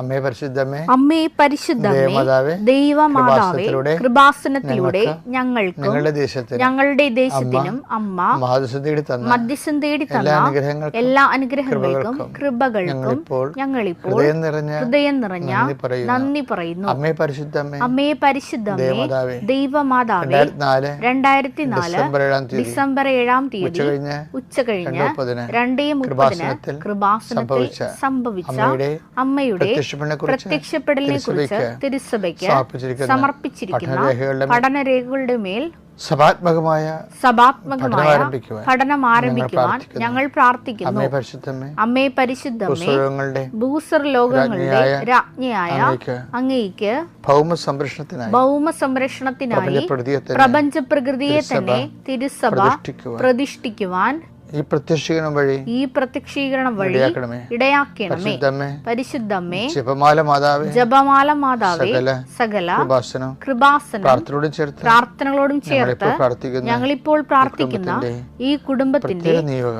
അമ്മേ പരിശുദ്ധമേ, അമ്മേ പരിശുദ്ധമേ, ദൈവമാതാവേ, കൃപാസനത്തിലൂടെ ഞങ്ങൾക്കും ഞങ്ങളുടെ ദേശത്തിനും അമ്മ മധ്യസ്ഥം തേടി തന്ന എല്ലാ അനുഗ്രഹങ്ങൾക്കും കൃപകൾക്കും ഞങ്ങളിപ്പോൾ ഹൃദയം നിറഞ്ഞ നന്ദി പറയുന്നു. അമ്മേ പരിശുദ്ധമേ, അമ്മേ പരിശുദ്ധമേ, ദൈവമാതാവേ, 2004 ഡിസംബർ 7-ാം തീയതി ഉച്ചകഴിഞ്ഞ് 2:30 കൃപാസനത്തിൽ സംഭവിച്ച അമ്മയുടെ പ്രത്യക്ഷപ്പെടലിനെ കുറിച്ച് തിരുസഭയ്ക്ക് സമർപ്പിച്ചിരിക്കുന്ന പഠനരേഖകളുടെ മേൽ സഭാത്മകമായ പഠനം ആരംഭിക്കുവാൻ ഞങ്ങൾ പ്രാർത്ഥിക്കുന്നു. അമ്മേ പരിശുദ്ധമേ, ഭൂസ്വർലോകങ്ങളുടെ രാജ്ഞിയായ അങ്ങേയ്ക്ക് ഭൗമസംരക്ഷണത്തിനായി പ്രപഞ്ച പ്രകൃതിയെ തന്നെ തിരുസഭ പ്രതിഷ്ഠിക്കുവാൻ ഈ പ്രത്യക്ഷീകരണം വഴി ഇടയാക്കണമേ. പരിശുദ്ധമേ, ജപമാല മാതാവേ, സകല കൃപാസനം പ്രാർത്ഥനകളോടും ചേർത്ത് ഞങ്ങളിപ്പോൾ പ്രാർത്ഥിക്കുന്ന ഈ കുടുംബത്തിന്റെ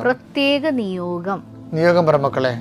പ്രത്യേക നിയോഗം പറമക്കളെ.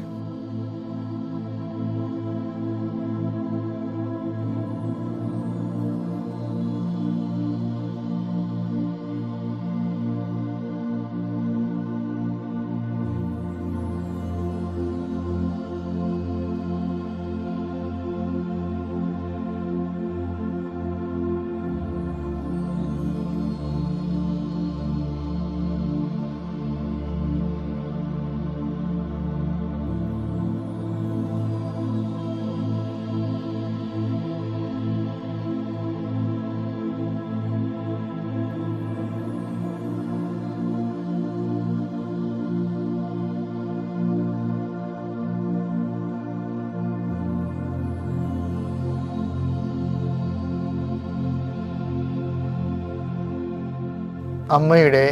അമ്മയുടെ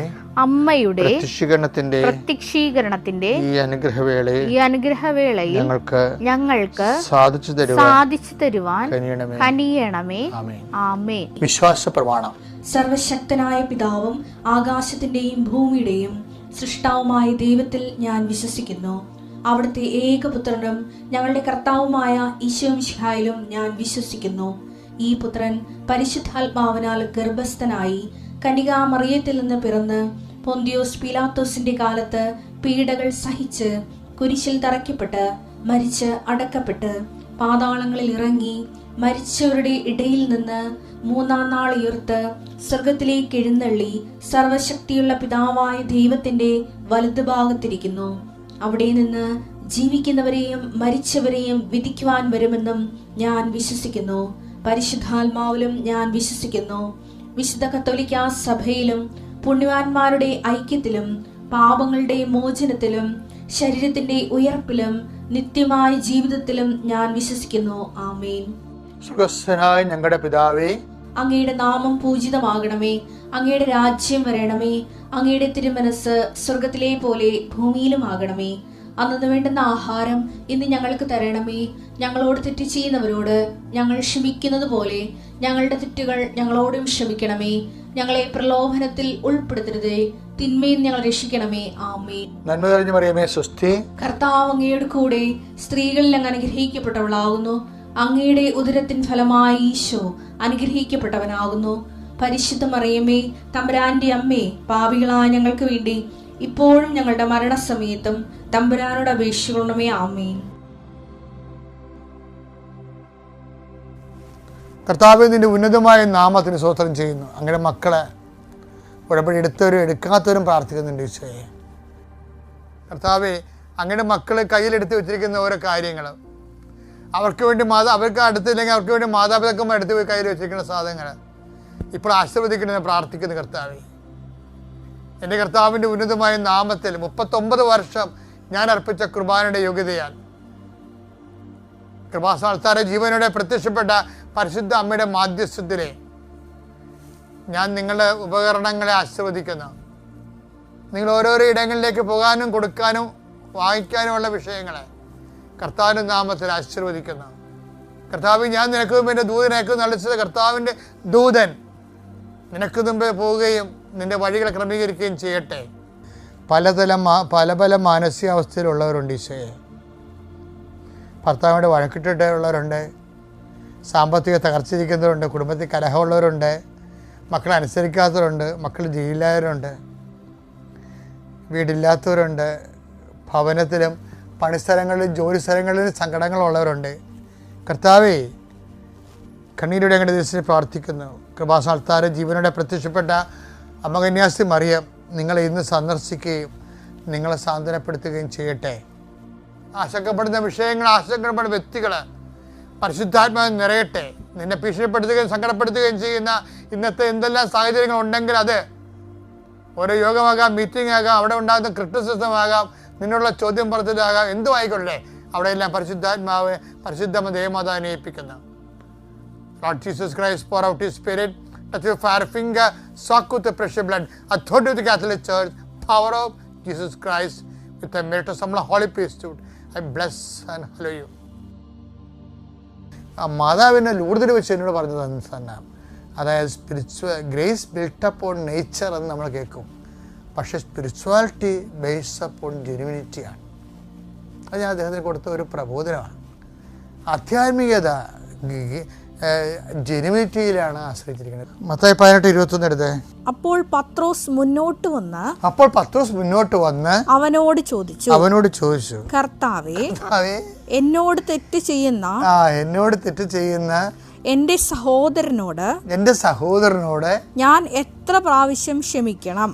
പ്രത്യക്ഷീകരണത്തിന്റെ ഈ അനുഗ്രഹവേളയിൽ ഞങ്ങൾക്ക് സാധിച്ചു തരുവാൻ കനിയണമേ. ആമേൻ. വിശ്വാസ പ്രമാണം. സർവശക്തനായ പിതാവും ആകാശത്തിന്റെയും ഭൂമിയുടെയും സൃഷ്ടാവുമായ ദൈവത്തിൽ ഞാൻ വിശ്വസിക്കുന്നു. അവിടുത്തെ ഏകപുത്രനും ഞങ്ങളുടെ കർത്താവുമായ ഈശോമിശിഹായിലും ഞാൻ വിശ്വസിക്കുന്നു. ഈ പുത്രൻ പരിശുദ്ധാത്മാവിനാൽ ഗർഭസ്ഥനായി കന്യകാമറിയത്തിൽ നിന്ന് പിറന്ന് പൊന്തിയോസ് പീലാത്തോസിന്റെ കാലത്ത് പീഡകൾ സഹിച്ച് കുരിശിൽ തറയ്ക്കപ്പെട്ട് മരിച്ച് അടക്കപ്പെട്ട് പാതാളങ്ങളിൽ ഇറങ്ങി മരിച്ചവരുടെ ഇടയിൽ നിന്ന് 3-ാം നാൾ ഉയർത്ത് സ്വർഗത്തിലേക്ക് എഴുന്നള്ളി സർവശക്തിയുള്ള പിതാവായ ദൈവത്തിന്റെ വലതുഭാഗത്തിരിക്കുന്നു. അവിടെ നിന്ന് ജീവിക്കുന്നവരെയും മരിച്ചവരെയും വിധിക്കുവാൻ വരുമെന്നും ഞാൻ വിശ്വസിക്കുന്നു. പരിശുദ്ധാത്മാവിലും ഞാൻ വിശ്വസിക്കുന്നു. വിശുദ്ധ കത്തോലിക്കാ സഭയിലും പുണ്യവാന്മാരുടെ ഐക്യത്തിലും പാപങ്ങളുടെ മോചനത്തിലും ശരീരത്തിന്റെ ഉയർപ്പിലും നിത്യമായ ജീവിതത്തിലും ഞാൻ വിശ്വസിക്കുന്നു. ആമേൻ. സ്വർഗ്ഗസ്ഥനായ ഞങ്ങളുടെ പിതാവേ, അങ്ങയുടെ നാമം പൂജിതമാകണമേ. അങ്ങയുടെ രാജ്യം വരണമേ. അങ്ങയുടെ തിരുമനസ് സ്വർഗത്തിലെ പോലെ ഭൂമിയിലും ആകണമേ. അന്നു വേണ്ടുന്ന ആഹാരം ഇന്ന് ഞങ്ങൾക്ക് തരണമേ. ഞങ്ങളോട് തെറ്റ് ചെയ്യുന്നവരോട് ഞങ്ങൾ ക്ഷമിക്കുന്നത് പോലെ ഞങ്ങളുടെ തെറ്റുകൾ ഞങ്ങളോടും ക്ഷമിക്കണമേ. ഞങ്ങളെ പ്രലോഭനത്തിൽ ഉൾപ്പെടുത്തരുതേ, തിന്മയിൽ ഞങ്ങൾ രക്ഷിക്കണമേ. ആമേൻ. നന്മ നിറഞ്ഞ മറിയമേ, സ്വസ്തി. കർത്താവ് അങ്ങയുടെ കൂടെ സ്ത്രീകളിൽ അങ്ങ് അനുഗ്രഹിക്കപ്പെട്ടവളാകുന്നു. അങ്ങയുടെ ഉദരത്തിൻ ഫലമായി ഈശോ അനുഗ്രഹിക്കപ്പെട്ടവനാകുന്നു. പരിശുദ്ധ മറിയമേ, തമ്പുരാന്റെ അമ്മേ, പാപികളായ ഞങ്ങൾക്ക് വേണ്ടി ഇപ്പോഴും ഞങ്ങളുടെ മരണസമയത്തും തമ്പുരാനോട് അപേക്ഷിക്കണമേ. ആമേൻ. കർത്താവേ, നിന്റെ ഉന്നതമായ നാമത്തിന് സ്തോത്രം ചെയ്യുന്നു. അങ്ങനെ മക്കളെ ഉടമ്പടി എടുത്തവരും എടുക്കാത്തവരും പ്രാർത്ഥിക്കുന്നുണ്ട് ഈശോയെ. കർത്താവേ, അങ്ങനെ മക്കളെ കയ്യിലെടുത്ത് വെച്ചിരിക്കുന്ന ഓരോ കാര്യങ്ങൾ അവർക്ക് വേണ്ടി അവർക്ക് അടുത്തില്ലെങ്കിൽ അവർക്ക് വേണ്ടി മാതാപിതാക്കന്മാർ എടുത്ത് പോയി കയ്യിൽ വെച്ചിരിക്കുന്ന സാധനങ്ങൾ ഇപ്പോൾ ആശീർവദിക്കണമെന്ന് പ്രാർത്ഥിക്കുന്നു. കർത്താവേ, എൻ്റെ കർത്താവിൻ്റെ ഉന്നതമായ നാമത്തിൽ 39 വർഷം ഞാൻ അർപ്പിച്ച കുർബാനയുടെ യോഗ്യതയാൽ കൃപാസ്ഥാനത്താരെ ജീവനോടെ പ്രത്യക്ഷപ്പെട്ട പരിശുദ്ധ അമ്മയുടെ മാധ്യസ്ഥത്തിലെ ഞാൻ നിങ്ങളുടെ ഉപകരണങ്ങളെ ആശീർവദിക്കുന്നു. നിങ്ങൾ ഓരോരോ ഇടങ്ങളിലേക്ക് പോകാനും കൊടുക്കാനും വാങ്ങിക്കാനുമുള്ള വിഷയങ്ങളെ കർത്താവിൻ്റെ നാമത്തിൽ ആശീർവദിക്കുന്നു. കർത്താവ്, ഞാൻ നിനക്ക് മുമ്പ് എൻ്റെ ദൂതനേക്ക് നളിച്ചത് കർത്താവിൻ്റെ ദൂതൻ നിനക്ക് മുമ്പേ പോവുകയും നിൻ്റെ വഴികളെ ക്രമീകരിക്കുകയും ചെയ്യട്ടെ. പല പല മാനസികാവസ്ഥയിലുള്ളവരുണ്ട് ഈശോയെ. ഭർത്താവിനോട് വഴക്കിട്ടിട്ടുള്ളവരുണ്ട്, സാമ്പത്തിക തകർച്ചിരിക്കുന്നവരുണ്ട്, കുടുംബത്തിൽ കലഹമുള്ളവരുണ്ട്, മക്കളെ അനുസരിക്കാത്തവരുണ്ട്, മക്കൾ ജയിലിലായവരുണ്ട്, വീടില്ലാത്തവരുണ്ട്, ഭവനത്തിലും പണിസ്ഥലങ്ങളിലും ജോലി സ്ഥലങ്ങളിലും സങ്കടങ്ങളുള്ളവരുണ്ട്. കർത്താവേ, കണ്ണീരുടെ ഞങ്ങളുടെ ദിവസത്തിൽ പ്രാർത്ഥിക്കുന്നു. കൃപാസനത്താറ് ജീവനോടെ പ്രത്യക്ഷപ്പെട്ട അമ്മ കന്യാസ്ത്രീ മറിയം നിങ്ങളെ ഇന്ന് സന്ദർശിക്കുകയും നിങ്ങളെ സാന്ത്വനപ്പെടുത്തുകയും ചെയ്യട്ടെ. ആശങ്കപ്പെടുന്ന വിഷയങ്ങൾ, ആശങ്കപ്പെടുന്ന വ്യക്തികൾ പരിശുദ്ധാത്മാവിൽ നിറയട്ടെ. നിന്നെ ഭീഷണിപ്പെടുത്തുകയും സങ്കടപ്പെടുത്തുകയും ചെയ്യുന്ന ഇന്നത്തെ എന്തെല്ലാം സാഹചര്യങ്ങൾ ഉണ്ടെങ്കിൽ അത് ഓരോ യോഗമാകാം, മീറ്റിംഗ് ആകാം, അവിടെ ഉണ്ടാകുന്ന ക്രിറ്റിസിസം ആകാം, നിന്നുള്ള ചോദ്യം പറച്ചിലാകാം, എന്തും ആയിക്കൊള്ളേ, അവിടെയെല്ലാം പരിശുദ്ധാത്മാവ് പരിശുദ്ധ ദേവമാതാവിനെ ഏൽപ്പിക്കുന്നു. Lord Jesus Christ, pour out His Spirit, touch your fire finger, soak with the precious blood, authority of the Catholic Church, power of Jesus Christ, with the merit of some holy priesthood. I bless and hallow you. ആ മാതാവിനെ ലൂർദിൽ വെച്ച് എന്നോട് പറഞ്ഞത് തന്നെ, അതായത് spiritual grace built upon nature എന്ന് നമ്മൾ കേൾക്കും, പക്ഷേ സ്പിരിച്വാലിറ്റി ബേസ് അപ്പോൺ ജെനുവിനിറ്റിയാണ്. അത് ഞാൻ അദ്ദേഹത്തിന് കൊടുത്ത ഒരു പ്രബോധനമാണ്. ആധ്യാത്മികത ജെനുവിനിറ്റിയിലാണ് ആശ്രയിച്ചിരിക്കുന്നത്. മത്തായി 18:21 എടുത്തേ. അപ്പോൾ പത്രോസ് മുന്നോട്ട് വന്ന് അവനോട് ചോദിച്ചു, കർത്താവേ, എന്നോട് തെറ്റ് ചെയ്യുന്ന എന്റെ സഹോദരനോട് ഞാൻ എത്ര പ്രാവശ്യം ക്ഷമിക്കണം?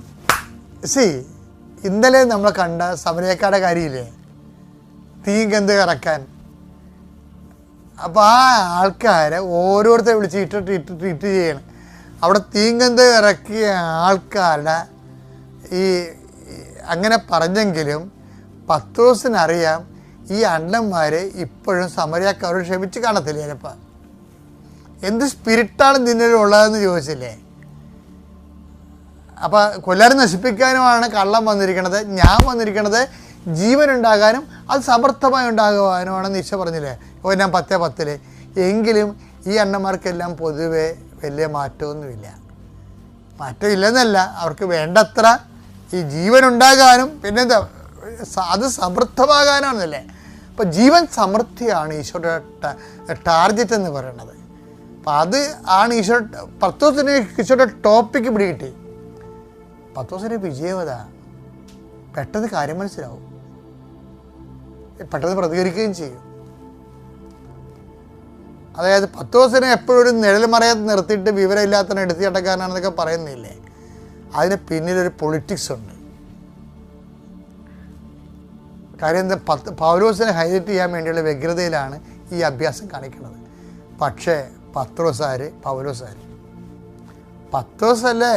ഇന്നലെ നമ്മൾ കണ്ട സമരക്കാരുടെ കാര്യമില്ലേ, തീഗന്ധ കറക്കാൻ. അപ്പോൾ ആ ആൾക്കാരെ ഓരോരുത്തരെ വിളിച്ച് ട്രീറ്റ് ചെയ്യണം. അവിടെ തീഗന്ധ ഇറക്കിയ ആൾക്കാരുടെ അങ്ങനെ പറഞ്ഞെങ്കിലും പത്രോസിനറിയാം ഈ അണ്ണന്മാർ ഇപ്പോഴും സമരക്കാരോട് ക്ഷമിച്ച് കാണത്തില്ല. ചിലപ്പോൾ എന്ത് സ്പിരിറ്റാണ് നിന്നിലുള്ളതെന്ന് ചോദിച്ചില്ലേ. അപ്പം കൊല്ലാനും നശിപ്പിക്കാനുമാണ് കള്ളം വന്നിരിക്കണത്, ഞാൻ വന്നിരിക്കണത് ജീവനുണ്ടാകാനും അത് സമർത്ഥമായി ഉണ്ടാകുവാനുമാണെന്ന് ഈശോ പറഞ്ഞില്ലേ ഞാൻ 10:10. എങ്കിലും ഈ അണ്ണന്മാർക്കെല്ലാം പൊതുവെ വലിയ മാറ്റമൊന്നുമില്ല. മാറ്റമില്ലെന്നല്ല, അവർക്ക് വേണ്ടത്ര ഈ ജീവനുണ്ടാകാനും പിന്നെന്താ അത് സമൃദ്ധമാകാനാണെന്നല്ലേ. അപ്പോൾ ജീവൻ സമൃദ്ധിയാണ് ഈശോയുടെ ടാർഗറ്റ് എന്ന് പറയുന്നത്. അപ്പം അത് ആണ് പത്രോസിന് ഈശോയുടെ ടോപ്പിക്ക് പിടികിട്ടി. പത്രോസിൻ്റെ വിജയവത പെട്ടെന്ന് കാര്യം മനസ്സിലാവും, പെട്ടെന്ന് പ്രതികരിക്കുകയും ചെയ്യും. അതായത് പത്രോസിനെ എപ്പോഴും ഒരു നിഴൽ മറയത്ത് നിർത്തിയിട്ട് വിവരമില്ലാത്തവനെ എടുത്തി അടക്കാനാണെന്നൊക്കെ പറയുന്നില്ലേ, അതിന് പിന്നിലൊരു പൊളിറ്റിക്സ് ഉണ്ട്. കാര്യം എന്താ, പൗലോസിനെ ഹൈലൈറ്റ് ചെയ്യാൻ വേണ്ടിയുള്ള വ്യഗ്രതയിലാണ് ഈ അഭ്യാസം കാണിക്കുന്നത്. പക്ഷേ പത്രോസല്ലേ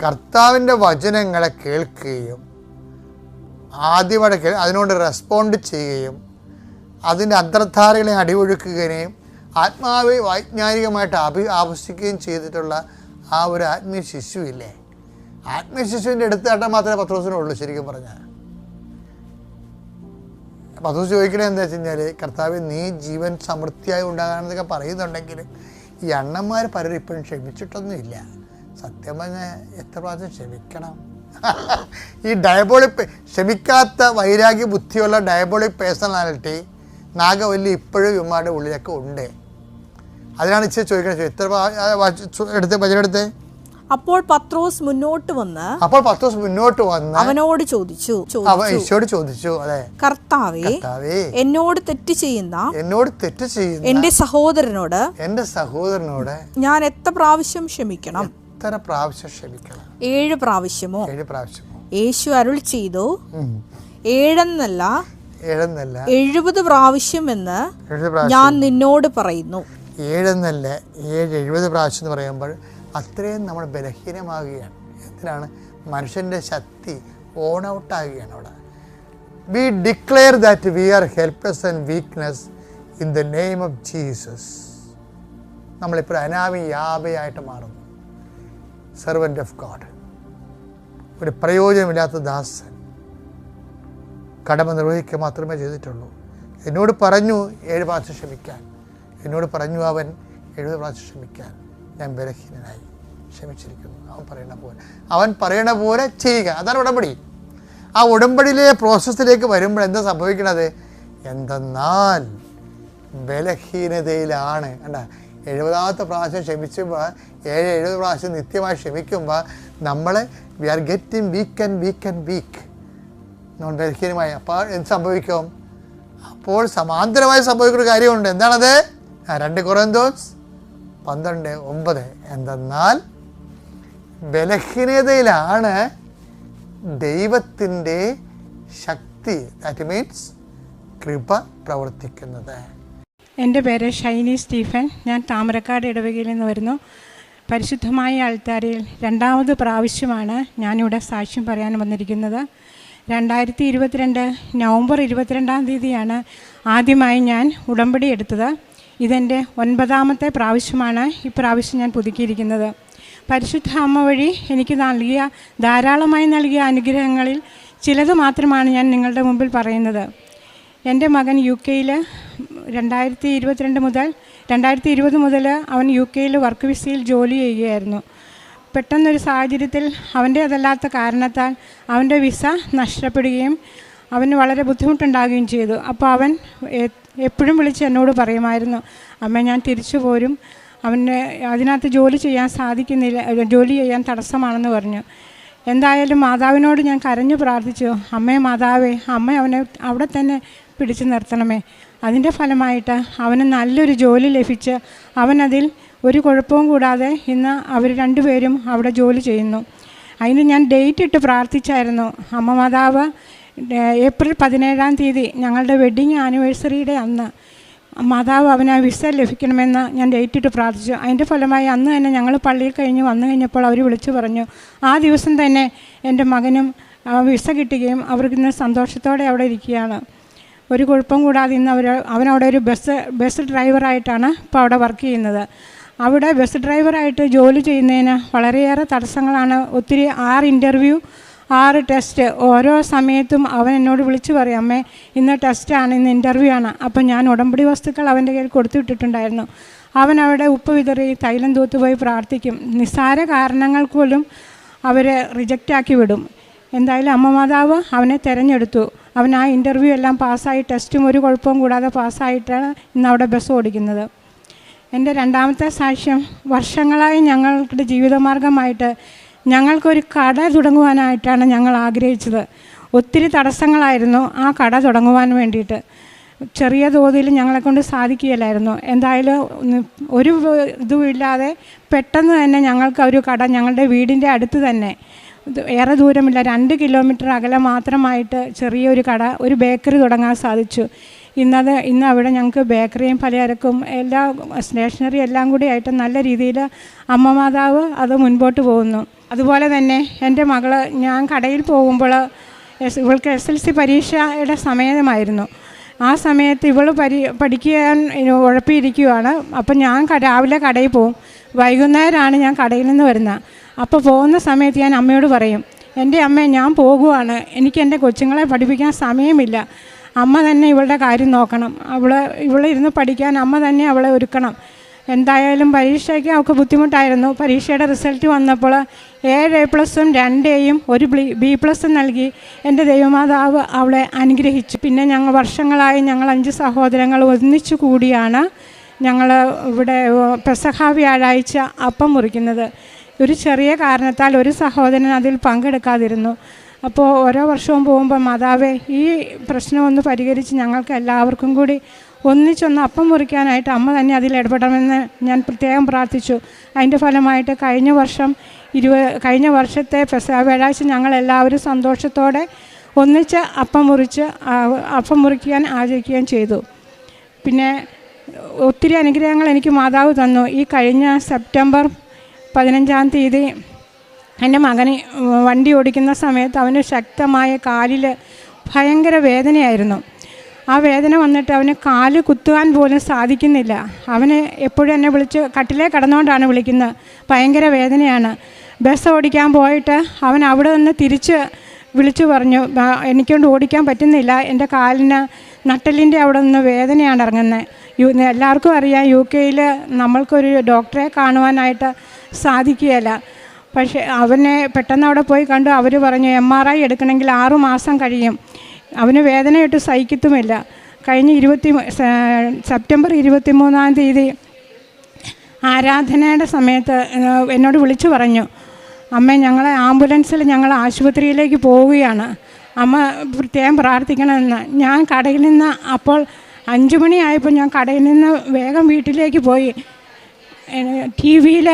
കർത്താവിൻ്റെ വചനങ്ങളെ കേൾക്കുകയും ആദ്യമായിട്ട് അതിനോട് റെസ്പോണ്ട് ചെയ്യുകയും അതിൻ്റെ അന്തർധാരകളെ അടിയൊഴുക്കുകയും വൈജ്ഞാനികമായിട്ട് ആവശ്യിക്കുകയും ചെയ്തിട്ടുള്ള ആ ഒരു ആത്മീയ ശിശുവില്ലേ, ആത്മീയ ശിശുവിൻ്റെ എടുത്താട്ടം മാത്രമേ പത്രോസിനുള്ളൂ. ശരിക്കും പറഞ്ഞാൽ പത്രോസ് ചോദിക്കണത് എന്താ വെച്ച് കഴിഞ്ഞാൽ, കർത്താവ് നീ ജീവൻ സമൃദ്ധിയായി ഉണ്ടാകാനെന്നൊക്കെ പറയുന്നുണ്ടെങ്കിൽ ഈ അണ്ണന്മാർ പലരും ഇപ്പോഴും ക്ഷമിച്ചിട്ടൊന്നുമില്ല. സത്യം പറഞ്ഞാൽ എത്ര പ്രാവശ്യം ക്ഷമിക്കണം? ഈ ഡയബോളിക് ക്ഷമിക്കാത്ത വൈരാഗ്യ ബുദ്ധിയുള്ള ഡയബോളിക് പേഴ്സണാലിറ്റി നാഗവല്ലി ഇപ്പോഴും ഇവന്മാരുടെ ഉള്ളിലൊക്കെ ഉണ്ട്. അതിനാണ് ഇച്ചിരി ചോദിക്കണത്. എത്ര എടുത്തേ. അപ്പോൾ പത്രോസ് മുന്നോട്ട് വന്ന് അവനോട് ചോദിച്ചു, അതെ, കർത്താവേ, എന്നോട് തെറ്റ് ചെയ്യുന്ന എന്റെ സഹോദരനോട് ഞാൻ എത്ര പ്രാവശ്യം ക്ഷമിക്കണം? 7 പ്രാവശ്യമോ? യേശു അരുൾ ചെയ്തു, 7 70 പ്രാവശ്യം എന്ന് ഞാൻ നിന്നോട് പറയുന്നു. 70 പ്രാവശ്യം എന്ന് പറയുമ്പോൾ അത്രയും നമ്മൾ ബലഹീനമാകുകയാണ്. എന്തിനാണ്? മനുഷ്യൻ്റെ ശക്തി ഓൺ ഔട്ട് ആകുകയാണ് അവിടെ. V declare that we R helpless and weakness in the name of Jesus. നമ്മളിപ്പോൾ യാബയായിട്ട് മാറുന്നു. സെർവൻ്റ് ഓഫ് ഗോഡ്, ഒരു പ്രയോജനമില്ലാത്ത ദാസൻ, കടമ നിർവഹിക്കുക മാത്രമേ ചെയ്തിട്ടുള്ളൂ. എന്നോട് പറഞ്ഞു 7 പ്രാവശ്യം ക്ഷമിക്കാൻ. എന്നോട് പറഞ്ഞു അവൻ 70 പ്രാവശ്യം ക്ഷമിക്കാൻ. ഞാൻ ബലഹീനനായി, ക്ഷമിച്ചിരിക്കുന്നു. അവൻ പറയണ പോലെ ചെയ്യുക. അതാണ് ഉടമ്പടി. ആ ഉടമ്പടിയിലെ പ്രോസസ്സിലേക്ക് വരുമ്പോൾ എന്താ സംഭവിക്കണത്? എന്തെന്നാൽ ബലഹീനതയിലാണ്. കണ്ട, 70ാമത്തെ പ്രാവശ്യം ക്ഷമിക്കുമ്പോൾ 70 പ്രാവശ്യം നിത്യമായി ക്ഷമിക്കുമ്പോൾ നമ്മൾ വി ആർ ഗെറ്റിംഗ് വീക്ക് നമ്മൾ ബലഹീനമായി. അപ്പോൾ എന്ത് സംഭവിക്കും? അപ്പോൾ സമാന്തരമായി സംഭവിക്കുന്ന ഒരു കാര്യമുണ്ട്. എന്താണത്? 2 കൊറിന്തോസ് 12:9. എന്തെന്നാൽ ബലഹീനതയിലാണ് ദൈവത്തിൻ്റെ ശക്തി, ദാറ്റ് മീൻസ് കൃപ പ്രവർത്തിക്കുന്നത്. എൻ്റെ പേര് ഷൈനി സ്റ്റീഫൻ. ഞാൻ താമരക്കാട് ഇടവകയിൽ നിന്ന് വരുന്നു. പരിശുദ്ധമായ ആൾത്താരയിൽ 2ാമത് പ്രാവശ്യമാണ് ഞാനിവിടെ സാക്ഷ്യം പറയാൻ വന്നിരിക്കുന്നത്. 2022 നവംബർ 22-ാം തീയതിയാണ് ആദ്യമായി ഞാൻ ഉടമ്പടി എടുത്തത്. ഇതെൻ്റെ 9ാമത്തെ പ്രാവശ്യമാണ് ഈ പ്രാവശ്യം ഞാൻ പുതുക്കിയിരിക്കുന്നത്. പരിശുദ്ധ അമ്മ വഴി എനിക്ക് ധാരാളമായി നൽകിയ അനുഗ്രഹങ്ങളിൽ ചിലത് മാത്രമാണ് ഞാൻ നിങ്ങളുടെ മുമ്പിൽ പറയുന്നത്. എൻ്റെ മകൻ UK 2020 മുതൽ അവൻ UK വർക്ക് വിസയിൽ ജോലി ചെയ്യുകയായിരുന്നു. പെട്ടെന്നൊരു സാഹചര്യത്തിൽ അവൻ്റെ അതല്ലാത്ത കാരണത്താൽ അവൻ്റെ വിസ നഷ്ടപ്പെടുകയും അവന് വളരെ ബുദ്ധിമുട്ടുണ്ടാകുകയും ചെയ്തു. അപ്പോൾ അവൻ എപ്പോഴും വിളിച്ച് എന്നോട് പറയുമായിരുന്നു, അമ്മ ഞാൻ തിരിച്ചു പോരും, അവന് അതിനകത്ത് ജോലി ചെയ്യാൻ സാധിക്കുന്നില്ല, ജോലി ചെയ്യാൻ തടസ്സമാണെന്ന് പറഞ്ഞു. എന്തായാലും മാതാവിനോട് ഞാൻ കരഞ്ഞു പ്രാർത്ഥിച്ചു, അമ്മേ മാതാവേ, അമ്മ അവനെ അവിടെ തന്നെ പിടിച്ചു നിർത്തണമേ. അതിൻ്റെ ഫലമായിട്ട് അവന് നല്ലൊരു ജോലി ലഭിച്ച് അവനതിൽ ഒരു കുഴപ്പവും കൂടാതെ ഇന്ന് അവർ 2 പേരും അവിടെ ജോലി ചെയ്യുന്നു. അതിന് ഞാൻ ഡേറ്റ് ഇട്ട് പ്രാർത്ഥിച്ചായിരുന്നു. അമ്മ മാതാവ് ഏപ്രിൽ 17-ാം തീയതി ഞങ്ങളുടെ വെഡ്ഡിങ് ആനിവേഴ്സറിയുടെ അന്ന് മാതാവ് അവന് വിസ ലഭിക്കണമെന്ന് ഞാൻ ഡേറ്റ് ഇട്ട് പ്രാർത്ഥിച്ചു. അതിൻ്റെ ഫലമായി അന്ന് തന്നെ ഞങ്ങൾ പള്ളിയിൽ കഴിഞ്ഞ് വന്നു കഴിഞ്ഞപ്പോൾ അവർ വിളിച്ചു പറഞ്ഞു. ആ ദിവസം തന്നെ എൻ്റെ മകനും വിസ കിട്ടുകയും അവർക്കിന്ന് സന്തോഷത്തോടെ അവിടെ ഇരിക്കുകയാണ്. ഒരു കുഴപ്പം കൂടാതെ ഇന്ന് അവനവിടെ ഒരു ബസ് ഡ്രൈവറായിട്ടാണ് ഇപ്പോൾ അവിടെ വർക്ക് ചെയ്യുന്നത്. അവിടെ ബസ് ഡ്രൈവറായിട്ട് ജോലി ചെയ്യുന്നതിന് വളരെയേറെ തടസ്സങ്ങളാണ്. ഒത്തിരി 6 ഇൻ്റർവ്യൂ, 6 ടെസ്റ്റ്. ഓരോ സമയത്തും അവൻ എന്നോട് വിളിച്ചു പറയും, അമ്മേ ഇന്ന് ടെസ്റ്റാണ്, ഇന്ന് ഇൻ്റർവ്യൂ ആണ്. അപ്പം ഞാൻ ഉടമ്പടി വസ്തുക്കൾ അവൻ്റെ കയ്യിൽ കൊടുത്തു വിട്ടിട്ടുണ്ടായിരുന്നു. അവൻ അവിടെ ഉപ്പ് വിതറി തൈലം തൂത്തുപോയി പ്രാർത്ഥിക്കും. നിസ്സാര കാരണങ്ങൾ പോലും അവരെ റിജക്റ്റാക്കി വിടും. എന്തായാലും അമ്മ മാതാവ് അവനെ തിരഞ്ഞെടുത്തു. അവൻ ആ ഇൻ്റർവ്യൂ എല്ലാം പാസ്സായി, ടെസ്റ്റും ഒരു കുഴപ്പവും കൂടാതെ പാസ്സായിട്ടാണ് ഇന്ന് അവിടെ ബസ് ഓടിക്കുന്നത്. എൻ്റെ 2ാമത്തെ സാക്ഷ്യം, വർഷങ്ങളായി ഞങ്ങളുടെ ജീവിതമാർഗമായിട്ട് ഞങ്ങൾക്കൊരു കട തുടങ്ങുവാനായിട്ടാണ് ഞങ്ങൾ ആഗ്രഹിച്ചത്. ഒത്തിരി തടസ്സങ്ങളായിരുന്നു ആ കട തുടങ്ങുവാൻ വേണ്ടിയിട്ട്. ചെറിയ തോതിൽ ഞങ്ങളെക്കൊണ്ട് സാധിക്കുകയില്ലായിരുന്നു. എന്തായാലും ഒരു ഇതുമില്ലാതെ പെട്ടെന്ന് തന്നെ ഞങ്ങൾക്ക് ഒരു കട ഞങ്ങളുടെ വീടിൻ്റെ അടുത്ത് തന്നെ, ഏറെ ദൂരമില്ല, 2 കിലോമീറ്റർ അകലെ മാത്രമായിട്ട് ചെറിയൊരു കട, ഒരു ബേക്കറി തുടങ്ങാൻ സാധിച്ചു. ഇന്ന് അവിടെ ഞങ്ങൾക്ക് ബേക്കറിയും പലചരക്കും എല്ലാ സ്റ്റേഷനറി എല്ലാം കൂടി ആയിട്ട് നല്ല രീതിയിൽ അമ്മ മാതാവ് അത് മുൻപോട്ട് പോകുന്നു. അതുപോലെ തന്നെ എൻ്റെ മകള്, ഞാൻ കടയിൽ പോകുമ്പോൾ ഇവൾക്ക് SLC പരീക്ഷയുടെ സമയമായിരുന്നു. ആ സമയത്ത് ഇവൾ പഠിക്കാൻ ഉഴപ്പിയിരിക്കുകയാണ്. അപ്പം ഞാൻ രാവിലെ കടയിൽ പോകും, വൈകുന്നേരമാണ് ഞാൻ കടയിൽ നിന്ന് വരുന്നത്. അപ്പോൾ പോകുന്ന സമയത്ത് ഞാൻ അമ്മയോട് പറയും, എൻ്റെ അമ്മ ഞാൻ പോകുവാണ്, എനിക്ക് എൻ്റെ കൊച്ചുങ്ങളെ പഠിപ്പിക്കാൻ സമയമില്ല, അമ്മ തന്നെ ഇവളുടെ കാര്യം നോക്കണം, ഇവളിരുന്ന് പഠിക്കാൻ അമ്മ തന്നെ അവളെ ഒരുക്കണം. എന്തായാലും പരീക്ഷയ്ക്ക് അവൾക്ക് ബുദ്ധിമുട്ടായിരുന്നു. പരീക്ഷയുടെ റിസൾട്ട് വന്നപ്പോൾ 7 A+ഉം 2 Aയും 1 B+ നൽകി എൻ്റെ ദൈവമാതാവ് അവളെ അനുഗ്രഹിച്ചു. പിന്നെ വർഷങ്ങളായി ഞങ്ങൾ 5 സഹോദരങ്ങൾ ഒന്നിച്ചു കൂടിയാണ് ഞങ്ങൾ ഇവിടെ പെസഹ വ്യാഴാഴ്ച അപ്പം മുറിക്കുന്നത്. ഒരു ചെറിയ കാരണത്താൽ ഒരു സഹോദരൻ അതിൽ പങ്കെടുക്കാതിരുന്നു. അപ്പോൾ ഓരോ വർഷവും പോകുമ്പോൾ മാതാവേ ഈ പ്രശ്നമൊന്ന് പരിഹരിച്ച് ഞങ്ങൾക്ക് എല്ലാവർക്കും കൂടി ഒന്നിച്ചൊന്ന് അപ്പം മുറിക്കാനായിട്ട് അമ്മ തന്നെ അതിൽ ഇടപെടണമെന്ന് ഞാൻ പ്രത്യേകം പ്രാർത്ഥിച്ചു. അതിൻ്റെ ഫലമായിട്ട് കഴിഞ്ഞ വർഷത്തെ പെസഹ വ്യാഴാഴ്ച ഞങ്ങളെല്ലാവരും സന്തോഷത്തോടെ ഒന്നിച്ച് അപ്പം മുറിക്കാൻ ആചരിക്കുകയും ചെയ്തു. പിന്നെ ഒത്തിരി അനുഗ്രഹങ്ങൾ എനിക്ക് മാതാവ് തന്നു. ഈ കഴിഞ്ഞ സെപ്റ്റംബർ 15-ാം തീയതി എൻ്റെ മകന് വണ്ടി ഓടിക്കുന്ന സമയത്ത് അവന് ശക്തമായ കാലിൽ ഭയങ്കര വേദനയായിരുന്നു. ആ വേദന വന്നിട്ട് അവന് കാല് കുത്തുവാൻ പോലും സാധിക്കുന്നില്ല. അവന് എപ്പോഴും എന്നെ വിളിച്ച് കട്ടിലേ കിടന്നുകൊണ്ടാണ് വിളിക്കുന്നത്, ഭയങ്കര വേദനയാണ്. ബസ് ഓടിക്കാൻ പോയിട്ട് അവൻ അവിടെ നിന്ന് തിരിച്ച് വിളിച്ചു പറഞ്ഞു, എനിക്കൊണ്ട് ഓടിക്കാൻ പറ്റുന്നില്ല, എൻ്റെ കാലിന് നട്ടലിൻ്റെ അവിടെ നിന്ന് വേദനയാണ് ഇറങ്ങുന്നത്. എല്ലാവർക്കും അറിയാം UK നമ്മൾക്കൊരു ഡോക്ടറെ കാണുവാനായിട്ട് സാധിക്കുകയില്ല. പക്ഷേ അവനെ പെട്ടെന്ന് അവിടെ പോയി കണ്ടു. അവർ പറഞ്ഞു MRI എടുക്കണമെങ്കിൽ 6 മാസം കഴിയും. അവന് വേദനയിട്ട് സഹിക്കത്തുമില്ല. കഴിഞ്ഞ സെപ്റ്റംബർ 23 ആരാധനയുടെ സമയത്ത് എന്നോട് വിളിച്ചു പറഞ്ഞു, അമ്മ ഞങ്ങളെ ആംബുലൻസിൽ ഞങ്ങൾ ആശുപത്രിയിലേക്ക് പോവുകയാണ്, അമ്മ പ്രത്യേകം പ്രാർത്ഥിക്കണമെന്ന്. ഞാൻ കടയിൽ നിന്ന് അപ്പോൾ 5 മണിയായപ്പോൾ ഞാൻ കടയിൽ നിന്ന് വേഗം വീട്ടിലേക്ക് പോയി. ടി വിയിൽ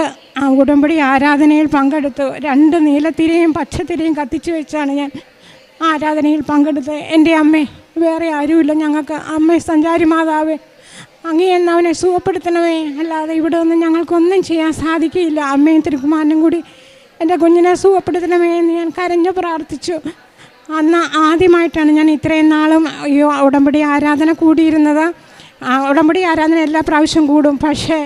ഉടമ്പടി ആരാധനയിൽ പങ്കെടുത്തു. 2 നീലത്തിരയും പച്ചത്തിരയും കത്തിച്ചു വെച്ചാണ് ഞാൻ ആരാധനയിൽ പങ്കെടുത്തത്. എൻ്റെ അമ്മേ, വേറെ ആരുമില്ല ഞങ്ങൾക്ക്. അമ്മേ സഞ്ചാരി മാതാവേ, അങ്ങേ എന്നവനെ സുഖപ്പെടുത്തണമേ, അല്ലാതെ ഇവിടെ ഒന്നും ഞങ്ങൾക്കൊന്നും ചെയ്യാൻ സാധിക്കില്ല. അമ്മയും തിരുക്കുമാരനും കൂടി എൻ്റെ കുഞ്ഞിനെ സുഖപ്പെടുത്തണമേ എന്ന് ഞാൻ കരഞ്ഞു പ്രാർത്ഥിച്ചു. അന്ന് ആദ്യമായിട്ടാണ് ഞാൻ ഇത്രയും നാളും ഈ ഉടമ്പടി ആരാധന കൂടിയിരുന്നത്. ഉടമ്പടി ആരാധന എല്ലാ പ്രാവശ്യം കൂടും, പക്ഷേ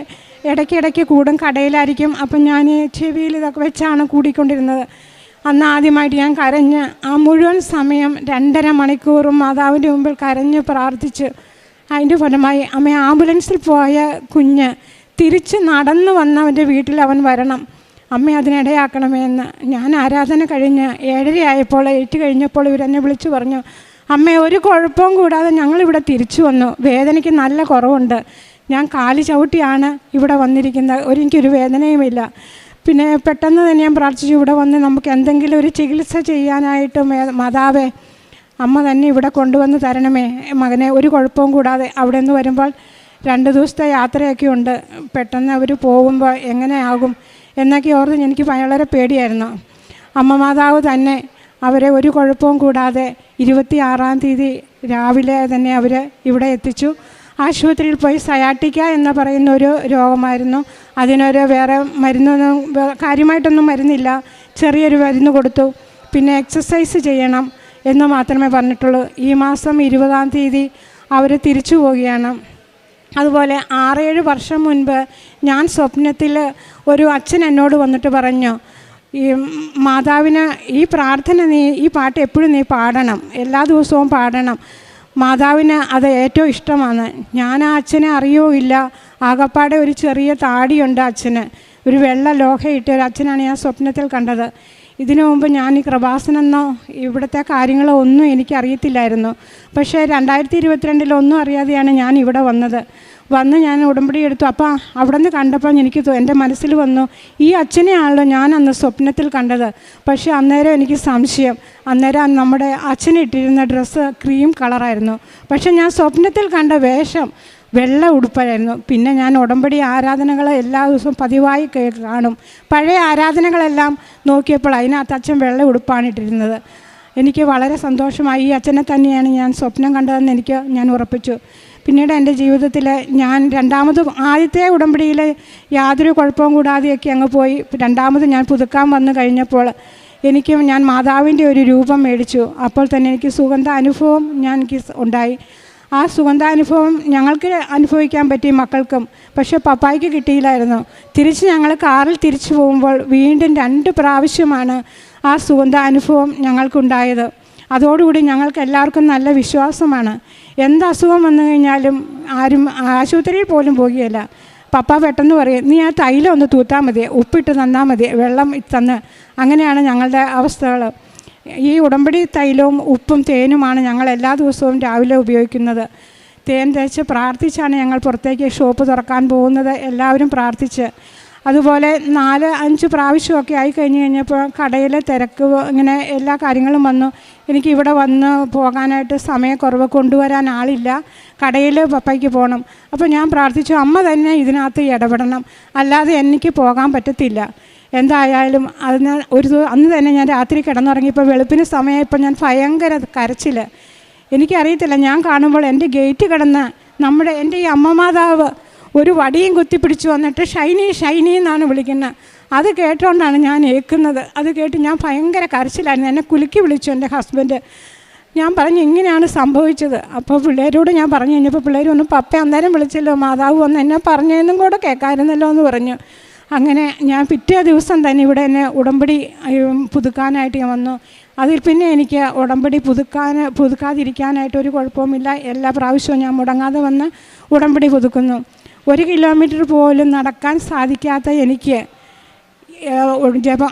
ഇടയ്ക്കിടയ്ക്ക് കൂടും, കടയിലായിരിക്കും. അപ്പം ഞാൻ ചെവിയിൽ ഇതൊക്കെ വെച്ചാണ് കൂടിക്കൊണ്ടിരുന്നത്. അന്ന് ആദ്യമായിട്ട് ഞാൻ കരഞ്ഞ് ആ മുഴുവൻ സമയം 2.5 മണിക്കൂറും മാതാവിൻ്റെ മുമ്പിൽ കരഞ്ഞ് പ്രാർത്ഥിച്ച്. അതിൻ്റെ ഫലമായി അമ്മ ആംബുലൻസിൽ പോയ കുഞ്ഞ് തിരിച്ച് നടന്നു വന്നവൻ്റെ വീട്ടിൽ അവൻ വരണം, അമ്മ അതിനിടയാക്കണമേ എന്ന്. ഞാൻ ആരാധന കഴിഞ്ഞ് 7:30 ആയപ്പോൾ, 8 കഴിഞ്ഞപ്പോൾ ഇവരെന്നെ വിളിച്ചു പറഞ്ഞു, അമ്മ ഒരു കുഴപ്പവും കൂടാതെ ഞങ്ങളിവിടെ തിരിച്ചു വന്നു, വേദനയ്ക്ക് നല്ല കുറവുണ്ട്, ഞാൻ കാലി ചവിട്ടിയാണ് ഇവിടെ വന്നിരിക്കുന്നത്, എനിക്കൊരു വേദനയുമില്ല. പിന്നെ പെട്ടെന്ന് തന്നെ ഞാൻ പ്രാർത്ഥിച്ചു, ഇവിടെ വന്ന് നമുക്ക് എന്തെങ്കിലും ഒരു ചികിത്സ ചെയ്യാനായിട്ട് മാതാവേ അമ്മ തന്നെ ഇവിടെ കൊണ്ടുവന്ന് തരണമേ മകനെ, ഒരു കുഴപ്പവും കൂടാതെ. അവിടെ നിന്ന് വരുമ്പോൾ 2 ദിവസത്തെ യാത്രയൊക്കെ ഉണ്ട്, പെട്ടെന്ന് അവർ പോകുമ്പോൾ എങ്ങനെയാകും എന്നൊക്കെ ഓർത്ത് എനിക്ക് വളരെ പേടിയായിരുന്നു. അമ്മ മാതാവ് തന്നെ അവരെ ഒരു കുഴപ്പവും കൂടാതെ 26-ാം തീയതി രാവിലെ തന്നെ അവർ ഇവിടെ എത്തിച്ചു. ആശുപത്രിയിൽ പോയി സയാട്ടിക്ക എന്ന് പറയുന്ന ഒരു രോഗമായിരുന്നു. അതിനൊരു വേറെ മരുന്നൊന്നും കാര്യമായിട്ടൊന്നും മരുന്നില്ല, ചെറിയൊരു മരുന്ന് കൊടുത്തു. പിന്നെ എക്സസൈസ് ചെയ്യണം എന്ന് മാത്രമേ പറഞ്ഞിട്ടുള്ളൂ. ഈ മാസം 20-ാം തീയതി അവർ തിരിച്ചു പോവുകയാണ്. അതുപോലെ 6-7 വർഷം മുൻപ് ഞാൻ സ്വപ്നത്തിൽ ഒരു അച്ഛൻ എന്നോട് വന്നിട്ട് പറഞ്ഞു, ഈ മാതാവിന് ഈ പ്രാർത്ഥന ഈ പാട്ട് എപ്പോഴും നീ പാടണം, എല്ലാ ദിവസവും പാടണം, മാതാവിന് അത് ഏറ്റവും ഇഷ്ടമാണ്. ഞാൻ ആ അച്ഛനെ അറിയുകയില്ല, ആകപ്പാടെ ഒരു ചെറിയ താടിയുണ്ട് അച്ഛന്, ഒരു വെള്ള ലോഹയിട്ട് ഒരു അച്ഛനാണ് ഞാൻ സ്വപ്നത്തിൽ കണ്ടത്. ഇതിനു മുമ്പ് ഞാൻ ഈ കൃപാസനെന്നോ ഇവിടുത്തെ കാര്യങ്ങളോ ഒന്നും എനിക്കറിയത്തില്ലായിരുന്നു. പക്ഷേ 2022 ഒന്നും അറിയാതെയാണ് ഞാൻ ഇവിടെ വന്ന് ഞാൻ ഉടമ്പടി എടുത്തു. അപ്പോൾ അവിടെ നിന്ന് കണ്ടപ്പോൾ എനിക്ക് എൻ്റെ മനസ്സിൽ വന്നു, ഈ അച്ഛനെയാണല്ലോ ഞാൻ അന്ന് സ്വപ്നത്തിൽ കണ്ടത്. പക്ഷേ അന്നേരം എനിക്ക് സംശയം, അന്നേരം നമ്മുടെ അച്ഛനിട്ടിരുന്ന ഡ്രസ്സ് ക്രീം കളറായിരുന്നു, പക്ഷേ ഞാൻ സ്വപ്നത്തിൽ കണ്ട വേഷം വെള്ള ഉടുപ്പായിരുന്നു. പിന്നെ ഞാൻ ഉടമ്പടി ആരാധനകൾ എല്ലാ ദിവസവും പതിവായി കാണും. പഴയ ആരാധനകളെല്ലാം നോക്കിയപ്പോൾ അതിനകത്ത് അച്ഛൻ വെള്ള ഉടുപ്പാണ് ഇട്ടിരുന്നത്. എനിക്ക് വളരെ സന്തോഷമായി. ഈ അച്ഛനെ തന്നെയാണ് ഞാൻ സ്വപ്നം കണ്ടതെന്ന് ഞാൻ ഉറപ്പിച്ചു. പിന്നീട് എൻ്റെ ജീവിതത്തിൽ ഞാൻ ആദ്യത്തെ ഉടമ്പടിയിൽ യാതൊരു കുഴപ്പവും കൂടാതെയൊക്കെ അങ്ങ് പോയി. രണ്ടാമത് ഞാൻ പുതുക്കാൻ വന്നു കഴിഞ്ഞപ്പോൾ ഞാൻ മാതാവിൻ്റെ ഒരു രൂപം മേടിച്ചു. അപ്പോൾ തന്നെ എനിക്ക് സുഗന്ധ അനുഭവം എനിക്ക് ഉണ്ടായി. ആ സുഗന്ധാനുഭവം ഞങ്ങൾക്ക് അനുഭവിക്കാൻ പറ്റി, മക്കൾക്കും. പക്ഷേ പപ്പായ്ക്ക് കിട്ടിയില്ലായിരുന്നു. ഞങ്ങൾ കാറിൽ തിരിച്ചു പോകുമ്പോൾ വീണ്ടും 2 പ്രാവശ്യമാണ് ആ സുഗന്ധാനുഭവം ഞങ്ങൾക്കുണ്ടായത്. അതോടുകൂടി ഞങ്ങൾക്ക് എല്ലാവർക്കും നല്ല വിശ്വാസമാണ്. എന്ത് അസുഖം വന്നു കഴിഞ്ഞാലും ആരും ആശുപത്രിയിൽ പോലും പോകുകയില്ല. പപ്പ പെട്ടെന്ന് പറയും, നീ ആ തൈലം ഒന്ന് തൂത്താൽ മതി, ഉപ്പിട്ട് തന്നാൽ മതി, വെള്ളം തന്ന്. അങ്ങനെയാണ് ഞങ്ങളുടെ അവസ്ഥകൾ. ഈ ഉടമ്പടി തൈലവും ഉപ്പും തേനുമാണ് ഞങ്ങൾ എല്ലാ ദിവസവും രാവിലെ ഉപയോഗിക്കുന്നത്. തേൻ തേച്ച് പ്രാർത്ഥിച്ചാണ് ഞങ്ങൾ പുറത്തേക്ക് ഷോപ്പ് തുറക്കാൻ പോകുന്നത്, എല്ലാവരും പ്രാർത്ഥിച്ച്. അതുപോലെ 4-5 പ്രാവശ്യമൊക്കെ ആയി കഴിഞ്ഞപ്പോൾ കടയിലെ തിരക്ക് ഇങ്ങനെ എല്ലാ കാര്യങ്ങളും വന്നു. എനിക്ക് ഇവിടെ വന്ന് പോകാനായിട്ട് സമയക്കുറവ്, കൊണ്ടുവരാൻ ആളില്ല, കടയിൽ പപ്പയ്ക്ക് പോകണം. അപ്പോൾ ഞാൻ പ്രാർത്ഥിച്ചു, അമ്മ തന്നെ ഇതിനകത്ത് ഇടപെടണം, അല്ലാതെ എനിക്ക് പോകാൻ പറ്റത്തില്ല. എന്തായാലും അന്ന് തന്നെ ഞാൻ രാത്രി കിടന്നുറങ്ങിയപ്പോൾ വെളുപ്പിന് സമയമായപ്പോൾ ഞാൻ ഭയങ്കര കരച്ചിൽ. എനിക്കറിയത്തില്ല, ഞാൻ കാണുമ്പോൾ എൻ്റെ ഗേറ്റ് കിടന്ന് എൻ്റെ ഈ അമ്മ മാതാവ് ഒരു വടിയും കുത്തിപ്പിടിച്ച് വന്നിട്ട് ഷൈനി ഷൈനി എന്നാണ് വിളിക്കുന്നത്. അത് കേട്ടുകൊണ്ടാണ് ഞാൻ ഏൽക്കുന്നത്. അത് കേട്ട് ഞാൻ ഭയങ്കര കരച്ചിലായിരുന്നു. എന്നെ കുലുക്കി വിളിച്ചു എൻ്റെ ഹസ്ബൻഡ്. ഞാൻ പറഞ്ഞു, ഇങ്ങനെയാണ് സംഭവിച്ചത്. അപ്പോൾ പിള്ളേരോട് ഞാൻ പറഞ്ഞു കഴിഞ്ഞപ്പോൾ പിള്ളേർ ഒന്ന്, പപ്പ അന്നേരം വിളിച്ചല്ലോ, മാതാവ് വന്ന് എന്നെ പറഞ്ഞതെന്നും കൂടെ കേൾക്കാമായിരുന്നല്ലോ എന്ന് പറഞ്ഞു. അങ്ങനെ ഞാൻ പിറ്റേ ദിവസം തന്നെ ഇവിടെ എന്നെ ഉടമ്പടി പുതുക്കാനായിട്ട് ഞാൻ വന്നു. അതിൽ പിന്നെ എനിക്ക് ഉടമ്പടി പുതുക്കാതിരിക്കാനായിട്ട് ഒരു കുഴപ്പവുമില്ല. എല്ലാ പ്രാവശ്യവും ഞാൻ മുടങ്ങാതെ വന്ന് ഉടമ്പടി പുതുക്കുന്നു. 1 കിലോമീറ്റർ പോലും നടക്കാൻ സാധിക്കാത്ത എനിക്ക്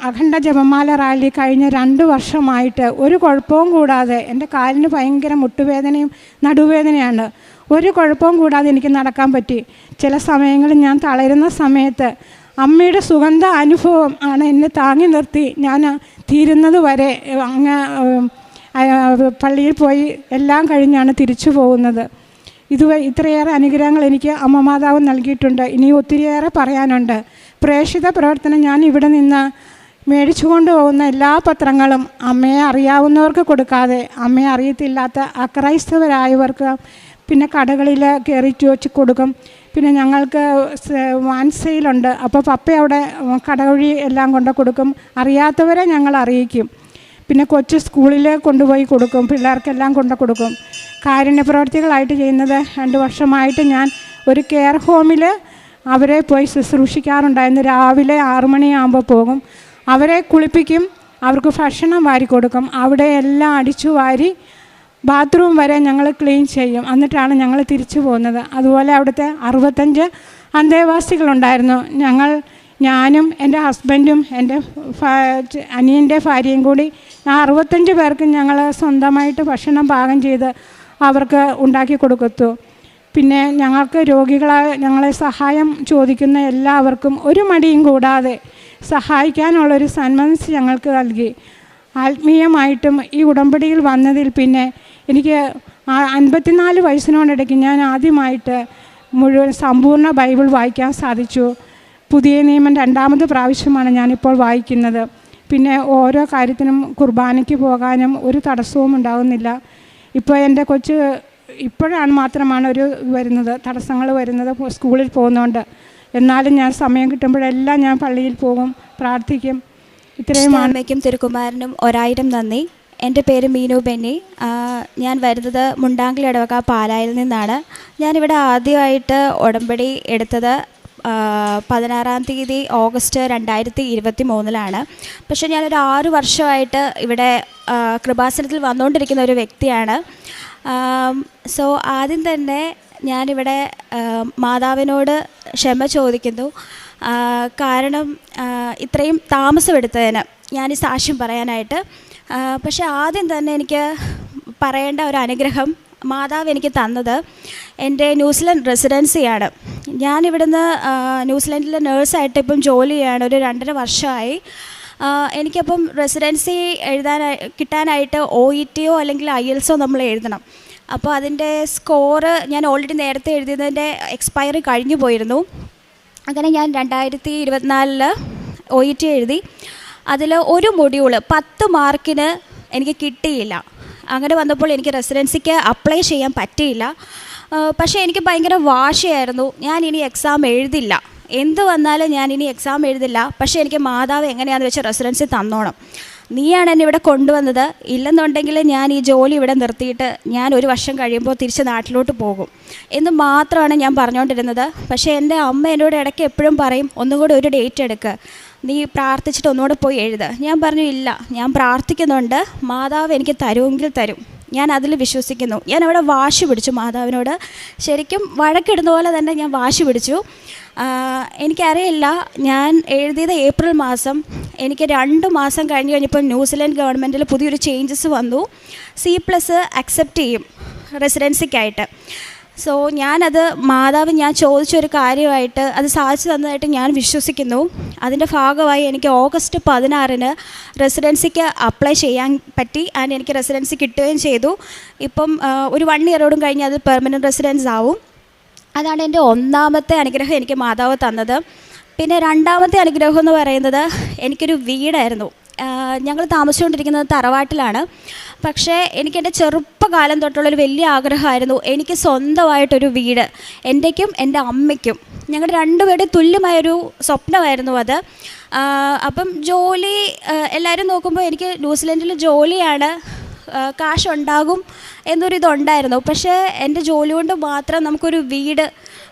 അഖണ്ഡ ജപമാല റാലി കഴിഞ്ഞ 2 വർഷമായിട്ട് ഒരു കുഴപ്പവും കൂടാതെ, എൻ്റെ കാലിന് ഭയങ്കര മുട്ടുവേദനയും നടുവേദനയാണ്, ഒരു കുഴപ്പവും കൂടാതെ എനിക്ക് നടക്കാൻ പറ്റി. ചില സമയങ്ങളിൽ ഞാൻ തളരുന്ന സമയത്ത് അമ്മയുടെ സുഗന്ധ അനുഭവം ആണ് എന്നെ താങ്ങി നിർത്തി ഞാൻ തീരുന്നത് വരെ അങ്ങ് പള്ളിയിൽ പോയി എല്ലാം കഴിഞ്ഞാണ് തിരിച്ചു പോകുന്നത്. ഇത്രയേറെ അനുഗ്രഹങ്ങൾ എനിക്ക് അമ്മ മാതാവ് നൽകിയിട്ടുണ്ട്. ഇനി ഒത്തിരിയേറെ പറയാനുണ്ട്. പ്രേക്ഷിത പ്രവർത്തനം ഞാൻ ഇവിടെ നിന്ന് മേടിച്ചു കൊണ്ടുപോകുന്ന എല്ലാ പത്രങ്ങളും അമ്മയെ അറിയാവുന്നവർക്ക് കൊടുക്കാതെ, അമ്മയെ അറിയത്തില്ലാത്ത അക്രൈസ്തവരായവർക്ക് പിന്നെ കടകളിൽ കയറി വെച്ച് കൊടുക്കും. പിന്നെ ഞങ്ങൾക്ക് വാൻ സെയിലുണ്ട്, അപ്പോൾ പപ്പ അവിടെ കടവഴി എല്ലാം കൊണ്ട് കൊടുക്കും. അറിയാത്തവരെ ഞങ്ങൾ അറിയിക്കും. പിന്നെ കൊച്ചു സ്കൂളിൽ കൊണ്ടുപോയി കൊടുക്കും, പിള്ളേർക്കെല്ലാം കൊണ്ട് കൊടുക്കും. കാരുണ്യ പ്രവർത്തികളായിട്ട് ചെയ്യുന്നത് 2 വർഷമായിട്ട് ഞാൻ ഒരു കെയർ ഹോമിൽ അവരെ പോയി ശുശ്രൂഷിക്കാറുണ്ടായിരുന്നു. രാവിലെ 6 മണിയാകുമ്പോൾ പോകും, അവരെ കുളിപ്പിക്കും, അവർക്ക് ഭക്ഷണം വാരി കൊടുക്കും. അവിടെ എല്ലാം അടിച്ചു വാരി ബാത്റൂം വരെ ഞങ്ങൾ ക്ലീൻ ചെയ്യും. എന്നിട്ടാണ് ഞങ്ങൾ തിരിച്ചു പോകുന്നത്. അതുപോലെ അവിടുത്തെ 65 അന്തേവാസികളുണ്ടായിരുന്നു. ഞാനും എൻ്റെ ഹസ്ബൻഡും എൻ്റെ അനിയൻ്റെ ഭാര്യയും കൂടി 65 പേർക്ക് ഞങ്ങൾ സ്വന്തമായിട്ട് ഭക്ഷണം പാകം ചെയ്ത് അവർക്ക് ഉണ്ടാക്കി കൊടുക്കത്തു. പിന്നെ ഞങ്ങൾക്ക് ഞങ്ങളെ സഹായം ചോദിക്കുന്ന എല്ലാവർക്കും ഒരു മടിയും കൂടാതെ സഹായിക്കാനുള്ളൊരു സന്മനസ് ഞങ്ങൾക്ക് നൽകി. ആത്മീയമായിട്ടും ഈ ഉടമ്പടിയിൽ വന്നതിൽ പിന്നെ എനിക്ക് 54 വയസ്സിനോടിടയ്ക്ക് ഞാൻ ആദ്യമായിട്ട് മുഴുവൻ സമ്പൂർണ്ണ ബൈബിൾ വായിക്കാൻ സാധിച്ചു. പുതിയ നിയമം 2ാമത് പ്രാവശ്യമാണ് ഞാനിപ്പോൾ വായിക്കുന്നത്. പിന്നെ ഓരോ കാര്യത്തിനും കുർബാനയ്ക്ക് പോകാനും ഒരു തടസ്സവും ഉണ്ടാകുന്നില്ല. ഇപ്പോൾ എൻ്റെ കൊച്ച് ഇപ്പോഴാണ് മാത്രമാണ് തടസ്സങ്ങൾ വരുന്നത് സ്കൂളിൽ പോകുന്നതുകൊണ്ട്. എന്നാലും ഞാൻ സമയം കിട്ടുമ്പോഴെല്ലാം ഞാൻ പള്ളിയിൽ പോകും, പ്രാർത്ഥിക്കും. ഇത്രയുമാണ്. അമ്മയ്ക്കും തിരുക്കുമാരനും 1000 നന്ദി. എൻ്റെ പേര് മീനു ബെന്നി. ഞാൻ വരുന്നത് മുണ്ടാങ്കിൽ ഇടവക പാലായിൽ നിന്നാണ്. ഞാനിവിടെ ആദ്യമായിട്ട് ഉടമ്പടി എടുത്തത് 16-ാം തീയതി ഓഗസ്റ്റ് 2023 പക്ഷേ ഞാനൊരു 6 വർഷമായിട്ട് ഇവിടെ കൃപാസനത്തിൽ വന്നുകൊണ്ടിരിക്കുന്ന ഒരു വ്യക്തിയാണ്. സോ ആദ്യം തന്നെ ഞാനിവിടെ മാതാവിനോട് ക്ഷമ ചോദിക്കുന്നു. കാരണം ഇത്രയും താമസമെടുത്തതിന് ഞാൻ ഈ സാക്ഷ്യം പറയാനായിട്ട്. പക്ഷേ ആദ്യം തന്നെ എനിക്ക് പറയേണ്ട ഒരു അനുഗ്രഹം മാതാവ് എനിക്ക് തന്നത് എൻ്റെ ന്യൂസിലൻഡ് റെസിഡൻസിയാണ്. ഞാനിവിടുന്ന് ന്യൂസിലൻഡിലെ നേഴ്സായിട്ട് ഇപ്പം ജോലി ചെയ്യാണ്. ഒരു 2.5 വർഷമായി. എനിക്കപ്പം റെസിഡൻസി കിട്ടാനായിട്ട് OET അല്ലെങ്കിൽ IELTS നമ്മൾ എഴുതണം. അപ്പോൾ അതിൻ്റെ സ്കോറ് ഞാൻ ഓൾറെഡി നേരത്തെ എഴുതിയതിൻ്റെ എക്സ്പയറി കഴിഞ്ഞു പോയിരുന്നു. അങ്ങനെ ഞാൻ 2024 OET എഴുതി. അതിൽ ഒരു മൊഡ്യൂള് 10 മാർക്കിന് എനിക്ക് കിട്ടിയില്ല. അങ്ങനെ വന്നപ്പോൾ എനിക്ക് റെസിഡൻസിക്ക് അപ്ലൈ ചെയ്യാൻ പറ്റിയില്ല. പക്ഷേ എനിക്ക് ഭയങ്കര വാശിയായിരുന്നു. ഞാൻ ഇനി എക്സാം എഴുതില്ല, എന്ത് വന്നാലും ഞാൻ ഇനി എക്സാം എഴുതില്ല. പക്ഷേ എനിക്ക് മാതാവ് എങ്ങനെയാണെന്ന് വെച്ചാൽ റെസിഡൻസി തന്നോണം, നീയാണ് എന്നെ ഇവിടെ കൊണ്ടുവന്നത്, ഇല്ലെന്നുണ്ടെങ്കിൽ ഞാൻ ഈ ജോലി ഇവിടെ നിർത്തിയിട്ട് ഞാൻ 1 വർഷം കഴിയുമ്പോൾ തിരിച്ച് നാട്ടിലോട്ട് പോകും എന്ന് മാത്രമാണ് ഞാൻ പറഞ്ഞുകൊണ്ടിരുന്നത്. പക്ഷേ എൻ്റെ അമ്മ എന്നോട് ഇടയ്ക്ക് എപ്പോഴും പറയും, ഒന്നുകൂടി ഒരു ഡേറ്റ് എടുക്കുക, നീ പ്രാർത്ഥിച്ചിട്ട് ഒന്നുകൂടെ പോയി എഴുതുക. ഞാൻ പറഞ്ഞു, ഇല്ല, ഞാൻ പ്രാർത്ഥിക്കുന്നുണ്ട്, മാതാവ് എനിക്ക് തരുമെങ്കിൽ തരും, ഞാൻ അതിൽ വിശ്വസിക്കുന്നു. ഞാൻ അവിടെ വാശി പിടിച്ചു മാതാവിനോട്. ശരിക്കും വഴക്കിടുന്ന പോലെ തന്നെ ഞാൻ വാശി പിടിച്ചു. എനിക്കറിയില്ല, ഞാൻ എഴുതിയത് ഏപ്രിൽ മാസം. എനിക്ക് 2 മാസം കഴിഞ്ഞപ്പോൾ ന്യൂസിലൻഡ് ഗവൺമെൻറ്റിൽ പുതിയൊരു ചേഞ്ചസ് വന്നു. C+ അക്സെപ്റ്റ് ചെയ്യും റെസിഡൻസിക്കായിട്ട്. സോ ഞാനത് മാതാവ് ഞാൻ ചോദിച്ചൊരു കാര്യമായിട്ട് അത് സാധിച്ചു തന്നതായിട്ട് ഞാൻ വിശ്വസിക്കുന്നു. അതിൻ്റെ ഭാഗമായി എനിക്ക് ഓഗസ്റ്റ് 16 റെസിഡൻസിക്ക് അപ്ലൈ ചെയ്യാൻ പറ്റി. ആൻഡ് എനിക്ക് റെസിഡൻസി കിട്ടുകയും ചെയ്തു. ഇപ്പം ഒരു 1 ഇയറോടും കഴിഞ്ഞ് അത് പെർമനൻറ്റ് റെസിഡൻസ് ആവും. അതാണ് എൻ്റെ 1ാമത്തെ അനുഗ്രഹം എനിക്ക് മാതാവ് തന്നത്. പിന്നെ 2ാമത്തെ അനുഗ്രഹം എന്ന് പറയുന്നത് എനിക്കൊരു വീടായിരുന്നു. ഞങ്ങൾ താമസിച്ചുകൊണ്ടിരിക്കുന്നത് തറവാട്ടിലാണ്. പക്ഷേ എനിക്കെൻ്റെ ചെറുപ്പകാലം തൊട്ടുള്ളൊരു വലിയ ആഗ്രഹമായിരുന്നു എനിക്ക് സ്വന്തമായിട്ടൊരു വീട്, എൻ്റെക്കും എൻ്റെ അമ്മയ്ക്കും. ഞങ്ങളുടെ 2 പേരുടെ തുല്യമായൊരു സ്വപ്നമായിരുന്നു അത്. അപ്പം ജോലി എല്ലാവരും നോക്കുമ്പോൾ എനിക്ക് ന്യൂസിലൻഡിൽ ജോലിയാണ്, കാശുണ്ടാകും എന്നൊരിതുണ്ടായിരുന്നു. പക്ഷേ എൻ്റെ ജോലി കൊണ്ട് മാത്രം നമുക്കൊരു വീട്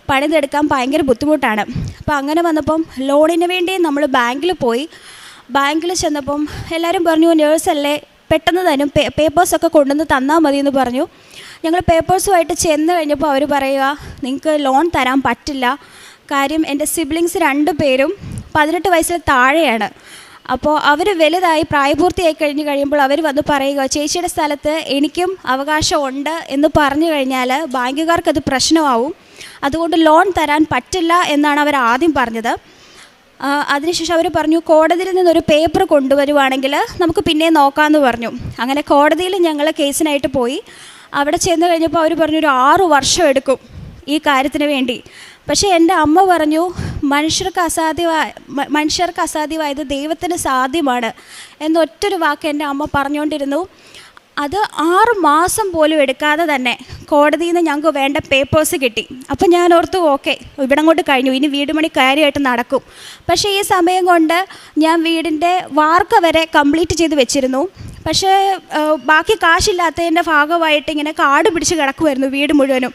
പണിതെടുക്കാൻ ഭയങ്കര ബുദ്ധിമുട്ടാണ്. അപ്പോൾ അങ്ങനെ വന്നപ്പം ലോണിന് വേണ്ടി നമ്മൾ ബാങ്കിൽ പോയി. ബാങ്കിൽ ചെന്നപ്പം എല്ലാവരും പറഞ്ഞു, നേഴ്സല്ലേ, പെട്ടെന്ന് തരും, പേപ്പേഴ്സൊക്കെ കൊണ്ടുവന്ന് തന്നാൽ മതി എന്ന് പറഞ്ഞു. ഞങ്ങൾ പേപ്പേഴ്സുമായിട്ട് ചെന്ന് കഴിഞ്ഞപ്പോൾ അവർ പറയുക, നിങ്ങൾക്ക് ലോൺ തരാൻ പറ്റില്ല, കാര്യം എൻ്റെ സിബ്ലിങ്സ് 2 പേരും 18 വയസ്സിൽ താഴെയാണ്. അപ്പോൾ അവർ വലുതായി പ്രായപൂർത്തിയായി കഴിയുമ്പോൾ അവർ വന്ന് പറയുക, ചേച്ചിയുടെ സ്ഥലത്ത് എനിക്കും അവകാശമുണ്ട് എന്ന് പറഞ്ഞു കഴിഞ്ഞാൽ ബാങ്കുകാർക്കത് പ്രശ്നമാവും, അതുകൊണ്ട് ലോൺ തരാൻ പറ്റില്ല എന്നാണ് അവർ ആദ്യം പറഞ്ഞത്. അതിനുശേഷം അവർ പറഞ്ഞു, കോടതിയിൽ നിന്നൊരു പേപ്പർ കൊണ്ടുവരുവാണെങ്കിൽ നമുക്ക് പിന്നെ നോക്കാമെന്ന് പറഞ്ഞു. അങ്ങനെ കോടതിയിൽ ഞങ്ങൾ കേസിനായിട്ട് പോയി. അവിടെ ചെന്ന് കഴിഞ്ഞപ്പോൾ അവർ പറഞ്ഞു ഒരു 6 വർഷം എടുക്കും ഈ കാര്യത്തിന് വേണ്ടി. പക്ഷേ എൻ്റെ അമ്മ പറഞ്ഞു, മനുഷ്യർക്ക് അസാധ്യമായത് ദൈവത്തിന് സാധ്യമാണ് എന്നൊറ്റൊരു വാക്ക് എൻ്റെ അമ്മ പറഞ്ഞുകൊണ്ടിരുന്നു. അത് 6 മാസം പോലും എടുക്കാതെ തന്നെ കോടതിയിൽ നിന്ന് ഞങ്ങൾക്ക് വേണ്ട പേപ്പേഴ്സ് കിട്ടി. അപ്പം ഞാൻ ഓർത്തു, ഓക്കെ, ഇവിടം കൊണ്ട് കഴിഞ്ഞു, ഇനി വീട് പണി കാര്യമായിട്ട് നടക്കും. പക്ഷേ ഈ സമയം കൊണ്ട് ഞാൻ വീടിൻ്റെ വാർക്ക വരെ കംപ്ലീറ്റ് ചെയ്ത് വെച്ചിരുന്നു. പക്ഷേ ബാക്കി കാശില്ലാത്തതിൻ്റെ ഭാഗമായിട്ട് ഇങ്ങനെ കാട് പിടിച്ച് കിടക്കുമായിരുന്നു വീട് മുഴുവനും.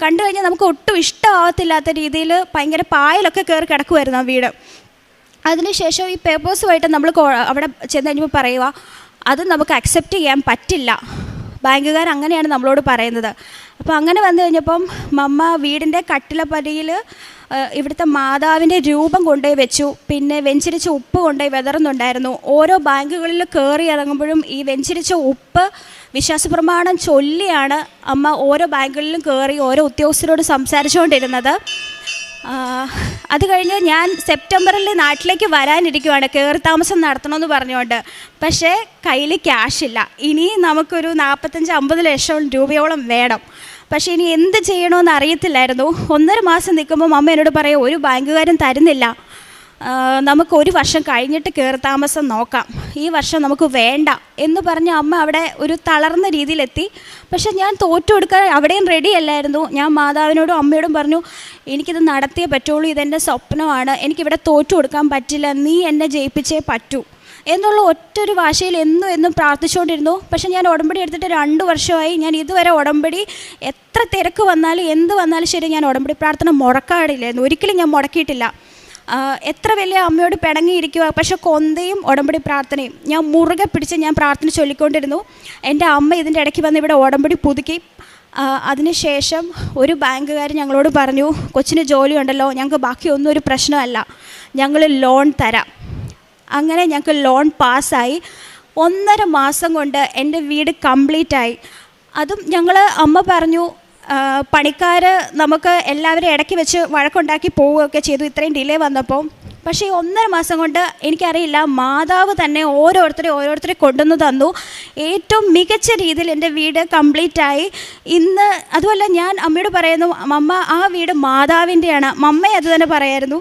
കണ്ടു കഴിഞ്ഞാൽ നമുക്ക് ഒട്ടും ഇഷ്ടമാവത്തില്ലാത്ത രീതിയിൽ ഭയങ്കര പായലൊക്കെ കയറി കിടക്കുമായിരുന്നു ആ വീട്. അതിനുശേഷം ഈ പേപ്പേഴ്സുമായിട്ട് നമ്മൾ അവിടെ ചെന്ന് കഴിഞ്ഞപ്പോൾ പറയുക, അത് നമുക്ക് അക്സെപ്റ്റ് ചെയ്യാൻ പറ്റില്ല, ബാങ്കുകാർ അങ്ങനെയാണ് നമ്മളോട് പറയുന്നത്. അപ്പോൾ അങ്ങനെ വന്നു കഴിഞ്ഞപ്പം മമ്മ വീടിൻ്റെ കട്ടിലപ്പടിയിൽ ഇവിടുത്തെ മാതാവിൻ്റെ രൂപം കൊണ്ടുപോയി വെച്ചു. പിന്നെ വെഞ്ചരിച്ച ഉപ്പ് കൊണ്ടുപോയി വിതറുന്നുണ്ടായിരുന്നു. ഓരോ ബാങ്കുകളിൽ കയറി ഇറങ്ങുമ്പോഴും ഈ വെഞ്ചരിച്ച ഉപ്പ് വിശ്വാസപ്രമാണം ചൊല്ലിയാണ് അമ്മ ഓരോ ബാങ്കുകളിലും കയറി ഓരോ ഉദ്യോഗസ്ഥരോട് സംസാരിച്ചുകൊണ്ടിരുന്നത്. അത് കഴിഞ്ഞ് ഞാൻ സെപ്റ്റംബറിൽ നാട്ടിലേക്ക് വരാനിരിക്കുവാണ്, കയറി താമസം നടത്തണമെന്ന് പറഞ്ഞുകൊണ്ട്. പക്ഷേ കയ്യിൽ ക്യാഷില്ല. ഇനി നമുക്കൊരു 45-50 ലക്ഷം രൂപയോളം വേണം. പക്ഷേ ഇനി എന്ത് ചെയ്യണമെന്ന് അറിയത്തില്ലായിരുന്നു. 1.5 മാസം നിൽക്കുമ്പോൾ അമ്മ എന്നോട് പറയും, ഒരു ബാങ്കുകാരും തരുന്നില്ല, നമുക്ക് 1 വർഷം കഴിഞ്ഞിട്ട് കയറി താമസം നോക്കാം, ഈ വർഷം നമുക്ക് വേണ്ട എന്ന് പറഞ്ഞ് അമ്മ അവിടെ ഒരു തളർന്ന രീതിയിലെത്തി. പക്ഷെ ഞാൻ തോറ്റു കൊടുക്കാൻ അവിടെയും റെഡി അല്ലായിരുന്നു. ഞാൻ മാതാവിനോടും അമ്മയോടും പറഞ്ഞു, എനിക്കിത് നടത്തിയേ പറ്റുള്ളൂ, ഇതെൻ്റെ സ്വപ്നമാണ്, എനിക്കിവിടെ തോറ്റു കൊടുക്കാൻ പറ്റില്ല, നീ എന്നെ ജയിപ്പിച്ചേ പറ്റൂ എന്നുള്ള ഒറ്റൊരു ഭാഷയിൽ എന്നും പ്രാർത്ഥിച്ചുകൊണ്ടിരുന്നു. പക്ഷേ ഞാൻ ഉടമ്പടി എടുത്തിട്ട് 2 വർഷമായി. ഞാൻ ഇതുവരെ ഉടമ്പടി എത്ര തിരക്ക് വന്നാലും എന്ത് വന്നാലും ശരി, ഞാൻ ഉടമ്പടി പ്രാർത്ഥന മുടക്കാറില്ലായിരുന്നു, ഒരിക്കലും ഞാൻ മുടക്കിയിട്ടില്ല. എത്ര വലിയ അമ്മയോട് പിണങ്ങിയിരിക്കുക, പക്ഷെ കൊന്തയും ഉടമ്പടി പ്രാർത്ഥനയും ഞാൻ മുറുകെ പിടിച്ച് ഞാൻ പ്രാർത്ഥന ചൊല്ലിക്കൊണ്ടിരുന്നു. എൻ്റെ അമ്മ ഇതിൻ്റെ ഇടയ്ക്ക് വന്ന് ഇവിടെ ഉടമ്പടി പുതുക്കി. അതിനുശേഷം ഒരു ബാങ്കുകാർ ഞങ്ങളോട് പറഞ്ഞു, കൊച്ചിന് ജോലിയുണ്ടല്ലോ, ഞങ്ങൾക്ക് ബാക്കിയൊന്നും ഒരു പ്രശ്നമല്ല, ഞങ്ങൾ ലോൺ തരാം. അങ്ങനെ ഞങ്ങൾക്ക് ലോൺ പാസ്സായി. 1.5 മാസം കൊണ്ട് എൻ്റെ വീട് കംപ്ലീറ്റായി. അതും അമ്മ പറഞ്ഞു, പണിക്കാർ നമുക്ക് എല്ലാവരും ഇടയ്ക്ക് വെച്ച് വഴക്കുണ്ടാക്കി പോവുകയൊക്കെ ചെയ്തു ഇത്രയും ഡിലേ വന്നപ്പോൾ. പക്ഷേ ഈ 1.5 മാസം കൊണ്ട് എനിക്കറിയില്ല, മാതാവ് തന്നെ ഓരോരുത്തരെ കൊണ്ടുവന്ന് തന്നു. ഏറ്റവും മികച്ച രീതിയിൽ എൻ്റെ വീട് കംപ്ലീറ്റായി. ഇന്ന് അതുമല്ല, ഞാൻ അമ്മയോട് പറയുന്നു, അമ്മ ആ വീട് മാതാവിൻ്റെയാണ്. മമ്മയെ അത് തന്നെ പറയായിരുന്നു.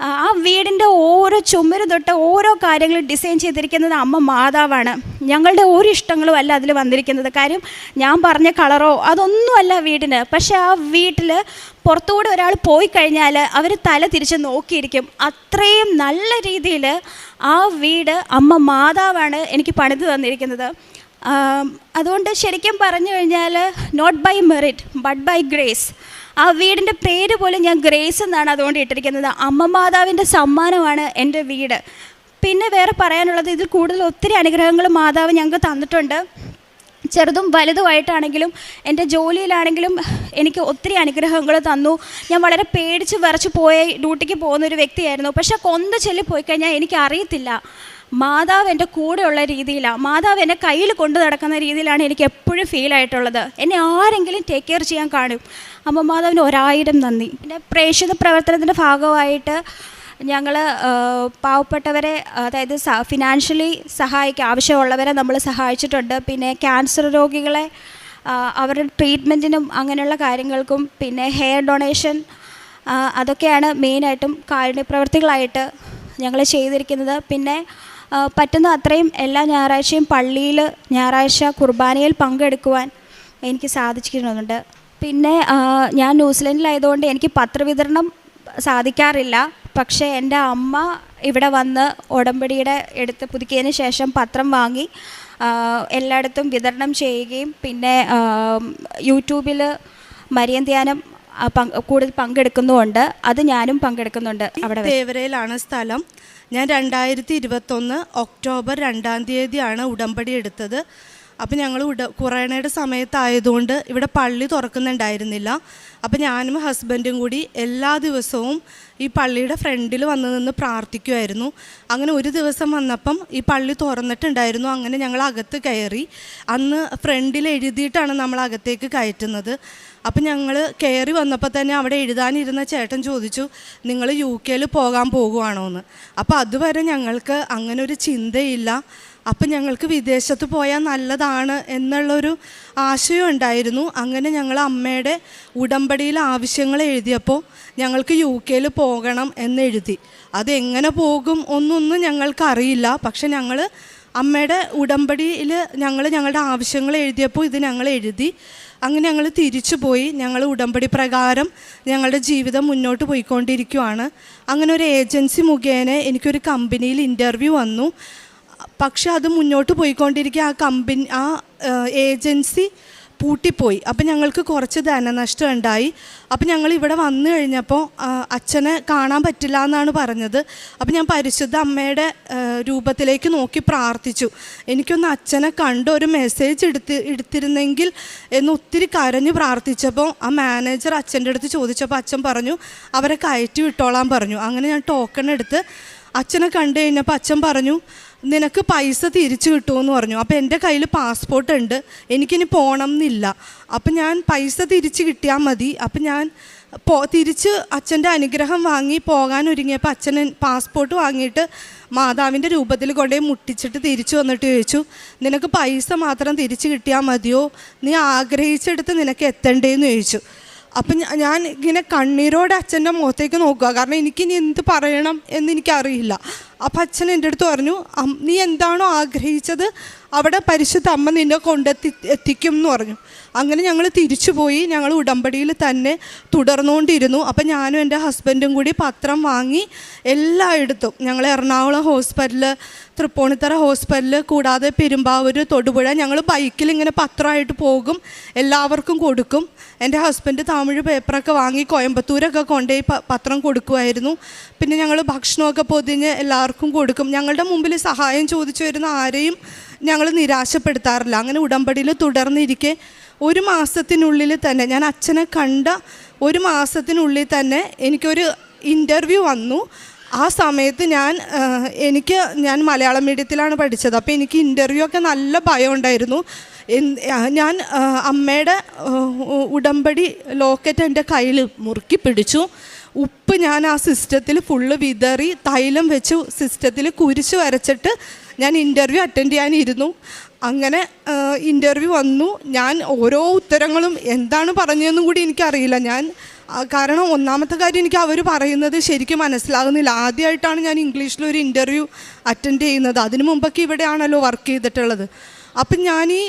ആ വീടിൻ്റെ ഓരോ ചുമര് തൊട്ട് ഓരോ കാര്യങ്ങളും ഡിസൈൻ ചെയ്തിരിക്കുന്നത് അമ്മ മാതാവാണ്. ഞങ്ങളുടെ ഒരു ഇഷ്ടങ്ങളും അല്ല അതിൽ വന്നിരിക്കുന്നത്. കാര്യം ഞാൻ പറഞ്ഞ കളറോ അതൊന്നുമല്ല വീടിന്. പക്ഷേ ആ വീട്ടിൽ പുറത്തുകൂടെ ഒരാൾ പോയി കഴിഞ്ഞാൽ അവർ തല തിരിച്ച് നോക്കിയിരിക്കും. അത്രയും നല്ല രീതിയിൽ ആ വീട് അമ്മ മാതാവാണ് എനിക്ക് പണിത് തന്നിരിക്കുന്നത്. അതുകൊണ്ട് ശരിക്കും പറഞ്ഞു കഴിഞ്ഞാൽ not by merit but by grace. ആ വീടിൻ്റെ പേര് പോലും ഞാൻ ഗ്രേസ് എന്നാണ് അതുകൊണ്ട് ഇട്ടിരിക്കുന്നത്. അമ്മ മാതാവിൻ്റെ സമ്മാനമാണ് എൻ്റെ വീട്. പിന്നെ വേറെ പറയാനുള്ളത്, ഇതിൽ കൂടുതൽ ഒത്തിരി അനുഗ്രഹങ്ങൾ മാതാവ് ഞങ്ങൾക്ക് തന്നിട്ടുണ്ട്. ചെറുതും വലുതുമായിട്ടാണെങ്കിലും എൻ്റെ ജോലിയിലാണെങ്കിലും എനിക്ക് ഒത്തിരി അനുഗ്രഹങ്ങൾ തന്നു. ഞാൻ വളരെ പേടിച്ച് വിറച്ച് പോയി ഡ്യൂട്ടിക്ക് പോകുന്നൊരു വ്യക്തിയായിരുന്നു. പക്ഷേ കൊന്ത ചൊല്ലി പോയി കഴിഞ്ഞാൽ എനിക്കറിയത്തില്ല, മാതാവ് എൻ്റെ കൂടെയുള്ള രീതിയിലാണ്, മാതാവ് എന്നെ കയ്യിൽ കൊണ്ടു നടക്കുന്ന രീതിയിലാണ് എനിക്ക് എപ്പോഴും ഫീലായിട്ടുള്ളത്. എന്നെ ആരെങ്കിലും ടേക്ക് കെയർ ചെയ്യാൻ കാണും. അമ്മ മാതാവിന് 1000 നന്ദി. പിന്നെ പ്രേക്ഷിത പ്രവർത്തനത്തിൻ്റെ ഭാഗമായിട്ട് ഞങ്ങൾ പാവപ്പെട്ടവരെ, അതായത് ഫിനാൻഷ്യലി ആവശ്യമുള്ളവരെ നമ്മൾ സഹായിച്ചിട്ടുണ്ട്. പിന്നെ ക്യാൻസർ രോഗികളെ അവരുടെ ട്രീറ്റ്മെൻറ്റിനും അങ്ങനെയുള്ള കാര്യങ്ങൾക്കും, പിന്നെ ഹെയർ ഡൊണേഷൻ, അതൊക്കെയാണ് മെയിനായിട്ടും കാരുണ്യപ്രവർത്തികളായിട്ട് ഞങ്ങൾ ചെയ്തിരിക്കുന്നത്. പിന്നെ പറ്റുന്ന അത്രയും എല്ലാ ഞായറാഴ്ചയും പള്ളിയിൽ ഞായറാഴ്ച കുർബാനയിൽ പങ്കെടുക്കുവാൻ എനിക്ക് സാധിച്ചിരുന്നുണ്ട്. പിന്നെ ഞാൻ ന്യൂസിലൻഡിലായതുകൊണ്ട് എനിക്ക് പത്രവിതരണം സാധിക്കാറില്ല. പക്ഷേ എൻ്റെ അമ്മ ഇവിടെ വന്ന് ഉടമ്പടിയുടെ എടുത്ത് പുതുക്കിയതിന് ശേഷം പത്രം വാങ്ങി എല്ലായിടത്തും വിതരണം ചെയ്യുകയും, പിന്നെ യൂട്യൂബിൽ മരിയൻ ധ്യാനം കൂടുതൽ പങ്കെടുക്കുന്നുമുണ്ട്. അത് ഞാനും പങ്കെടുക്കുന്നുണ്ട്. അവിടെ തേവരയിലാണ് സ്ഥലം. ഞാൻ 2021 ഒക്ടോബർ 2 ഉടമ്പടി എടുത്തത്. അപ്പോൾ ഞങ്ങൾ കൊറോണയുടെ സമയത്തായതുകൊണ്ട് ഇവിടെ പള്ളി തുറക്കുന്നുണ്ടായിരുന്നില്ല. അപ്പോൾ ഞാനും ഹസ്ബൻഡും കൂടി എല്ലാ ദിവസവും ഈ പള്ളിയുടെ ഫ്രണ്ടിൽ വന്ന് നിന്ന് പ്രാർത്ഥിക്കുമായിരുന്നു. അങ്ങനെ ഒരു ദിവസം വന്നപ്പം ഈ പള്ളി തുറന്നിട്ടുണ്ടായിരുന്നു. അങ്ങനെ ഞങ്ങൾ അകത്ത് കയറി. അന്ന് ഫ്രണ്ടിൽ എഴുതിയിട്ടാണ് നമ്മൾ അകത്തേക്ക് കയറ്റുന്നത്. അപ്പം ഞങ്ങൾ കയറി വന്നപ്പോൾ തന്നെ അവിടെ എഴുതാനിരുന്ന ചേട്ടൻ ചോദിച്ചു, നിങ്ങൾ UK പോകാൻ പോകുവാണോ എന്ന്. അപ്പോൾ അതുവരെ ഞങ്ങൾക്ക് അങ്ങനെ ഒരു ചിന്തയില്ല. അപ്പം ഞങ്ങൾക്ക് വിദേശത്ത് പോയാൽ നല്ലതാണ് എന്നുള്ളൊരു ആശയം ഉണ്ടായിരുന്നു. അങ്ങനെ ഞങ്ങൾ അമ്മയുടെ ഉടമ്പടിയിൽ ആവശ്യങ്ങൾ എഴുതിയപ്പോൾ ഞങ്ങൾക്ക് UK പോകണം എന്നെഴുതി. അതെങ്ങനെ പോകും ഒന്നൊന്നും ഞങ്ങൾക്കറിയില്ല. പക്ഷെ ഞങ്ങൾ അമ്മയുടെ ഉടമ്പടിയിൽ ഞങ്ങളുടെ ആവശ്യങ്ങൾ എഴുതിയപ്പോൾ ഇത് ഞങ്ങൾ എഴുതി. അങ്ങനെ ഞങ്ങൾ തിരിച്ചു പോയി. ഞങ്ങൾ ഉടമ്പടി പ്രകാരം ഞങ്ങളുടെ ജീവിതം മുന്നോട്ട് പോയിക്കൊണ്ടിരിക്കുകയാണ്. അങ്ങനെ ഒരു ഏജൻസി മുഖേന എനിക്കൊരു കമ്പനിയിൽ ഇൻ്റർവ്യൂ വന്നു. പക്ഷെ അത് മുന്നോട്ട് പോയിക്കൊണ്ടിരിക്കുക ആ ഏജൻസി പൂട്ടിപ്പോയി. അപ്പം ഞങ്ങൾക്ക് കുറച്ച് ധനനഷ്ടം ഉണ്ടായി. അപ്പം ഞങ്ങൾ ഇവിടെ വന്നു കഴിഞ്ഞപ്പോൾ അച്ഛനെ കാണാൻ പറ്റില്ല എന്നാണ് പറഞ്ഞത്. അപ്പം ഞാൻ പരിശുദ്ധ അമ്മയുടെ രൂപത്തിലേക്ക് നോക്കി പ്രാർത്ഥിച്ചു. എനിക്കൊന്ന് അച്ഛനെ കണ്ട് ഒരു മെസ്സേജ് എടുത്തിരുന്നെങ്കിൽ എന്ന് ഒത്തിരി കരഞ്ഞു പ്രാർത്ഥിച്ചപ്പോൾ ആ മാനേജർ അച്ഛൻ്റെ അടുത്ത് ചോദിച്ചപ്പോൾ അച്ഛൻ പറഞ്ഞു അവരെ കയറ്റി വിട്ടോളാൻ പറഞ്ഞു. അങ്ങനെ ഞാൻ ടോക്കൺ എടുത്ത് അച്ഛനെ കണ്ടു കഴിഞ്ഞപ്പോൾ അച്ഛൻ പറഞ്ഞു നിനക്ക് പൈസ തിരിച്ചു കിട്ടുമെന്ന് പറഞ്ഞു. അപ്പോൾ എൻ്റെ കയ്യിൽ പാസ്പോർട്ട് ഉണ്ട്, എനിക്കിനി പോകണം എന്നില്ല. അപ്പം ഞാൻ പൈസ തിരിച്ച് കിട്ടിയാൽ മതി. അപ്പം ഞാൻ തിരിച്ച് അച്ഛൻ്റെ അനുഗ്രഹം വാങ്ങി പോകാൻ ഒരുങ്ങിയപ്പോൾ അച്ഛൻ പാസ്പോർട്ട് വാങ്ങിയിട്ട് മാതാവിൻ്റെ രൂപത്തിൽ കൊണ്ടുപോയി മുട്ടിച്ചിട്ട് തിരിച്ചു വന്നിട്ട് ചോദിച്ചു, നിനക്ക് പൈസ മാത്രം തിരിച്ച് കിട്ടിയാൽ മതിയോ, നീ ആഗ്രഹിച്ചെടുത്ത് നിനക്ക് എത്തണ്ടേന്ന് ചോദിച്ചു. അപ്പം ഞാൻ ഇങ്ങനെ കണ്ണീരോടെ അച്ഛൻ്റെ മുഖത്തേക്ക് നോക്കുക, കാരണം എനിക്കിനി എന്ത് പറയണം എന്നെനിക്കറിയില്ല. അപ്പം അച്ഛൻ എൻ്റെ അടുത്ത് പറഞ്ഞു, നീ എന്താണോ ആഗ്രഹിച്ചത് അവിടെ പരിശുദ്ധ അമ്മ നിന്നെ എത്തിക്കും എന്ന് പറഞ്ഞു. അങ്ങനെ ഞങ്ങൾ തിരിച്ചു പോയി. ഞങ്ങൾ ഉടമ്പടിയിൽ തന്നെ തുടർന്നുകൊണ്ടിരുന്നു. അപ്പം ഞാനും എൻ്റെ ഹസ്ബൻഡും കൂടി പത്രം വാങ്ങി എല്ലായിടത്തും ഞങ്ങൾ എറണാകുളം ഹോസ്പിറ്റൽ, തൃപ്പൂണിത്തറ ഹോസ്പിറ്റൽ, കൂടാതെ പെരുമ്പാവൂർ, തൊടുപുഴ, ഞങ്ങൾ ബൈക്കിൽ ഇങ്ങനെ പത്രമായിട്ട് പോകും, എല്ലാവർക്കും കൊടുക്കും. എൻ്റെ ഹസ്ബൻഡ് തമിഴ് പേപ്പറൊക്കെ വാങ്ങി കോയമ്പത്തൂരൊക്കെ കൊണ്ടുപോയി പത്രം കൊടുക്കുമായിരുന്നു. പിന്നെ ഞങ്ങൾ ഭക്ഷണമൊക്കെ പൊതിഞ്ഞ് എല്ലാവർക്കും കൊടുക്കും. ഞങ്ങളുടെ മുമ്പിൽ സഹായം ചോദിച്ചു വരുന്ന ആരെയും ഞങ്ങൾ നിരാശപ്പെടുത്താറില്ല. അങ്ങനെ ഉടമ്പടിയിൽ തുടർന്നിരിക്കെ ഒരു മാസത്തിനുള്ളിൽ തന്നെ, ഞാൻ അച്ഛനെ കണ്ട ഒരു മാസത്തിനുള്ളിൽ തന്നെ എനിക്കൊരു ഇൻ്റർവ്യൂ വന്നു. ആ സമയത്ത് ഞാൻ മലയാളം മീഡിയത്തിലാണ് പഠിച്ചത്. അപ്പോൾ എനിക്ക് ഇൻ്റർവ്യൂ ഒക്കെ നല്ല ഭയം ഉണ്ടായിരുന്നു. ഞാൻ അമ്മയുടെ ഉടമ്പടി ലോക്കറ്റ് എൻ്റെ കയ്യിൽ മുറുക്കി പിടിച്ചു. ഉപ്പ് ഞാൻ ആ സിസ്റ്റത്തിൽ ഫുള്ള് വിതറി തൈലം വെച്ച് സിസ്റ്റത്തിൽ കുരിശ് വരച്ചിട്ട് ഞാൻ ഇൻ്റർവ്യൂ അറ്റൻഡ് ചെയ്യാനിരുന്നു. അങ്ങനെ ഇൻ്റർവ്യൂ വന്നു. ഞാൻ ഓരോ ഉത്തരങ്ങളും എന്താണ് പറഞ്ഞതെന്നും കൂടി എനിക്കറിയില്ല. കാരണം ഒന്നാമത്തെ കാര്യം എനിക്ക് അവർ പറയുന്നത് ശരിക്കും മനസ്സിലാകുന്നില്ല. ആദ്യമായിട്ടാണ് ഞാൻ ഇംഗ്ലീഷിലൊരു ഇൻ്റർവ്യൂ അറ്റൻഡ് ചെയ്യുന്നത്. അതിനു മുമ്പൊക്കെ ഇവിടെയാണല്ലോ വർക്ക് ചെയ്തിട്ടുള്ളത്. അപ്പം ഞാൻ ഈ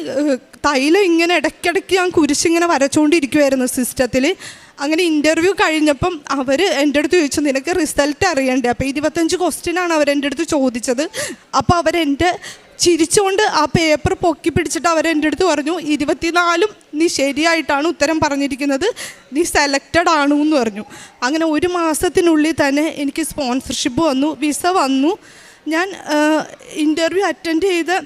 തൈലം ഇങ്ങനെ ഇടയ്ക്കിടയ്ക്ക് ഞാൻ കുരിശിങ്ങനെ വരച്ചുകൊണ്ടിരിക്കുമായിരുന്നു സിസ്റ്റത്തിൽ. അങ്ങനെ ഇൻ്റർവ്യൂ കഴിഞ്ഞപ്പം അവർ എൻ്റെ അടുത്ത് ചോദിച്ചു, നിനക്ക് റിസൾട്ട് അറിയണ്ടേ? അപ്പോൾ 25 ക്വസ്റ്റ്യനാണ് അവരെൻ്റെ അടുത്ത് ചോദിച്ചത്. അപ്പോൾ അവരെൻ്റെ ചിരിച്ചുകൊണ്ട് ആ പേപ്പർ പൊക്കി പിടിച്ചിട്ട് അവരെൻ്റെ അടുത്ത് പറഞ്ഞു, 24 നീ ശരിയായിട്ടാണ് ഉത്തരം പറഞ്ഞിരിക്കുന്നത്, നീ സെലക്റ്റഡ് ആണു എന്ന് പറഞ്ഞു. അങ്ങനെ ഒരു മാസത്തിനുള്ളിൽ തന്നെ എനിക്ക് സ്പോൺസർഷിപ്പ് വന്നു, വിസ വന്നു. ഞാൻ ഇൻ്റർവ്യൂ അറ്റൻഡ് ചെയ്ത്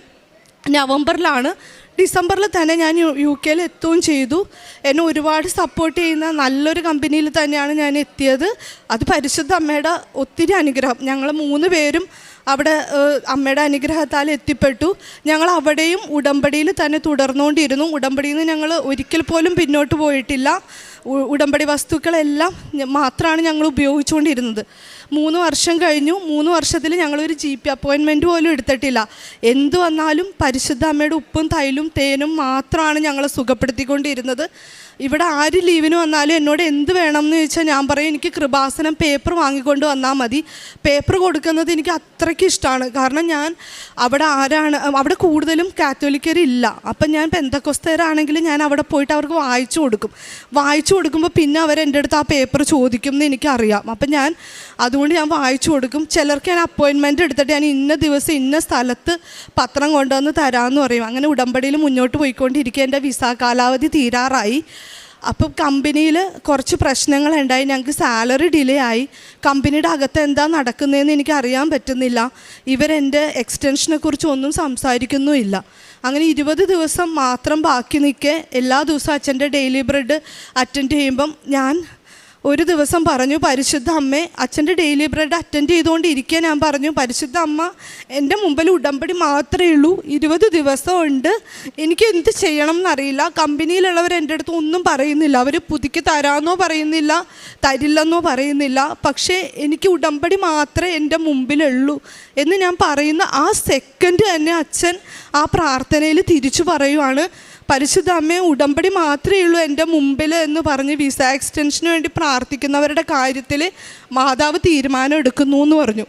നവംബറിലാണ്. ഡിസംബറിൽ തന്നെ ഞാൻ UK എത്തുകയും ചെയ്തു. എന്നെ ഒരുപാട് സപ്പോർട്ട് ചെയ്യുന്ന നല്ലൊരു കമ്പനിയിൽ തന്നെയാണ് ഞാൻ എത്തിയത്. അത് പരിശുദ്ധ അമ്മയുടെ ഒത്തിരി അനുഗ്രഹം. ഞങ്ങൾ 3 പേരും അവിടെ അമ്മയുടെ അനുഗ്രഹത്താൽ എത്തിപ്പെട്ടു. ഞങ്ങൾ അവിടെയും ഉടമ്പടിയിൽ തന്നെ തുടർന്നുകൊണ്ടിരുന്നു. ഉടമ്പടിയിൽ നിന്ന് ഞങ്ങൾ ഒരിക്കൽ പോലും പിന്നോട്ട് പോയിട്ടില്ല. ഉടമ്പടി വസ്തുക്കളെല്ലാം മാത്രമാണ് ഞങ്ങൾ ഉപയോഗിച്ചുകൊണ്ടിരുന്നത്. 3 വർഷം കഴിഞ്ഞു. 3 വർഷത്തിൽ ഞങ്ങളൊരു GP അപ്പോയിൻമെൻറ്റ് പോലും എടുത്തിട്ടില്ല. എന്തു വന്നാലും പരിശുദ്ധ അമ്മയുടെ ഉപ്പും തൈലും തേനും മാത്രമാണ് ഞങ്ങളെ സുഖപ്പെടുത്തിക്കൊണ്ടിരുന്നത്. ഇവിടെ ആര് ലീവിന് വന്നാലും എന്നോട് എന്ത് വേണം എന്ന് ചോദിച്ചാൽ ഞാൻ പറയും, എനിക്ക് കൃപാസനം പേപ്പർ വാങ്ങിക്കൊണ്ട് വന്നാൽ മതി. പേപ്പർ കൊടുക്കുന്നത് എനിക്ക് അത്രയ്ക്ക് ഇഷ്ടമാണ്. കാരണം ഞാൻ അവിടെ കൂടുതലും കാത്തോലിക്കരില്ല. അപ്പം ഞാൻ പെന്തക്കോസ്തരാണെങ്കിലും ഞാൻ അവിടെ പോയിട്ട് അവർക്ക് വായിച്ചു കൊടുക്കുമ്പോൾ പിന്നെ അവരെൻ്റെ അടുത്ത് ആ പേപ്പർ ചോദിക്കും എന്ന് എനിക്കറിയാം. അപ്പം അതുകൊണ്ട് ഞാൻ വായിച്ചു കൊടുക്കും. ചിലർക്ക് ഞാൻ അപ്പോയിൻമെൻറ്റ് എടുത്തിട്ട് ഞാൻ ഇന്ന ദിവസം ഇന്ന സ്ഥലത്ത് പത്രം കൊണ്ടുവന്ന് തരാമെന്ന് പറയും. അങ്ങനെ ഉടമ്പടിയിൽ മുന്നോട്ട് പോയിക്കൊണ്ടിരിക്കുക. എൻ്റെ വിസ കാലാവധി തീരാറായി. അപ്പം കമ്പനിയിൽ കുറച്ച് പ്രശ്നങ്ങളുണ്ടായി, ഞങ്ങൾക്ക് സാലറി ഡിലേ ആയി. കമ്പനിയുടെ അകത്ത് എന്താ നടക്കുന്നതെന്ന് എനിക്ക് അറിയാൻ പറ്റുന്നില്ല. ഇവരെൻ്റെ എക്സ്റ്റൻഷനെ കുറിച്ച് ഒന്നും സംസാരിക്കുന്നുമില്ല. അങ്ങനെ 20 ദിവസം മാത്രം ബാക്കി നിൽക്കെ എല്ലാ ദിവസവും അച്ഛൻ്റെ ഡെയിലി ബ്രെഡ് അറ്റൻഡ് ചെയ്യുമ്പം ഞാൻ ഒരു ദിവസം പറഞ്ഞു, പരിശുദ്ധ അമ്മേ, അച്ഛൻ്റെ ഡെയിലി ബ്രെഡ് അറ്റൻഡ് ചെയ്തുകൊണ്ടിരിക്കുക. ഞാൻ പറഞ്ഞു, പരിശുദ്ധ അമ്മ, എൻ്റെ മുമ്പിൽ ഉടമ്പടി മാത്രമേ ഉള്ളൂ, 20 ദിവസമുണ്ട്, എനിക്ക് എന്ത് ചെയ്യണം എന്നറിയില്ല. കമ്പനിയിലുള്ളവർ എൻ്റെ അടുത്ത് ഒന്നും പറയുന്നില്ല, അവർ പുതുക്കി തരാമെന്നോ പറയുന്നില്ല, തരില്ലെന്നോ പറയുന്നില്ല, പക്ഷേ എനിക്ക് ഉടമ്പടി മാത്രമേ എൻ്റെ മുമ്പിലുള്ളൂ എന്ന് ഞാൻ പറയുന്ന ആ സെക്കൻഡ് തന്നെ അച്ഛൻ ആ പ്രാർത്ഥനയിൽ തിരിച്ചു പറയുവാണ്, പരിശുദ്ധ അമ്മയെ, ഉടമ്പടി മാത്രമേ ഉള്ളൂ എൻ്റെ മുമ്പിൽ എന്ന് പറഞ്ഞ് വിസ എക്സ്റ്റൻഷന് വേണ്ടി പ്രാർത്ഥിക്കുന്നവരുടെ കാര്യത്തിൽ മാതാവ് തീരുമാനം എടുക്കുന്നു എന്ന് പറഞ്ഞു.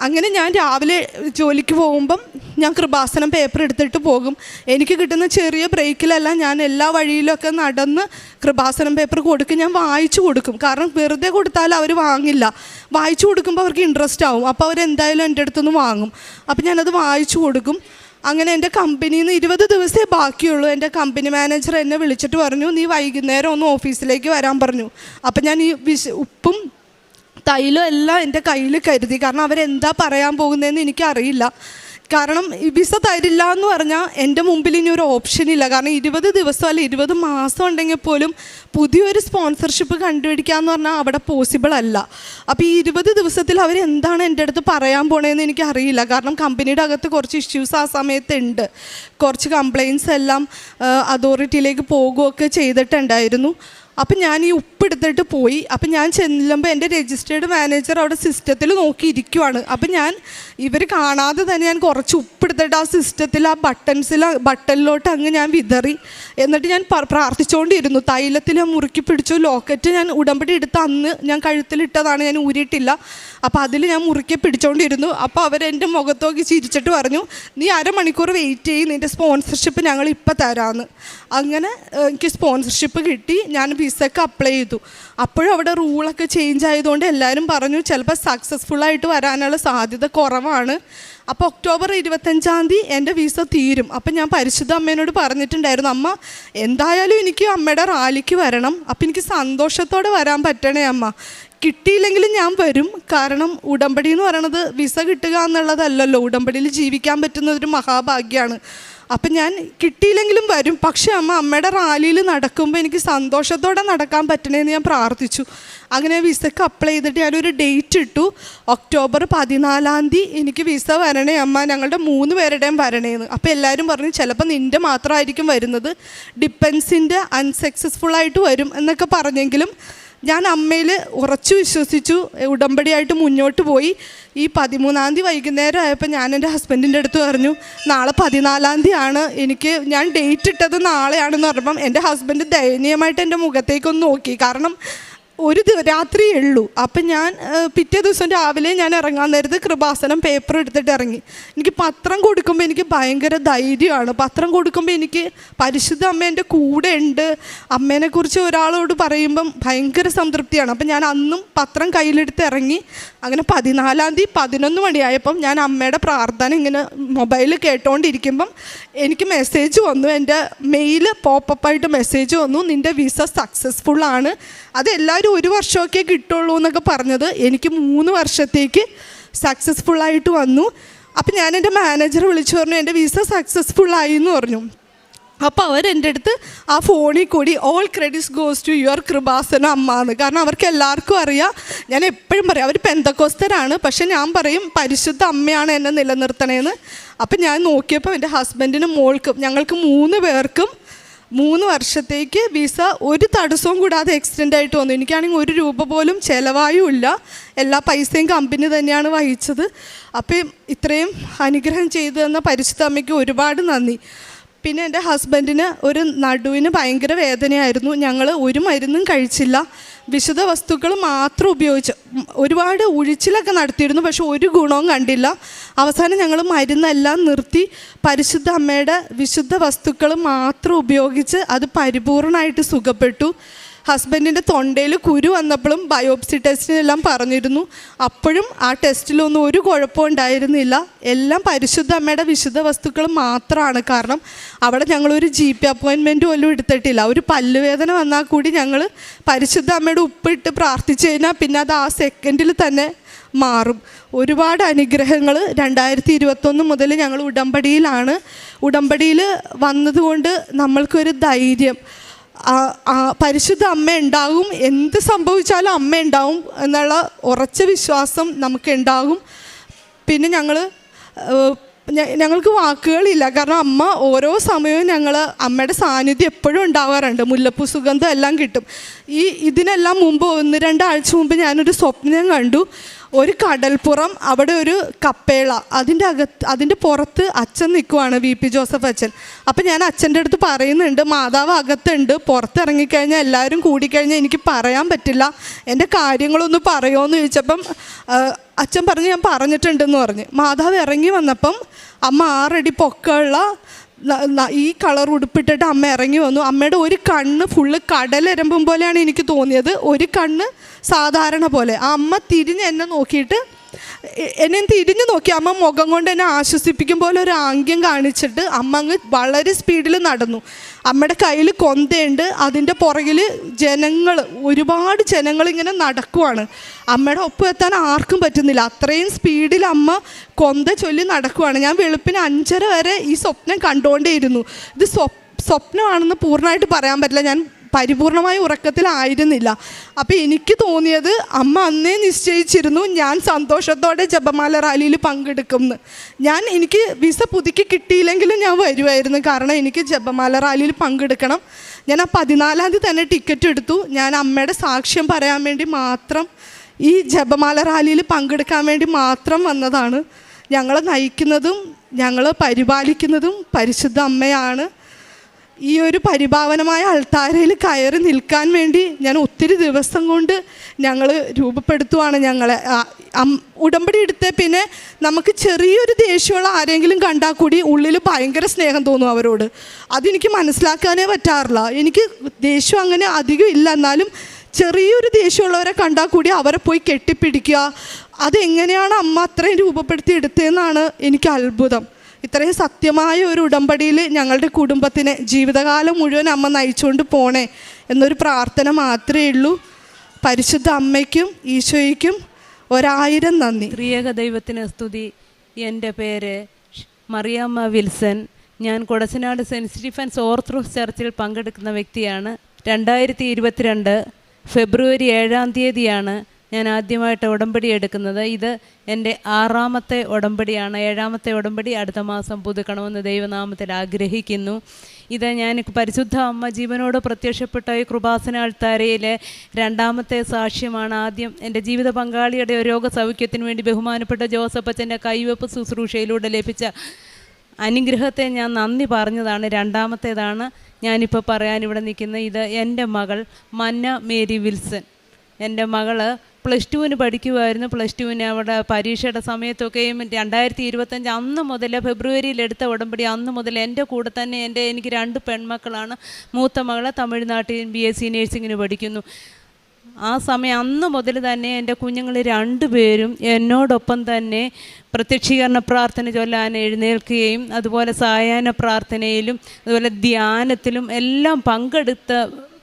അങ്ങനെ ഞാൻ രാവിലെ ജോലിക്ക് പോകുമ്പം ഞാൻ കൃപാസനം പേപ്പർ എടുത്തിട്ട് പോകും. എനിക്ക് കിട്ടുന്ന ചെറിയ ബ്രേക്കിലെല്ലാം ഞാൻ എല്ലാ വഴിയിലൊക്കെ നടന്ന് കൃപാസനം പേപ്പർ കൊടുക്കും. ഞാൻ വായിച്ചു കൊടുക്കും, കാരണം വെറുതെ കൊടുത്താൽ അവർ വാങ്ങില്ല. വായിച്ചു കൊടുക്കുമ്പോൾ അവർക്ക് ഇൻട്രസ്റ്റ് ആവും, അപ്പോൾ അവരെന്തായാലും എൻ്റെ അടുത്തുനിന്ന് വാങ്ങും. അപ്പോൾ ഞാനത് വായിച്ചു കൊടുക്കും. അങ്ങനെ എൻ്റെ കമ്പനിയിൽ നിന്ന് 20 ദിവസമേ ബാക്കിയുള്ളൂ. എൻ്റെ കമ്പനി മാനേജർ എന്നെ വിളിച്ചിട്ട് പറഞ്ഞു, നീ വൈകുന്നേരം ഒന്ന് ഓഫീസിലേക്ക് വരാൻ പറഞ്ഞു. അപ്പം ഞാൻ ഈ ഉപ്പും തൈലും എല്ലാം എൻ്റെ കയ്യിൽ കരുതി, കാരണം അവരെന്താ പറയാൻ പോകുന്നതെന്ന് എനിക്കറിയില്ല. കാരണം വിസ തരില്ല എന്ന് പറഞ്ഞാൽ എൻ്റെ മുമ്പിൽ ഇനി ഒരു ഓപ്ഷനില്ല. കാരണം 20 ദിവസം അല്ല 20 മാസം ഉണ്ടെങ്കിൽ പോലും പുതിയൊരു സ്പോൺസർഷിപ്പ് കണ്ടുപിടിക്കുക എന്ന് പറഞ്ഞാൽ അവിടെ പോസിബിൾ അല്ല. അപ്പോൾ ഈ 20 ദിവസത്തിൽ അവരെന്താണ് എൻ്റെ അടുത്ത് പറയാൻ പോണതെന്ന് എനിക്കറിയില്ല. കാരണം കമ്പനിയുടെ അകത്ത് കുറച്ച് ഇഷ്യൂസ് ആ സമയത്തുണ്ട്, കുറച്ച് കംപ്ലയിൻസ് എല്ലാം അതോറിറ്റിയിലേക്ക് പോകുകയൊക്കെ ചെയ്തിട്ടുണ്ടായിരുന്നു. അപ്പം ഞാൻ ഈ ഉപ്പെടുത്തിട്ട് പോയി. അപ്പം ഞാൻ ചെല്ലുമ്പോൾ എൻ്റെ രജിസ്റ്റേർഡ് മാനേജർ അവിടെ സിസ്റ്റത്തിൽ നോക്കിയിരിക്കുവാണ്. അപ്പം ഞാൻ ഇവർ കാണാതെ തന്നെ ഞാൻ കുറച്ച് ഉപ്പെടുത്തിട്ട് ആ സിസ്റ്റത്തിൽ ആ ബട്ടണിലോട്ട് അങ്ങ് ഞാൻ വിതറി. എന്നിട്ട് ഞാൻ പ്രാർത്ഥിച്ചുകൊണ്ടിരുന്നു. തൈലത്തിൽ മുറുക്കി പിടിച്ചു. ലോക്കറ്റ് ഞാൻ ഉടമ്പടി എടുത്ത് അന്ന് ഞാൻ കഴുത്തിലിട്ടതാണ്, ഞാൻ ഊരിയിട്ടില്ല. അപ്പോൾ അതിൽ ഞാൻ മുറുക്കി പിടിച്ചുകൊണ്ടിരുന്നു. അപ്പോൾ അവരെൻ്റെ മുഖത്തോക്കി ചിരിച്ചിട്ട് പറഞ്ഞു, നീ അരമണിക്കൂർ വെയിറ്റ് ചെയ്യും, നിൻ്റെ സ്പോൺസർഷിപ്പ് ഞങ്ങൾ ഇപ്പം തരാമെന്ന്. അങ്ങനെ എനിക്ക് സ്പോൺസർഷിപ്പ് കിട്ടി. ഞാൻ വിസക്ക് അപ്ലൈ ചെയ്തു. അപ്പോഴും അവിടെ റൂളൊക്കെ ചേഞ്ച് ആയതുകൊണ്ട് എല്ലാവരും പറഞ്ഞു ചിലപ്പോൾ സക്സസ്ഫുള്ളായിട്ട് വരാനുള്ള സാധ്യത കുറവാണ്. അപ്പോൾ ഒക്ടോബർ 25 എൻ്റെ വിസ തീരും. അപ്പം ഞാൻ പരിശുദ്ധ അമ്മേനോട് പറഞ്ഞിട്ടുണ്ടായിരുന്നു, അമ്മ എന്തായാലും എനിക്ക് അമ്മയുടെ റാലിക്ക് വരണം, അപ്പം എനിക്ക് സന്തോഷത്തോടെ വരാൻ പറ്റണേ അമ്മ, കിട്ടിയില്ലെങ്കിലും ഞാൻ വരും. കാരണം ഉടമ്പടി എന്ന് പറയണത് വിസ കിട്ടുക എന്നുള്ളതല്ലല്ലോ, ഉടമ്പടിയിൽ ജീവിക്കാൻ പറ്റുന്നതൊരു മഹാഭാഗ്യമാണ്. അപ്പം ഞാൻ കിട്ടിയില്ലെങ്കിലും വരും, പക്ഷേ അമ്മയുടെ റാലിയിൽ നടക്കുമ്പോൾ എനിക്ക് സന്തോഷത്തോടെ നടക്കാൻ പറ്റണേന്ന് ഞാൻ പ്രാർത്ഥിച്ചു. അങ്ങനെ വിസക്ക് അപ്ലൈ ചെയ്തിട്ട് ഞാനൊരു ഡേറ്റ് ഇട്ടു, ഒക്ടോബർ 14 എനിക്ക് വിസ വരണേ അമ്മ, ഞങ്ങളുടെ 3 പേരുടെയും വരണേന്ന്. അപ്പോൾ എല്ലാവരും പറഞ്ഞു ചിലപ്പോൾ നിൻ്റെ മാത്രമായിരിക്കും വരുന്നത്, ഡിപ്പെൻസിൻ്റെ അൺസക്സസ്ഫുള്ളായിട്ട് വരും എന്നൊക്കെ പറഞ്ഞെങ്കിലും ഞാൻ അമ്മയിൽ ഉറച്ചു വിശ്വസിച്ചു, ഉടമ്പടിയായിട്ട് മുന്നോട്ട് പോയി. ഈ 13 വൈകുന്നേരം ആയപ്പോൾ ഞാൻ എൻ്റെ ഹസ്ബൻഡിൻ്റെ അടുത്ത് പറഞ്ഞു, നാളെ 14 എനിക്ക് ഞാൻ ഡേറ്റ് ഇട്ടത് നാളെയാണെന്ന് പറഞ്ഞപ്പം എൻ്റെ ഹസ്ബൻഡ് ദയനീയമായിട്ട് എൻ്റെ മുഖത്തേക്കൊന്ന് നോക്കി. കാരണം ഒരു രാത്രിയേ ഉള്ളൂ. അപ്പം ഞാൻ പിറ്റേ ദിവസം രാവിലെ ഞാൻ ഇറങ്ങാൻ നേരത്ത് കൃപാസനം പേപ്പർ എടുത്തിട്ട് ഇറങ്ങി. എനിക്ക് പത്രം കൊടുക്കുമ്പോൾ എനിക്ക് ഭയങ്കര ധൈര്യമാണ്. പത്രം കൊടുക്കുമ്പോൾ എനിക്ക് പരിശുദ്ധ അമ്മ എൻ്റെ കൂടെ ഉണ്ട്, അമ്മേനെക്കുറിച്ച് ഒരാളോട് പറയുമ്പം ഭയങ്കര സംതൃപ്തിയാണ്. അപ്പം ഞാൻ അന്നും പത്രം കയ്യിലെടുത്ത് ഇറങ്ങി. അങ്ങനെ 14 11 മണിയായപ്പം ഞാൻ അമ്മയുടെ പ്രാർത്ഥന ഇങ്ങനെ മൊബൈലിൽ കേട്ടോണ്ടിരിക്കുമ്പം എനിക്ക് മെസ്സേജ് വന്നു, എൻ്റെ മെയിൽ പോപ്പപ്പായിട്ട് മെസ്സേജ് വന്നു, നിൻ്റെ വിസ സക്സസ്ഫുള്ളാണ്, അതെല്ലാവരും 1 വർഷമൊക്കെ കിട്ടുള്ളൂ എന്നൊക്കെ പറഞ്ഞത് എനിക്ക് 3 വർഷത്തേക്ക് സക്സസ്ഫുള്ളായിട്ട് വന്നു. അപ്പം ഞാൻ എൻ്റെ മാനേജറെ വിളിച്ചു പറഞ്ഞു, എൻ്റെ വിസ സക്സസ്ഫുള്ളായി എന്ന് പറഞ്ഞു. അപ്പോൾ അവരെൻ്റെ അടുത്ത് ആ ഫോണിൽ കൂടി all credits goes to your Kripasana അമ്മ എന്ന്. കാരണം അവർക്ക് എല്ലാവർക്കും അറിയാം, ഞാൻ എപ്പോഴും പറയും അവർ പെന്തക്കോസ്തരാണ്, പക്ഷെ ഞാൻ പറയും പരിശുദ്ധ അമ്മയാണ് എന്നെ നിലനിർത്തണേന്ന്. അപ്പം ഞാൻ നോക്കിയപ്പോൾ എൻ്റെ ഹസ്ബൻഡിനും മോൾക്കും ഞങ്ങൾക്ക് 3 പേർക്കും 3 വർഷത്തേക്ക് വിസ ഒരു തടസ്സവും കൂടാതെ എക്സ്റ്റെൻഡ് ആയിട്ട് വന്നു. എനിക്കാണെങ്കിൽ 1 രൂപ പോലും ചിലവായുമില്ല, എല്ലാ പൈസയും കമ്പനി തന്നെയാണ് വഹിച്ചത്. അപ്പം ഇത്രയും അനുഗ്രഹം ചെയ്തു തന്ന പരിശുദ്ധ അമ്മയ്ക്ക് ഒരുപാട് നന്ദി. പിന്നെ എൻ്റെ ഹസ്ബൻഡിന് ഒരു നടുവിന് ഭയങ്കര വേദനയായിരുന്നു. ഞങ്ങൾ ഒരു മരുന്നും കഴിച്ചില്ല, വിശുദ്ധ വസ്തുക്കൾ മാത്രം ഉപയോഗിച്ച് ഒരുപാട് ഉഴിച്ചിലൊക്കെ നടത്തിയിരുന്നു, പക്ഷെ ഒരു ഗുണവും കണ്ടില്ല. അവസാനം ഞങ്ങൾ മരുന്നെല്ലാം നിർത്തി പരിശുദ്ധ അമ്മയുടെ വിശുദ്ധ വസ്തുക്കൾ മാത്രം ഉപയോഗിച്ച് അത് പരിപൂർണമായിട്ട് സുഖപ്പെട്ടു. ഹസ്ബൻഡിൻ്റെ തൊണ്ടയിൽ കുരു വന്നപ്പോഴും ബയോപ്സി ടെസ്റ്റിനെല്ലാം പറഞ്ഞിരുന്നു. അപ്പോഴും ആ ടെസ്റ്റിലൊന്നും ഒരു കുഴപ്പവും ഉണ്ടായിരുന്നില്ല. എല്ലാം പരിശുദ്ധ അമ്മയുടെ വിശുദ്ധ വസ്തുക്കൾ മാത്രമാണ്. കാരണം അവിടെ ഞങ്ങളൊരു GP അപ്പോയിൻമെൻറ്റ് പോലും എടുത്തിട്ടില്ല. ഒരു പല്ലുവേദന വന്നാൽ കൂടി ഞങ്ങൾ പരിശുദ്ധ അമ്മയുടെ ഉപ്പിട്ട് പ്രാർത്ഥിച്ചു കഴിഞ്ഞാൽ പിന്നെ അത് ആ സെക്കൻഡിൽ തന്നെ മാറും. ഒരുപാട് അനുഗ്രഹങ്ങൾ 2021 മുതൽ ഞങ്ങൾ ഉടമ്പടിയിലാണ്. ഉടമ്പടിയിൽ വന്നതുകൊണ്ട് നമ്മൾക്കൊരു ധൈര്യം, പരിശുദ്ധ അമ്മ ഉണ്ടാകും, എന്ത് സംഭവിച്ചാലും അമ്മ ഉണ്ടാവും എന്നുള്ള ഉറച്ച വിശ്വാസം നമുക്കുണ്ടാകും. പിന്നെ ഞങ്ങൾക്ക് വാക്കുകളില്ല. കാരണം അമ്മ ഓരോ സമയവും അമ്മയുടെ സാന്നിധ്യം എപ്പോഴും ഉണ്ടാവാറുണ്ട്. മുല്ലപ്പൂ സുഗന്ധം എല്ലാം കിട്ടും. ഇതിനെല്ലാം മുമ്പ് 1-2 ആഴ്ച മുമ്പ് ഞാനൊരു സ്വപ്നം കണ്ടു. ഒരു കടൽപ്പുറം, അവിടെ ഒരു കപ്പേള, അതിൻ്റെ പുറത്ത് അച്ഛൻ നിൽക്കുവാണ്, VP ജോസഫ് അച്ഛൻ. അപ്പം ഞാൻ അച്ഛൻ്റെ അടുത്ത് പറയുന്നുണ്ട്, മാതാവ് അകത്തുണ്ട്, പുറത്തിറങ്ങിക്കഴിഞ്ഞാൽ എല്ലാവരും കൂടിക്കഴിഞ്ഞാൽ എനിക്ക് പറയാൻ പറ്റില്ല, എൻ്റെ കാര്യങ്ങളൊന്ന് പറയുമോ എന്ന് ചോദിച്ചപ്പം അച്ഛൻ പറഞ്ഞു ഞാൻ പറഞ്ഞിട്ടുണ്ടെന്ന് പറഞ്ഞ്. മാതാവ് ഇറങ്ങി വന്നപ്പം അമ്മ 6 അടി പൊക്കമുള്ള ഈ കളർ ഉടുപ്പിട്ടിട്ട് അമ്മ ഇറങ്ങി വന്നു. അമ്മയുടെ ഒരു കണ്ണ് ഫുള്ള് കടലെരമ്പും പോലെയാണ് എനിക്ക് തോന്നിയത്, ഒരു കണ്ണ് സാധാരണ പോലെ. ആ അമ്മ തിരിഞ്ഞ് എന്നെ നോക്കിയിട്ട്, എന്നെ തിരിഞ്ഞു നോക്കി അമ്മ മുഖം കൊണ്ട് എന്നെ ആശ്വസിപ്പിക്കും പോലെ ഒരു ആംഗ്യം കാണിച്ചിട്ട് അമ്മ അങ്ങ് വളരെ സ്പീഡിൽ നടന്നു. അമ്മയുടെ കയ്യിൽ കൊന്തയുണ്ട്, അതിൻ്റെ പുറകിൽ ഒരുപാട് ജനങ്ങൾ ഇങ്ങനെ നടക്കുവാണ്. അമ്മയുടെ ഒപ്പം എത്താൻ ആർക്കും പറ്റുന്നില്ല, അത്രയും സ്പീഡിൽ അമ്മ കൊന്ത ചൊല്ലി നടക്കുവാണ്. ഞാൻ വെളുപ്പിന് 5:30 വരെ ഈ സ്വപ്നം കണ്ടുകൊണ്ടേയിരുന്നു. ഇത് സ്വപ്നമാണെന്ന് പൂർണ്ണമായിട്ട് പറയാൻ പറ്റില്ല, ഞാൻ പരിപൂർണമായ ഉറക്കത്തിലായിരുന്നില്ല. അപ്പോൾ എനിക്ക് തോന്നിയത് അമ്മ അന്നേ നിശ്ചയിച്ചിരുന്നു ഞാൻ സന്തോഷത്തോടെ ജപമാല റാലിയിൽ പങ്കെടുക്കുമെന്ന്. എനിക്ക് വിസ പുതുക്കി കിട്ടിയില്ലെങ്കിലും ഞാൻ വരുമായിരുന്നു, കാരണം എനിക്ക് ജപമാല റാലിയിൽ പങ്കെടുക്കണം. ഞാൻ ആ 14-ാം തീയതി തന്നെ ടിക്കറ്റ് എടുത്തു. ഞാൻ അമ്മയുടെ സാക്ഷ്യം പറയാൻ വേണ്ടി മാത്രം, ഈ ജപമാല റാലിയിൽ പങ്കെടുക്കാൻ വേണ്ടി മാത്രം വന്നതാണ്. ഞങ്ങളെ നയിക്കുന്നതും ഞങ്ങളെ പരിപാലിക്കുന്നതും പരിശുദ്ധ അമ്മയാണ്. ഈ ഒരു പരിഭാവനമായ അൾത്താരയിൽ കയറി നിൽക്കാൻ വേണ്ടി ഞാൻ ഒത്തിരി ദിവസം കൊണ്ട് ഞങ്ങൾ രൂപപ്പെടുത്തുവാണ്. ഉടമ്പടി എടുത്തേ പിന്നെ നമുക്ക് ചെറിയൊരു ദേഷ്യമുള്ള ആരെങ്കിലും കണ്ടാൽ കൂടി ഉള്ളിൽ ഭയങ്കര സ്നേഹം തോന്നും അവരോട്. അതെനിക്ക് മനസ്സിലാക്കാനേ പറ്റാറില്ല. എനിക്ക് ദേഷ്യം അങ്ങനെ അധികം ഇല്ല, എന്നാലും ചെറിയൊരു ദേഷ്യമുള്ളവരെ കണ്ടാൽ കൂടി അവരെ പോയി കെട്ടിപ്പിടിക്കുക. അതെങ്ങനെയാണ് അമ്മ അത്രയും രൂപപ്പെടുത്തി എടുത്തതെന്നാണ് എനിക്ക് അത്ഭുതം. ഇത്രയും സത്യമായ ഒരു ഉടമ്പടിയിൽ ഞങ്ങളുടെ കുടുംബത്തിനെ ജീവിതകാലം മുഴുവൻ അമ്മ നയിച്ചുകൊണ്ട് പോണേ എന്നൊരു പ്രാർത്ഥന മാത്രമേ ഉള്ളൂ. പരിശുദ്ധ അമ്മയ്ക്കും ഈശോയ്ക്കും 1000 നന്ദി. ത്രിയേക ദൈവത്തിന് സ്തുതി. എൻ്റെ പേര് മറിയാമ്മ വിൽസൺ. ഞാൻ കൊടച്ചനാട് സെൻറ്റ് സ്റ്റീഫൻസ് ഓർത്തഡോക്സ് ചർച്ചിൽ പങ്കെടുക്കുന്ന വ്യക്തിയാണ്. 2022 ഫെബ്രുവരി 7-ാം തീയതിയാണ് ഞാൻ ആദ്യമായിട്ട് ഉടമ്പടി എടുക്കുന്നത്. ഇത് എൻ്റെ 6ാമത്തെ ഉടമ്പടിയാണ്. 7ാമത്തെ ഉടമ്പടി അടുത്ത മാസം പുതുക്കണമെന്ന് ദൈവനാമത്തിൽ ആഗ്രഹിക്കുന്നു. ഇത് ഞാൻ പരിശുദ്ധ അമ്മ ജീവനോട് പ്രത്യക്ഷപ്പെട്ട ഈ കൃപാസന അൾത്താരയിലെ 2ാമത്തെ സാക്ഷ്യമാണ്. ആദ്യം എൻ്റെ ജീവിത പങ്കാളിയുടെ രോഗസൗഖ്യത്തിന് വേണ്ടി ബഹുമാനപ്പെട്ട ജോസഫ് അച്ഛൻ്റെ കൈവെപ്പ് ശുശ്രൂഷയിലൂടെ ലഭിച്ച അനുഗ്രഹത്തെ ഞാൻ നന്ദി പറഞ്ഞതാണ്. 2ാമത്തേതാണ് ഞാനിപ്പോൾ പറയാനിവിടെ നിൽക്കുന്നത്. ഇത് എൻ്റെ മകൾ മന്ന മേരി വിൽസൺ. എൻ്റെ മകൾ +2 പഠിക്കുമായിരുന്നു. +2 അവിടെ പരീക്ഷയുടെ സമയത്തൊക്കെയും 2025 അന്ന് മുതൽ ഫെബ്രുവരിയിൽ എടുത്ത ഉടമ്പടി അന്ന് മുതൽ എൻ്റെ കൂടെ തന്നെ എനിക്ക് 2 പെൺമക്കളാണ്. മൂത്ത മകളെ തമിഴ്നാട്ടിൽ BSc നേഴ്സിങ്ങിന് പഠിക്കുന്നു. ആ സമയം അന്ന് മുതൽ തന്നെ എൻ്റെ കുഞ്ഞുങ്ങൾ 2 പേരും എന്നോടൊപ്പം തന്നെ പ്രത്യക്ഷീകരണ പ്രാർത്ഥന ചൊല്ലാൻ എഴുന്നേൽക്കുകയും അതുപോലെ സായാഹ്ന പ്രാർത്ഥനയിലും അതുപോലെ ധ്യാനത്തിലും എല്ലാം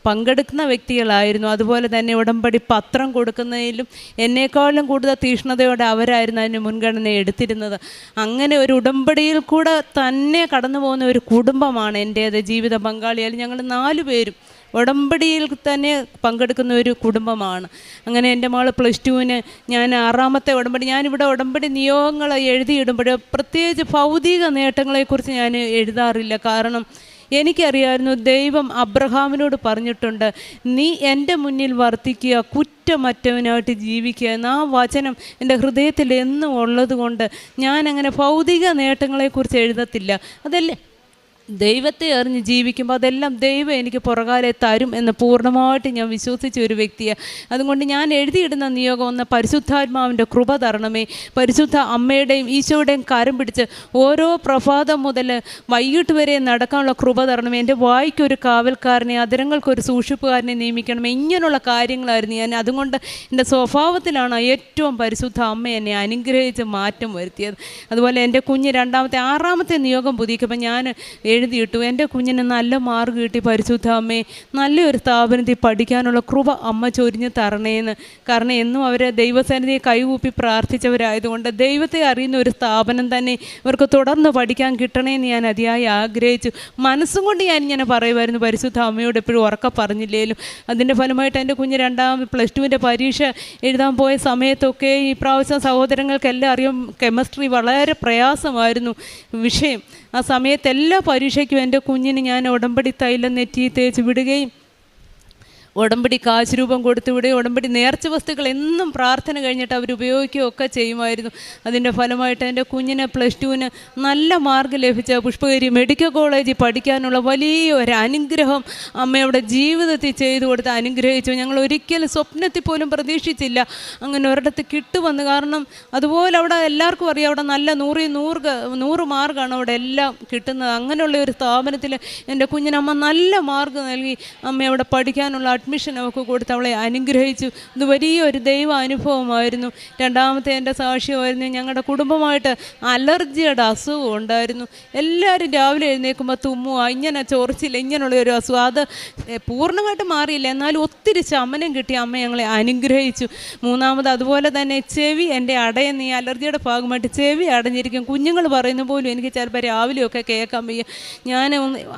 പങ്കെടുക്കുന്ന വ്യക്തികളായിരുന്നു. അതുപോലെ തന്നെ ഉടമ്പടി പത്രം കൊടുക്കുന്നതിലും എന്നെക്കാളും കൂടുതൽ തീക്ഷ്ണതയോടെ അവരായിരുന്നു അതിന് മുൻഗണന എടുത്തിരുന്നത്. അങ്ങനെ ഒരു ഉടമ്പടിയിൽ കൂടെ തന്നെ കടന്നു പോകുന്ന ഒരു കുടുംബമാണ് എൻ്റേത്. ജീവിത പങ്കാളിയാൽ ഞങ്ങൾ 4 പേരും ഉടമ്പടിയിൽ തന്നെ പങ്കെടുക്കുന്ന ഒരു കുടുംബമാണ്. അങ്ങനെ എൻ്റെ മകൾ +2 ഞാൻ 6ാമത്തെ ഉടമ്പടി, ഞാനിവിടെ ഉടമ്പടി നിയോഗങ്ങൾ എഴുതിയിടുമ്പോൾ പ്രത്യേകിച്ച് ഭൗതിക നേട്ടങ്ങളെക്കുറിച്ച് ഞാൻ എഴുതാറില്ല. കാരണം എനിക്കറിയാമായിരുന്നു ദൈവം അബ്രഹാമിനോട് പറഞ്ഞിട്ടുണ്ട്, നീ എൻ്റെ മുന്നിൽ വർത്തിക്കുക, കുറ്റമറ്റവനായിട്ട് ജീവിക്കുക എന്ന ആ വചനം എൻ്റെ ഹൃദയത്തിൽ എന്നും ഉള്ളത് കൊണ്ട് ഞാനങ്ങനെ ഭൗതിക നേട്ടങ്ങളെക്കുറിച്ച് എഴുതത്തില്ല. ദൈവത്തെ അറിഞ്ഞ് ജീവിക്കുമ്പോൾ അതെല്ലാം ദൈവം എനിക്ക് പുറകാലെ തരും എന്ന് പൂർണ്ണമായിട്ട് ഞാൻ വിശ്വസിച്ച ഒരു വ്യക്തിയാണ്. അതുകൊണ്ട് ഞാൻ എഴുതിയിടുന്ന നിയോഗം ഒന്ന് പരിശുദ്ധാത്മാവിൻ്റെ കൃപ തരണമേ. പരിശുദ്ധ അമ്മയുടെയും ഈശോയുടെയും കരം പിടിച്ച് ഓരോ പ്രഭാതം മുതൽ വൈകിട്ട് വരെ നടക്കാനുള്ള കൃപ തരണമേ. എൻ്റെ വായ്ക്കൊരു കാവൽക്കാരനെ, അതിരങ്ങൾക്കൊരു സൂക്ഷിപ്പുകാരനെ നിയമിക്കണമേ. ഇങ്ങനെയുള്ള കാര്യങ്ങളായിരുന്നു ഞാൻ. അതുകൊണ്ട് എൻ്റെ സ്വഭാവത്തിലാണ് ഏറ്റവും പരിശുദ്ധ അമ്മ എന്നെ അനുഗ്രഹിച്ച് മാറ്റം വരുത്തിയത്. അതുപോലെ എൻ്റെ കുഞ്ഞ് 6ാമത്തെ നിയോഗം പുതിയപ്പോൾ ഞാൻ എഴുതിയിട്ടു, എൻ്റെ കുഞ്ഞിന് നല്ല മാർക്ക് കിട്ടി പരിശുദ്ധ അമ്മേ, നല്ലൊരു സ്ഥാപനത്തിൽ പഠിക്കാനുള്ള കൃപ അമ്മ ചൊരിഞ്ഞ് തരണേന്ന്. കാരണം എന്നും അവർ ദൈവസന്നിധിയെ കൈകൂപ്പി പ്രാർത്ഥിച്ചവരായതുകൊണ്ട് ദൈവത്തെ അറിയുന്ന ഒരു സ്ഥാപനം തന്നെ ഇവർക്ക് തുടർന്ന് പഠിക്കാൻ കിട്ടണേന്ന് ഞാൻ അതിയായി ആഗ്രഹിച്ചു. മനസ്സും കൊണ്ട് ഞാൻ ഇങ്ങനെ പറയുമായിരുന്നു, പരിശുദ്ധ അമ്മയോട് എപ്പോഴും ഉറക്കെ പറഞ്ഞില്ലേലും. അതിൻ്റെ ഫലമായിട്ട് എൻ്റെ കുഞ്ഞ് +2 പരീക്ഷ എഴുതാൻ പോയ സമയത്തൊക്കെ ഈ പ്രാവശ്യം സഹോദരങ്ങൾക്കെല്ലാം അറിയാം, കെമിസ്ട്രി വളരെ പ്രയാസമായിരുന്നു വിഷയം. ആ സമയത്ത് എല്ലാ പരീക്ഷയ്ക്കും എൻ്റെ കുഞ്ഞിന് ഞാൻ ഉടമ്പടി തൈലം നെറ്റി തേച്ച് വിടുകയും ഉടമ്പടി കാശ് രൂപം കൊടുത്തുവിടുകയും ഉടമ്പടി നേർച്ച വസ്തുക്കൾ എന്നും പ്രാർത്ഥന കഴിഞ്ഞിട്ട് അവർ ഉപയോഗിക്കുകയൊക്കെ ചെയ്യുമായിരുന്നു. അതിൻ്റെ ഫലമായിട്ട് എൻ്റെ കുഞ്ഞിന് +2 നല്ല മാർക്ക് ലഭിച്ച പുഷ്പഗിരി മെഡിക്കൽ കോളേജിൽ പഠിക്കാനുള്ള വലിയൊരു അനുഗ്രഹം അമ്മയുടെ ജീവിതത്തിൽ ചെയ്തു കൊടുത്ത് അനുഗ്രഹിച്ചു. ഞങ്ങൾ ഒരിക്കലും സ്വപ്നത്തിൽ പോലും പ്രതീക്ഷിച്ചില്ല അങ്ങനെ ഒരിടത്ത് കിട്ടുമെന്ന്. കാരണം അതുപോലെ അവിടെ എല്ലാവർക്കും അറിയാം, അവിടെ നല്ല 100 മാർക്കാണ് അവിടെ എല്ലാം കിട്ടുന്നത്. അങ്ങനെയുള്ള ഒരു സ്ഥാപനത്തിൽ എൻ്റെ കുഞ്ഞിനമ്മ നല്ല മാർക്ക് നൽകി അമ്മ അവിടെ പഠിക്കാനുള്ള അഡ്മിഷൻ അവൾക്ക് കൊടുത്ത് അവളെ അനുഗ്രഹിച്ചു. ഇത് വലിയൊരു ദൈവ അനുഭവമായിരുന്നു. 2ാമത്തെ എൻ്റെ സാക്ഷ്യമായിരുന്നു, ഞങ്ങളുടെ കുടുംബമായിട്ട് അലർജിയുടെ അസുഖം ഉണ്ടായിരുന്നു. എല്ലാവരും രാവിലെ എഴുന്നേൽക്കുമ്പോൾ തുമ്മുക, ഇങ്ങനെ ചൊറിച്ചില്ല, ഇങ്ങനെയുള്ള ഒരു അസുഖം. അത് പൂർണ്ണമായിട്ട് മാറിയില്ല, എന്നാലും ഒത്തിരി ശമനം കിട്ടി അമ്മ ഞങ്ങളെ അനുഗ്രഹിച്ചു. 3ാമത് അതുപോലെ തന്നെ ചെവി എൻ്റെ അടയുന്ന ഈ അലർജിയുടെ ഭാഗമായിട്ട് ചെവി അടഞ്ഞിരിക്കും. കുഞ്ഞുങ്ങൾ പറയുന്ന പോലും എനിക്ക് ചിലപ്പോൾ രാവിലെയൊക്കെ കേൾക്കാൻ വയ്യ. ഞാൻ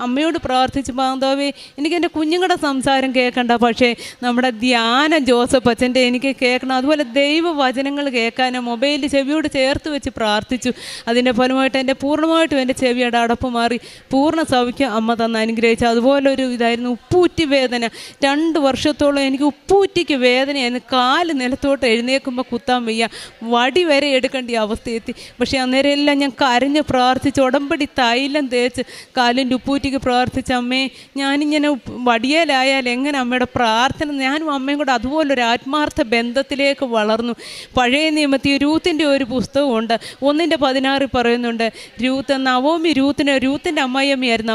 അമ്മയോട് പ്രാർത്ഥിച്ചു, മാതാവേ എനിക്ക് എൻ്റെ കുഞ്ഞുങ്ങളുടെ സംസാരം കേൾക്കണ്ട, പക്ഷേ നമ്മുടെ ധ്യാന ജോസഫ് അച്ഛൻ്റെ എനിക്ക് കേൾക്കണം. അതുപോലെ ദൈവവചനങ്ങൾ കേൾക്കാനും മൊബൈലിൽ ചെവിയോട് ചേർത്ത് വെച്ച് പ്രാർത്ഥിച്ചു. അതിൻ്റെ ഫലമായിട്ട് എൻ്റെ പൂർണ്ണമായിട്ടും എൻ്റെ ചെവിയുടെ അടപ്പ് മാറി പൂർണ്ണ സൗഖ്യം അമ്മ തന്ന് അനുഗ്രഹിച്ചു. അതുപോലെ ഒരു ഇതായിരുന്നു ഉപ്പൂറ്റി വേദന. 2 വർഷത്തോളം എനിക്ക് ഉപ്പൂറ്റിക്ക് വേദനയായിരുന്നു. കാല് നിലത്തോട്ട് എഴുന്നേൽക്കുമ്പോൾ കുത്താൻ വയ്യ, വടി വരെ എടുക്കേണ്ട അവസ്ഥയെത്തി. പക്ഷേ അന്നേരം എല്ലാം ഞാൻ കരഞ്ഞ് പ്രാർത്ഥിച്ച് ഉടമ്പടി തൈലം തേച്ച് കാലിൻ്റെ ഉപ്പൂറ്റിക്ക് പ്രാർത്ഥിച്ച അമ്മേ, ഞാനിങ്ങനെ വടിയേലായാൽ എങ്ങനെ അമ്മയുടെ പ്രാർത്ഥന, ഞാനും അമ്മയും കൂടെ അതുപോലൊരു ആത്മാർത്ഥ ബന്ധത്തിലേക്ക് വളർന്നു. പഴയ നിയമത്തിൽ രൂത്തിൻ്റെ ഒരു പുസ്തകമുണ്ട്, 1:16 പറയുന്നുണ്ട്, രൂത്തിൻ്റെ അമ്മായിയമ്മയായിരുന്നു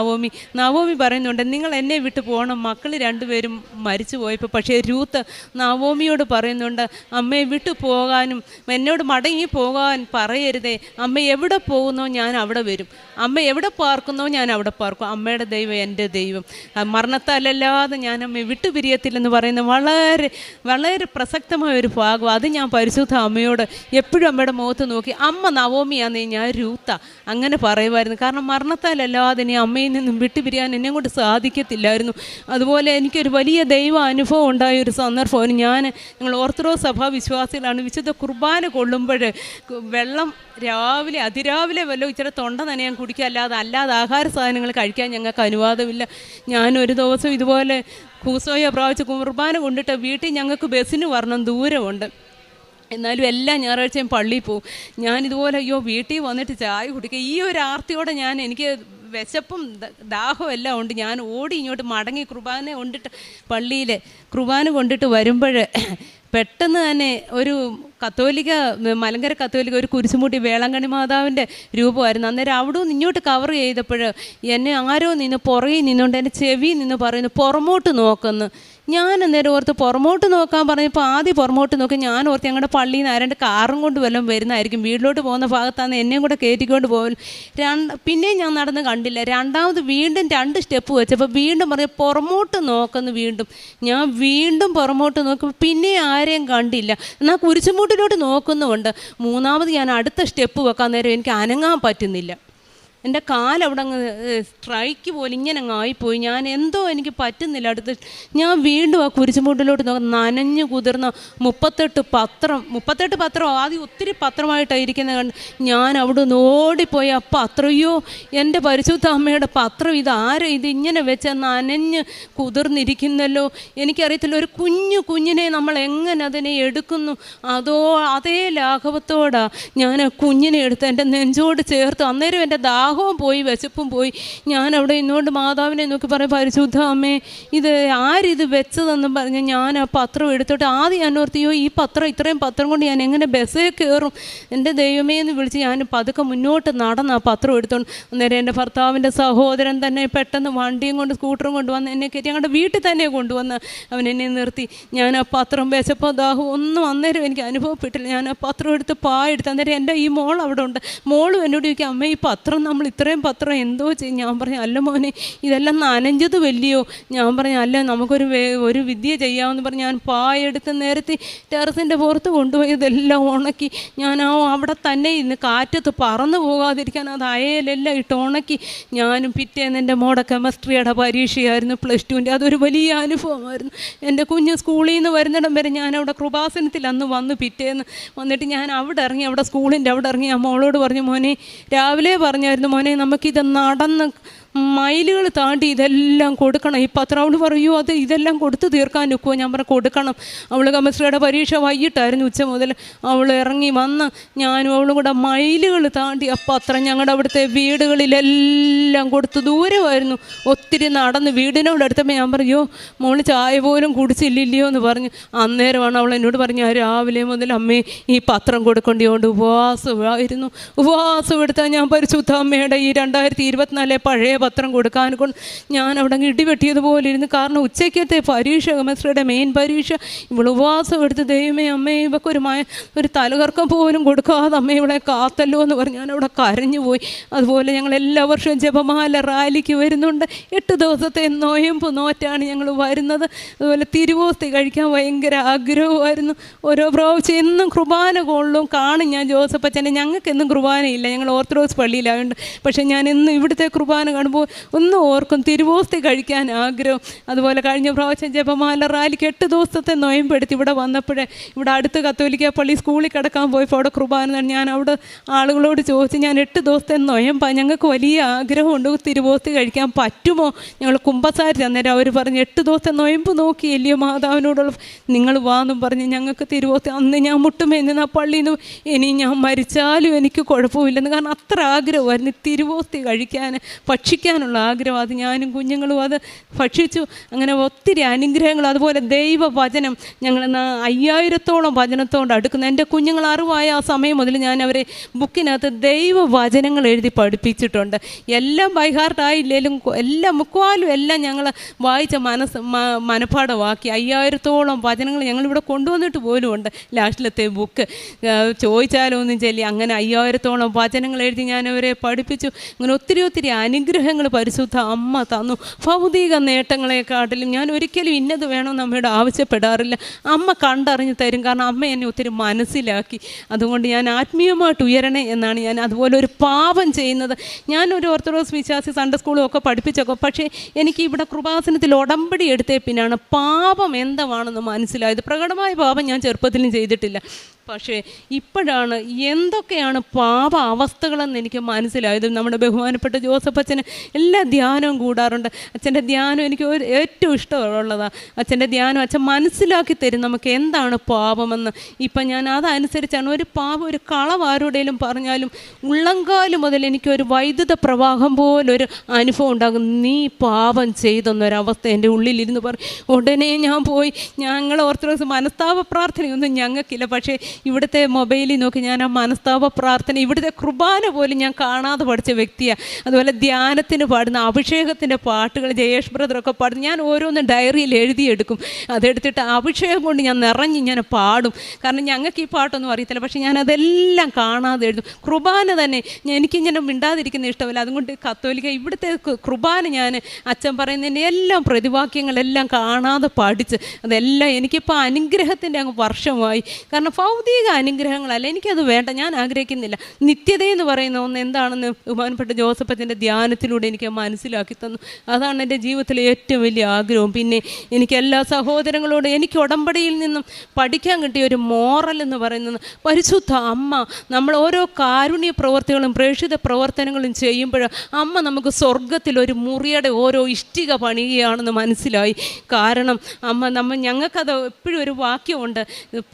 നവോമി പറയുന്നുണ്ട്, നിങ്ങൾ എന്നെ വിട്ട് പോകണം, മക്കൾ 2 പേരും മരിച്ചു പോയപ്പോൾ. പക്ഷേ രൂത്ത് നവോമിയോട് പറയുന്നുണ്ട്, അമ്മയെ വിട്ടു പോകാനും എന്നോട് മടങ്ങി പോകാൻ പറയരുതേ, അമ്മ എവിടെ പോകുന്നോ ഞാൻ അവിടെ വരും, അമ്മ എവിടെ പാർക്കുന്നോ ഞാൻ അവിടെ പാർക്കും, അമ്മയുടെ ദൈവം എൻ്റെ ദൈവം, മരണത്താലല്ലാതെ ഞാൻ അമ്മയെ വിട്ടുപിരിയത്തില്ലെന്ന് പറയുന്ന വളരെ വളരെ പ്രസക്തമായ ഒരു ഭാഗം. അത് ഞാൻ പരിശുദ്ധ അമ്മയോട് എപ്പോഴും അമ്മയുടെ മുഖത്ത് നോക്കി, അമ്മ നവോമിയാന്നേ ഞാൻ രൂത്ത അങ്ങനെ പറയുമായിരുന്നു. കാരണം മരണത്താലല്ലാതെ ഇനി അമ്മയിൽ നിന്നും വിട്ടുപിരിയാൻ എന്നെ കൊണ്ട് സാധിക്കത്തില്ലായിരുന്നു. അതുപോലെ എനിക്കൊരു വലിയ ദൈവ അനുഭവം ഉണ്ടായ ഒരു സന്ദർഭമാണ്. ഞങ്ങൾ ഓർത്തഡോക്സ് സഭാ വിശ്വാസികളാണ്. വിശുദ്ധ കുർബാന കൊള്ളുമ്പോൾ വെള്ളം അതിരാവിലെ വല്ലതും ഇച്ചിരി തൊണ്ട നനയാൻ കുടിക്കുക, അല്ലാതെ ആഹാര സാധനങ്ങൾ കഴിക്കാൻ ഞങ്ങൾക്ക് അനുവാദമില്ല. ഞാനൊരു ദിവസം ഇതുപോലെ കൂസോയ പ്രാവശ്യം കുർബാന കൊണ്ടിട്ട് വീട്ടിൽ ഞങ്ങൾക്ക് ബസ്സിന് വരണം, ദൂരമുണ്ട്. എന്നാലും എല്ലാ ഞായറാഴ്ചയും പള്ളിയിൽ പോവും. ഞാനിതുപോലെ വീട്ടിൽ വന്നിട്ട് ചായ കുടിക്കുക, ഈ ഒരു ആർത്തിയോടെ എനിക്ക് വിശപ്പും ദാഹവും എല്ലാം ഉണ്ട്. ഞാൻ ഓടി ഇങ്ങോട്ട് മടങ്ങി പള്ളിയിൽ കുർബാന കൊണ്ടിട്ട് വരുമ്പോൾ പെട്ടെന്ന് തന്നെ ഒരു മലങ്കര കത്തോലിക്ക ഒരു കുരിശുമൂട്ടി വേളാങ്കണ്ണി മാതാവിൻ്റെ രൂപമായിരുന്നു. അന്നേരം അവിടെ നിന്ന് ഇങ്ങോട്ട് കവർ ചെയ്തപ്പോൾ എന്നെ ആരോ പുറകിൽ നിന്നുകൊണ്ട് എൻ്റെ ചെവിയിൽ നിന്ന് പറയുന്നു, പുറമോട്ട് നോക്കുന്നു. ഞാൻ അന്നേരം ഓർത്ത് പുറമോട്ട് നോക്കാൻ പറഞ്ഞപ്പോൾ ആദ്യം പുറമോട്ട് നോക്കി. ഞാൻ ഓർത്ത് ഞങ്ങളുടെ പള്ളിയിൽ നിന്ന് ആരാണ്ട് കാറും കൊണ്ട് വല്ലതും വരുന്നതായിരിക്കും, വീട്ടിലോട്ട് പോകുന്ന ഭാഗത്താണ് എന്നെയും കൂടെ കയറ്റിക്കൊണ്ട് പോകും. പിന്നെയും ഞാൻ നടന്ന് കണ്ടില്ല. 2ാമത് വീണ്ടും 2 സ്റ്റെപ്പ് വെച്ചപ്പോൾ വീണ്ടും പറഞ്ഞു പുറമോട്ട് നോക്കുന്നു. ഞാൻ വീണ്ടും പുറമോട്ട് നോക്കുമ്പോൾ പിന്നെ ആരെയും കണ്ടില്ല. എന്നാൽ കുരിശുമൂട്ടിലോട്ട് നോക്കുന്നുമുണ്ട്. 3ാമത് ഞാൻ അടുത്ത സ്റ്റെപ്പ് വെക്കാൻ നേരം എനിക്ക് അനങ്ങാൻ പറ്റുന്നില്ല. എൻ്റെ കാലവിടെ അങ്ങ് സ്ട്രൈക്ക് പോലെ ഇങ്ങനെ അങ്ങ് ആയിപ്പോയി. ഞാൻ എനിക്ക് പറ്റുന്നില്ല. ഞാൻ വീണ്ടും ആ കുരിശുമൂട്ടിലോട്ട് നോക്കാം. നനഞ്ഞു കുതിർന്ന 38 പത്രം ആദ്യം ഒത്തിരി പത്രമായിട്ടാണ് ഇരിക്കുന്നത് കണ്ട് ഞാൻ അവിടെ നിന്ന് ഓടിപ്പോയി. അപ്പം അത്രയോ എൻ്റെ പരിശുദ്ധ അമ്മയുടെ പത്രം ഇത് ഇങ്ങനെ വെച്ച് നനഞ്ഞ് കുതിർന്നിരിക്കുന്നല്ലോ. എനിക്കറിയത്തില്ല, ഒരു കുഞ്ഞിനെ നമ്മൾ എങ്ങനെ അതിനെ എടുക്കുന്നു. അതേ ലാഘവത്തോടാണ് ഞാൻ കുഞ്ഞിനെ എടുത്ത് എൻ്റെ നെഞ്ചോട് ചേർത്ത്. അന്നേരം എൻ്റെ ദാഹവും പോയി, വിശപ്പും പോയി. ഞാൻ അവിടെ ഇന്നുകൊണ്ട് മാതാവിനെ നോക്കി പറയും, പരിശുദ്ധ അമ്മേ, ഇത് ആരിത് വെച്ചതെന്നും പറഞ്ഞ് ഞാൻ ആ പത്രം എടുത്തോട്ട് ആദ്യം ഞാൻ ഓർത്തിയോ ഈ പത്രം, ഇത്രയും പത്രം കൊണ്ട് ഞാൻ എങ്ങനെ ബസ്സേ കയറും, എൻ്റെ ദൈവമേ എന്ന് വിളിച്ച് ഞാൻ പതുക്കെ മുന്നോട്ട് നടന്ന് ആ പത്രം എടുത്തോണ്ട്. അന്നേരം എൻ്റെ ഭർത്താവിൻ്റെ സഹോദരൻ തന്നെ പെട്ടെന്ന് വണ്ടിയും കൊണ്ട് സ്കൂട്ടറും കൊണ്ടുവന്ന് എന്നെ കയറ്റി ഞങ്ങളുടെ വീട്ടിൽ തന്നെ കൊണ്ടുവന്ന് അവൻ എന്നെ നിർത്തി. ഞാൻ ആ പത്രം വെച്ചപ്പോൾ ദാഹം ഒന്നും അന്നേരം എനിക്ക് അനുഭവപ്പെട്ടില്ല. ഞാൻ ആ പത്രം എടുത്ത് പായെടുത്ത്. അന്നേരം എൻ്റെ ഈ മോൾ അവിടെ ഉണ്ട്. മോളും എന്നോട് ചോദിക്കും, അമ്മ ഈ പത്രം നമ്മൾ ഇത്രയും പത്രം എന്തോ ചെയ്യും? ഞാൻ പറഞ്ഞു, അല്ല മോനെ, ഇതെല്ലാം നനഞ്ഞത് വലിയോ? ഞാൻ പറഞ്ഞു, അല്ല, നമുക്കൊരു വിദ്യ ചെയ്യാമെന്ന് പറഞ്ഞ് ഞാൻ പായെടുത്ത് നിരത്തി ടെറസിൻ്റെ പുറത്ത് കൊണ്ടുപോയി ഇതെല്ലാം ഉണക്കി. ഞാൻ അവിടെ തന്നെ ഇന്ന് കാറ്റത്ത് പറന്നു പോകാതിരിക്കാൻ അത് അയലെല്ലാം ഇട്ട് ഉണക്കി. ഞാനും പിറ്റേന്ന് എൻ്റെ മോടെ കെമിസ്ട്രിയുടെ പരീക്ഷയായിരുന്നു, +2ൻ്റെ. അതൊരു വലിയ അനുഭവമായിരുന്നു. എൻ്റെ കുഞ്ഞ് സ്കൂളിൽ നിന്ന് വരുന്നിടം വരെ ഞാൻ അവിടെ കൃപാസനത്തിൽ അന്ന് വന്ന് പിറ്റേന്ന് വന്നിട്ട് ഞാൻ അവിടെ ഇറങ്ങി, അവിടെ സ്കൂളിൻ്റെ അവിടെ ഇറങ്ങി ആ മോളോട് പറഞ്ഞു, മോനെ രാവിലെ പറഞ്ഞായിരുന്നു മോനെ നമുക്കിത് നടന്ന് മൈലുകൾ താണ്ടി ഇതെല്ലാം കൊടുക്കണം ഈ പത്രം. അവൾ പറയൂ, അത് ഇതെല്ലാം കൊടുത്ത് തീർക്കാൻ നിൽക്കുമോ? ഞാൻ പറഞ്ഞു, കൊടുക്കണം. അവൾ കെമിസ്ട്രിയുടെ പരീക്ഷ വൈകിട്ടായിരുന്നു, ഉച്ച മുതൽ അവൾ ഇറങ്ങി വന്ന് ഞാനും അവളും കൂടെ മൈലുകൾ താണ്ടി ആ പത്രം ഞങ്ങളുടെ അവിടുത്തെ വീടുകളിലെല്ലാം കൊടുത്ത്. ദൂരമായിരുന്നു, ഒത്തിരി നടന്ന് വീടിനോട് അടുത്തപ്പോൾ ഞാൻ പറഞ്ഞു, മോള് ചായ പോലും കുടിച്ചില്ലയോ എന്ന് പറഞ്ഞു. അന്നേരമാണ് അവൾ എന്നോട് പറഞ്ഞു, രാവിലെ മുതൽ അമ്മേ ഈ പത്രം കൊടുക്കേണ്ടിയോണ്ട് ഉപവാസമായിരുന്നു. ഉപവാസം എടുത്താൽ ഞാൻ പരിശുദ്ധ അമ്മയുടെ ഈ 2024 പഴയ പത്രം കൊടുക്കാൻ കൊണ്ട് ഞാൻ അവിടെ ഇടിവെട്ടിയതുപോലെ ഇരുന്ന്. കാരണം ഉച്ചയ്ക്കത്തെ പരീക്ഷ, കെമിസ്ട്രിയുടെ മെയിൻ പരീക്ഷ, ഇവൾ ഉപവാസം എടുത്ത് ദൈവമേ അമ്മേ ഇവക്കൊരു തലകർക്കം പോലും കൊടുക്കാതെ അമ്മ ഇവളെ കാത്തല്ലോ എന്ന് പറഞ്ഞ് ഞാൻ അവിടെ കരഞ്ഞു പോയി. അതുപോലെ ഞങ്ങൾ എല്ലാ വർഷവും ജപമാല റാലിക്ക് വരുന്നുണ്ട്. 8 ദിവസത്തെ നോയമ്പ് നോറ്റാണ് ഞങ്ങൾ വരുന്നത്. അതുപോലെ തിരുവോസ്തി കഴിക്കാൻ ഭയങ്കര ആഗ്രഹമായിരുന്നു. ഓരോ പ്രാവശ്യം എന്നും കുർബാന കൊള്ളും കാണും ഞാൻ ജോസഫ് അച്ഛനെ. ഞങ്ങൾക്കെന്നും കുർബാനയില്ല, ഞങ്ങൾ ഓർത്തഡോക്സ് പള്ളിയിലായതുകൊണ്ട്. പക്ഷേ ഞാൻ എന്നും ഇവിടുത്തെ കുർബാന കാണുമ്പോൾ ഒന്നും ഓർക്കും, തിരുവോസ്തി കഴിക്കാൻ ആഗ്രഹം. അതുപോലെ കഴിഞ്ഞ പ്രാവശ്യം ജപമാല റാലിക്ക് 8 ദിവസത്തെ നോയമ്പെടുത്ത് ഇവിടെ വന്നപ്പോഴേ ഇവിടെ അടുത്ത് കത്തോലിക്ക പള്ളി സ്കൂളിൽ കിടക്കാൻ പോയപ്പോൾ അവിടെ കുർബാന ഞാൻ അവിടെ ആളുകളോട് ചോദിച്ചു, ഞാൻ 8 ദിവസത്തെ നോയമ്പാണ്, ഞങ്ങൾക്ക് വലിയ ആഗ്രഹമുണ്ട്, തിരുവോസ്തി കഴിക്കാൻ പറ്റുമോ? ഞങ്ങൾ കുമ്പസാരിച്ച്. അന്നേരം അവർ പറഞ്ഞ് 8 ദിവസത്തെ നോയമ്പ് നോക്കിയല്ലയോ മാതാവിനോടുള്ള, നിങ്ങൾ വാന്നും പറഞ്ഞ് ഞങ്ങൾക്ക് തിരുവോസ്തി. അന്ന് ഞാൻ മുട്ടുമേന്ന് ആ പള്ളിയിൽ നിന്ന് ഇനി ഞാൻ മരിച്ചാലും എനിക്ക് കുഴപ്പമില്ലെന്ന്. കാരണം അത്ര ആഗ്രഹമായിരുന്നു തിരുവോസ്തി കഴിക്കാൻ, ഭക്ഷിക്കാനുള്ള ആഗ്രഹം. അത് ഞാനും കുഞ്ഞുങ്ങളും അത് ഭക്ഷിച്ചു. അങ്ങനെ ഒത്തിരി അനുഗ്രഹങ്ങൾ. അതുപോലെ ദൈവവചനം ഞങ്ങൾ 5000-ഓളം വചനത്തോട് അടുക്കുന്നു. എൻ്റെ കുഞ്ഞുങ്ങൾ അറിവായ ആ സമയം മുതൽ ഞാൻ അവരെ ബുക്കിനകത്ത് ദൈവവചനങ്ങൾ എഴുതി പഠിപ്പിച്ചിട്ടുണ്ട്. എല്ലാം ബൈഹാർട്ടായില്ലേലും എല്ലാം മുക്കാലും എല്ലാം ഞങ്ങൾ വായിച്ച മനഃപ്പാഠമാക്കി. 5000-ഓളം വചനങ്ങൾ ഞങ്ങളിവിടെ കൊണ്ടുവന്നിട്ട് പോലും ഉണ്ട്. ലാസ്റ്റിലത്തെ ബുക്ക് ചോദിച്ചാലോ ഒന്നും ചൊല്ലി അങ്ങനെ 5000-ഓളം വചനങ്ങൾ എഴുതി ഞാൻ അവരെ പഠിപ്പിച്ചു. അങ്ങനെ ഒത്തിരി അനുഗ്രഹങ്ങൾ പരിശുദ്ധ അമ്മ തന്നു. ഭൗതിക നേട്ടങ്ങളെക്കാട്ടിലും ഞാൻ ഒരിക്കലും ഇന്നത് വേണമെന്ന് അമ്മയോട് ആവശ്യപ്പെടാറില്ല. അമ്മ കണ്ടറിഞ്ഞ് തരും. കാരണം അമ്മ എന്നെ ഒത്തിരി മനസ്സിലാക്കി. അതുകൊണ്ട് ഞാൻ ആത്മീയമായിട്ട് ഉയരണേ എന്നാണ് ഞാൻ. അതുപോലെ ഒരു പാപം ചെയ്യുന്നത്, ഞാനൊരു ഓർത്തഡോക്സ് വിശ്വാസി, സൺഡേ സ്കൂളും ഒക്കെ പഠിപ്പിച്ചൊക്കെ, പക്ഷേ എനിക്ക് ഇവിടെ കൃപാസനത്തിൽ ഉടമ്പടി എടുത്തേ പിന്നാണ് പാപം എന്താണെന്ന് മനസ്സിലായത്. പ്രകടമായ പാപം ഞാൻ ചെറുപ്പത്തിലും ചെയ്തിട്ടില്ല. പക്ഷേ ഇപ്പോഴാണ് എന്തൊക്കെയാണ് പാപ അവസ്ഥകളെന്ന് എനിക്ക് മനസ്സിലായത്. നമ്മുടെ ബഹുമാനപ്പെട്ട ജോസഫ് അച്ഛന് എല്ലാ ധ്യാനവും കൂടാറുണ്ട്. അച്ഛൻ്റെ ധ്യാനം എനിക്ക് ഏറ്റവും ഇഷ്ടമുള്ളതാണ്. അച്ഛൻ്റെ ധ്യാനം അച്ഛൻ മനസ്സിലാക്കി തരും നമുക്ക് എന്താണ് പാപമെന്ന്. ഇപ്പം ഞാൻ അതനുസരിച്ചാണ്. ഒരു പാപം, ഒരു കളവ് ആരോടേലും പറഞ്ഞാലും ഉള്ളംകാല് മുതൽ എനിക്കൊരു വൈദ്യുത പ്രവാഹം പോലൊരു അനുഭവം ഉണ്ടാകും. നീ പാപം ചെയ്തെന്നൊരവസ്ഥ എൻ്റെ ഉള്ളിലിരുന്ന് പറയും. ഉടനെ ഞാൻ പോയി, ഞങ്ങൾ ഓർത്തഡോക്സ് മനസ്താപ പ്രാർത്ഥനയൊന്നും ഞങ്ങൾക്കില്ല. പക്ഷേ ഇവിടുത്തെ മൊബൈലിൽ നോക്കി ഞാൻ ആ മനസ്താപ പ്രാർത്ഥന, ഇവിടുത്തെ കുർബാന പോലും ഞാൻ കാണാതെ പഠിച്ച വ്യക്തിയാണ്. അതുപോലെ ധ്യാനത്തിന് പാടുന്ന അഭിഷേകത്തിൻ്റെ പാട്ടുകൾ ജയേഷ് ബ്രദറൊക്കെ പാടുന്നു. ഞാൻ ഓരോന്നും ഡയറിയിൽ എഴുതിയെടുക്കും. അതെടുത്തിട്ട് അഭിഷേകം കൊണ്ട് ഞാൻ നിറഞ്ഞ് ഇങ്ങനെ പാടും. കാരണം ഞങ്ങൾക്ക് ഈ പാട്ടൊന്നും അറിയത്തില്ല. പക്ഷേ ഞാൻ അതെല്ലാം കാണാതെ എഴുതും. കുർബാന തന്നെ എനിക്കിങ്ങനെ മിണ്ടാതിരിക്കുന്ന ഇഷ്ടമല്ല. അതുകൊണ്ട് കത്തോലിക്ക ഇവിടുത്തെ കുർബാന ഞാൻ അച്ഛൻ പറയുന്നതിൻ്റെ എല്ലാം പ്രതിവാക്യങ്ങളെല്ലാം കാണാതെ പഠിച്ച് അതെല്ലാം എനിക്കിപ്പോൾ അനുഗ്രഹത്തിൻ്റെ അങ്ങ് വർഷമായി. കാരണം ഭൗതിക അനുഗ്രഹങ്ങളല്ല, എനിക്കത് വേണ്ട, ഞാൻ ആഗ്രഹിക്കുന്നില്ല. നിത്യതയെന്ന് പറയുന്ന ഒന്ന് എന്താണെന്ന് ബഹുമാനപ്പെട്ട ജോസഫത്തിൻ്റെ ധ്യാനത്തിലൂടെ എനിക്ക് മനസ്സിലാക്കി തന്നു. അതാണ് എൻ്റെ ജീവിതത്തിലെ ഏറ്റവും വലിയ ആഗ്രഹം. പിന്നെ എനിക്ക് എല്ലാ സഹോദരങ്ങളോടും എനിക്ക് ഉടമ്പടിയിൽ നിന്നും പഠിക്കാൻ കിട്ടിയ ഒരു മോറൽ എന്ന് പറയുന്നത്, പരിശുദ്ധ അമ്മ നമ്മൾ ഓരോ കാരുണ്യ പ്രവർത്തികളും പ്രേക്ഷിത പ്രവർത്തനങ്ങളും ചെയ്യുമ്പോൾ അമ്മ നമുക്ക് സ്വർഗത്തിൽ ഒരു മുറിയുടെ ഓരോ ഇഷ്ടിക പണിയുകയാണെന്ന് മനസ്സിലായി. കാരണം ഞങ്ങൾക്കത് എപ്പോഴും ഒരു വാക്യമുണ്ട്,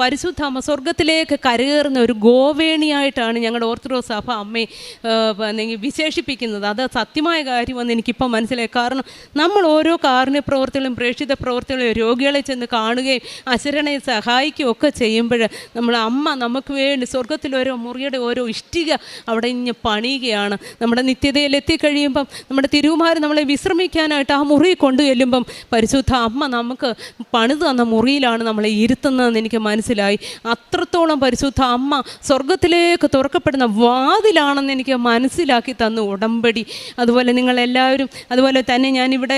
പരിശുദ്ധ അമ്മ സ്വർഗത്തിൽ സ്വർഗത്തിലേക്ക് കരകയറുന്ന ഒരു ഗോവേണിയായിട്ടാണ് ഞങ്ങളുടെ ഓർത്തഡോക്സ് സഭ അമ്മയെ വിശേഷിപ്പിക്കുന്നത്. അത് സത്യമായ കാര്യമെന്ന് എനിക്കിപ്പോൾ മനസ്സിലായി. കാരണം നമ്മൾ ഓരോ കാരുണ്യ പ്രവർത്തികളും പ്രേക്ഷിത പ്രവർത്തികളും രോഗികളെ ചെന്ന് കാണുകയും അശരണയെ സഹായിക്കുകയും ഒക്കെ ചെയ്യുമ്പോൾ നമ്മുടെ അമ്മ നമുക്ക് വേണ്ടി സ്വർഗത്തിൽ ഓരോ മുറിയുടെ ഓരോ ഇഷ്ടിക അവിടെ ഇഞ്ഞ് പണിയുകയാണ്. നമ്മുടെ നിത്യതയിൽ എത്തിക്കഴിയുമ്പം നമ്മുടെ തിരുമാര് നമ്മളെ വിശ്രമിക്കാനായിട്ട് ആ മുറി കൊണ്ടു ചെല്ലുമ്പം പരിശുദ്ധ അമ്മ നമുക്ക് പണിത് തന്ന മുറിയിലാണ് നമ്മളെ ഇരുത്തുന്നതെന്ന് എനിക്ക് മനസ്സിലായി. അത്രത്തോളം പരിശുദ്ധ അമ്മ സ്വർഗത്തിലേക്ക് തുറക്കപ്പെടുന്ന വാതിലാണെന്ന് എനിക്ക് മനസ്സിലാക്കി തന്നു ഉടമ്പടി. അതുപോലെ നിങ്ങളെല്ലാവരും അതുപോലെ തന്നെ ഞാനിവിടെ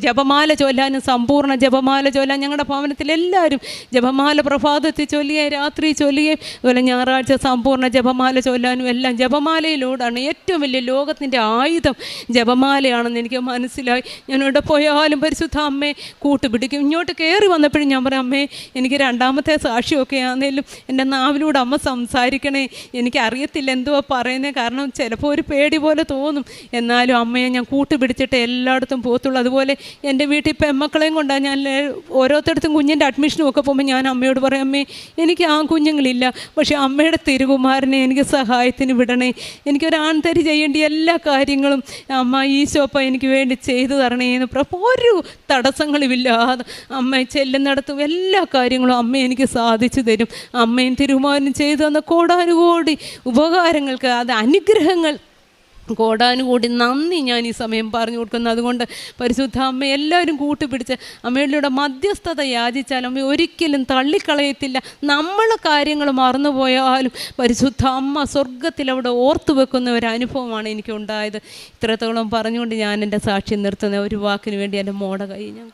ജപമാല ചൊല്ലാനും സമ്പൂർണ്ണ ജപമാല ചൊല്ലാൻ ഞങ്ങളുടെ ഭവനത്തിലെല്ലാവരും ജപമാല പ്രഭാതത്തിൽ ചൊല്ലുകയും രാത്രി ചൊല്ലുകയും അതുപോലെ ഞായറാഴ്ച സമ്പൂർണ്ണ ജപമാല ചൊല്ലാനും എല്ലാം ജപമാലയിലൂടെയാണ്. ഏറ്റവും വലിയ ലോകത്തിൻ്റെ ആയുധം ജപമാലയാണെന്ന് എനിക്ക് മനസ്സിലായി. ഞാൻ ഇവിടെ പോയാലും പരിശുദ്ധ അമ്മയെ കൂട്ടുപിടിക്കും. ഇങ്ങോട്ട് കയറി വന്നപ്പോഴും ഞാൻ പറയും, അമ്മേ എനിക്ക് രണ്ടാമത്തെ സാക്ഷിയൊക്കെ ആണെങ്കിലും എൻ്റെ നാവിലൂടെ അമ്മ സംസാരിക്കണേ. എനിക്കറിയത്തില്ല എന്തുവാ പറയുന്നത്, കാരണം ചിലപ്പോൾ ഒരു പേടി പോലെ തോന്നും. എന്നാലും അമ്മയെ ഞാൻ കൂട്ടുപിടിച്ചിട്ട് എല്ലായിടത്തും പോകത്തുള്ളൂ. അതുപോലെ എൻ്റെ വീട്ടിൽ പെമ്മക്കളെയും കൊണ്ടാണ് ഞാൻ ഓരോരുത്തടത്തും കുഞ്ഞിൻ്റെ അഡ്മിഷനും ഒക്കെ പോകുമ്പോൾ ഞാൻ അമ്മയോട് പറയും, അമ്മേ എനിക്ക് ആ കുഞ്ഞുങ്ങളില്ല, പക്ഷേ അമ്മയുടെ തിരുകുമാരനെ എനിക്ക് സഹായത്തിന് വിടണേ. എനിക്കൊരാൺതരി ചെയ്യേണ്ട എല്ലാ കാര്യങ്ങളും അമ്മ ഈശോപ്പ എനിക്ക് വേണ്ടി ചെയ്തു തരണേ എന്ന് ഒരു തടസ്സങ്ങളുമില്ലാതെ അമ്മ ചെല്ലുന്നിടത്തും എല്ലാ കാര്യങ്ങളും അമ്മ എനിക്ക് സാധിച്ചു തരും. അമ്മയും തിരുകുമാരനും ചെയ്തു തന്ന കോടാനുകോടി ഉപകാരങ്ങൾക്ക്, അത് അനുഗ്രഹങ്ങൾ കോടാനുകൂടി നന്ദി ഞാൻ ഈ സമയം പറഞ്ഞു കൊടുക്കുന്നു. അതുകൊണ്ട് പരിശുദ്ധ അമ്മ എല്ലാവരും കൂട്ടുപിടിച്ച് അമ്മയുടെ മധ്യസ്ഥത യാചിച്ചാൽ അമ്മ ഒരിക്കലും തള്ളിക്കളയത്തില്ല. നമ്മൾ കാര്യങ്ങൾ മറന്നുപോയാലും പരിശുദ്ധ അമ്മ സ്വർഗത്തിൽ അവിടെ ഓർത്തു വെക്കുന്ന ഒരു അനുഭവമാണ് എനിക്കുണ്ടായത്. ഇത്രത്തോളം പറഞ്ഞുകൊണ്ട് ഞാൻ എൻ്റെ സാക്ഷി നിർത്തുന്ന ഒരു വാക്കിന് വേണ്ടി എൻ്റെ മോടെ കൈ ഞാൻ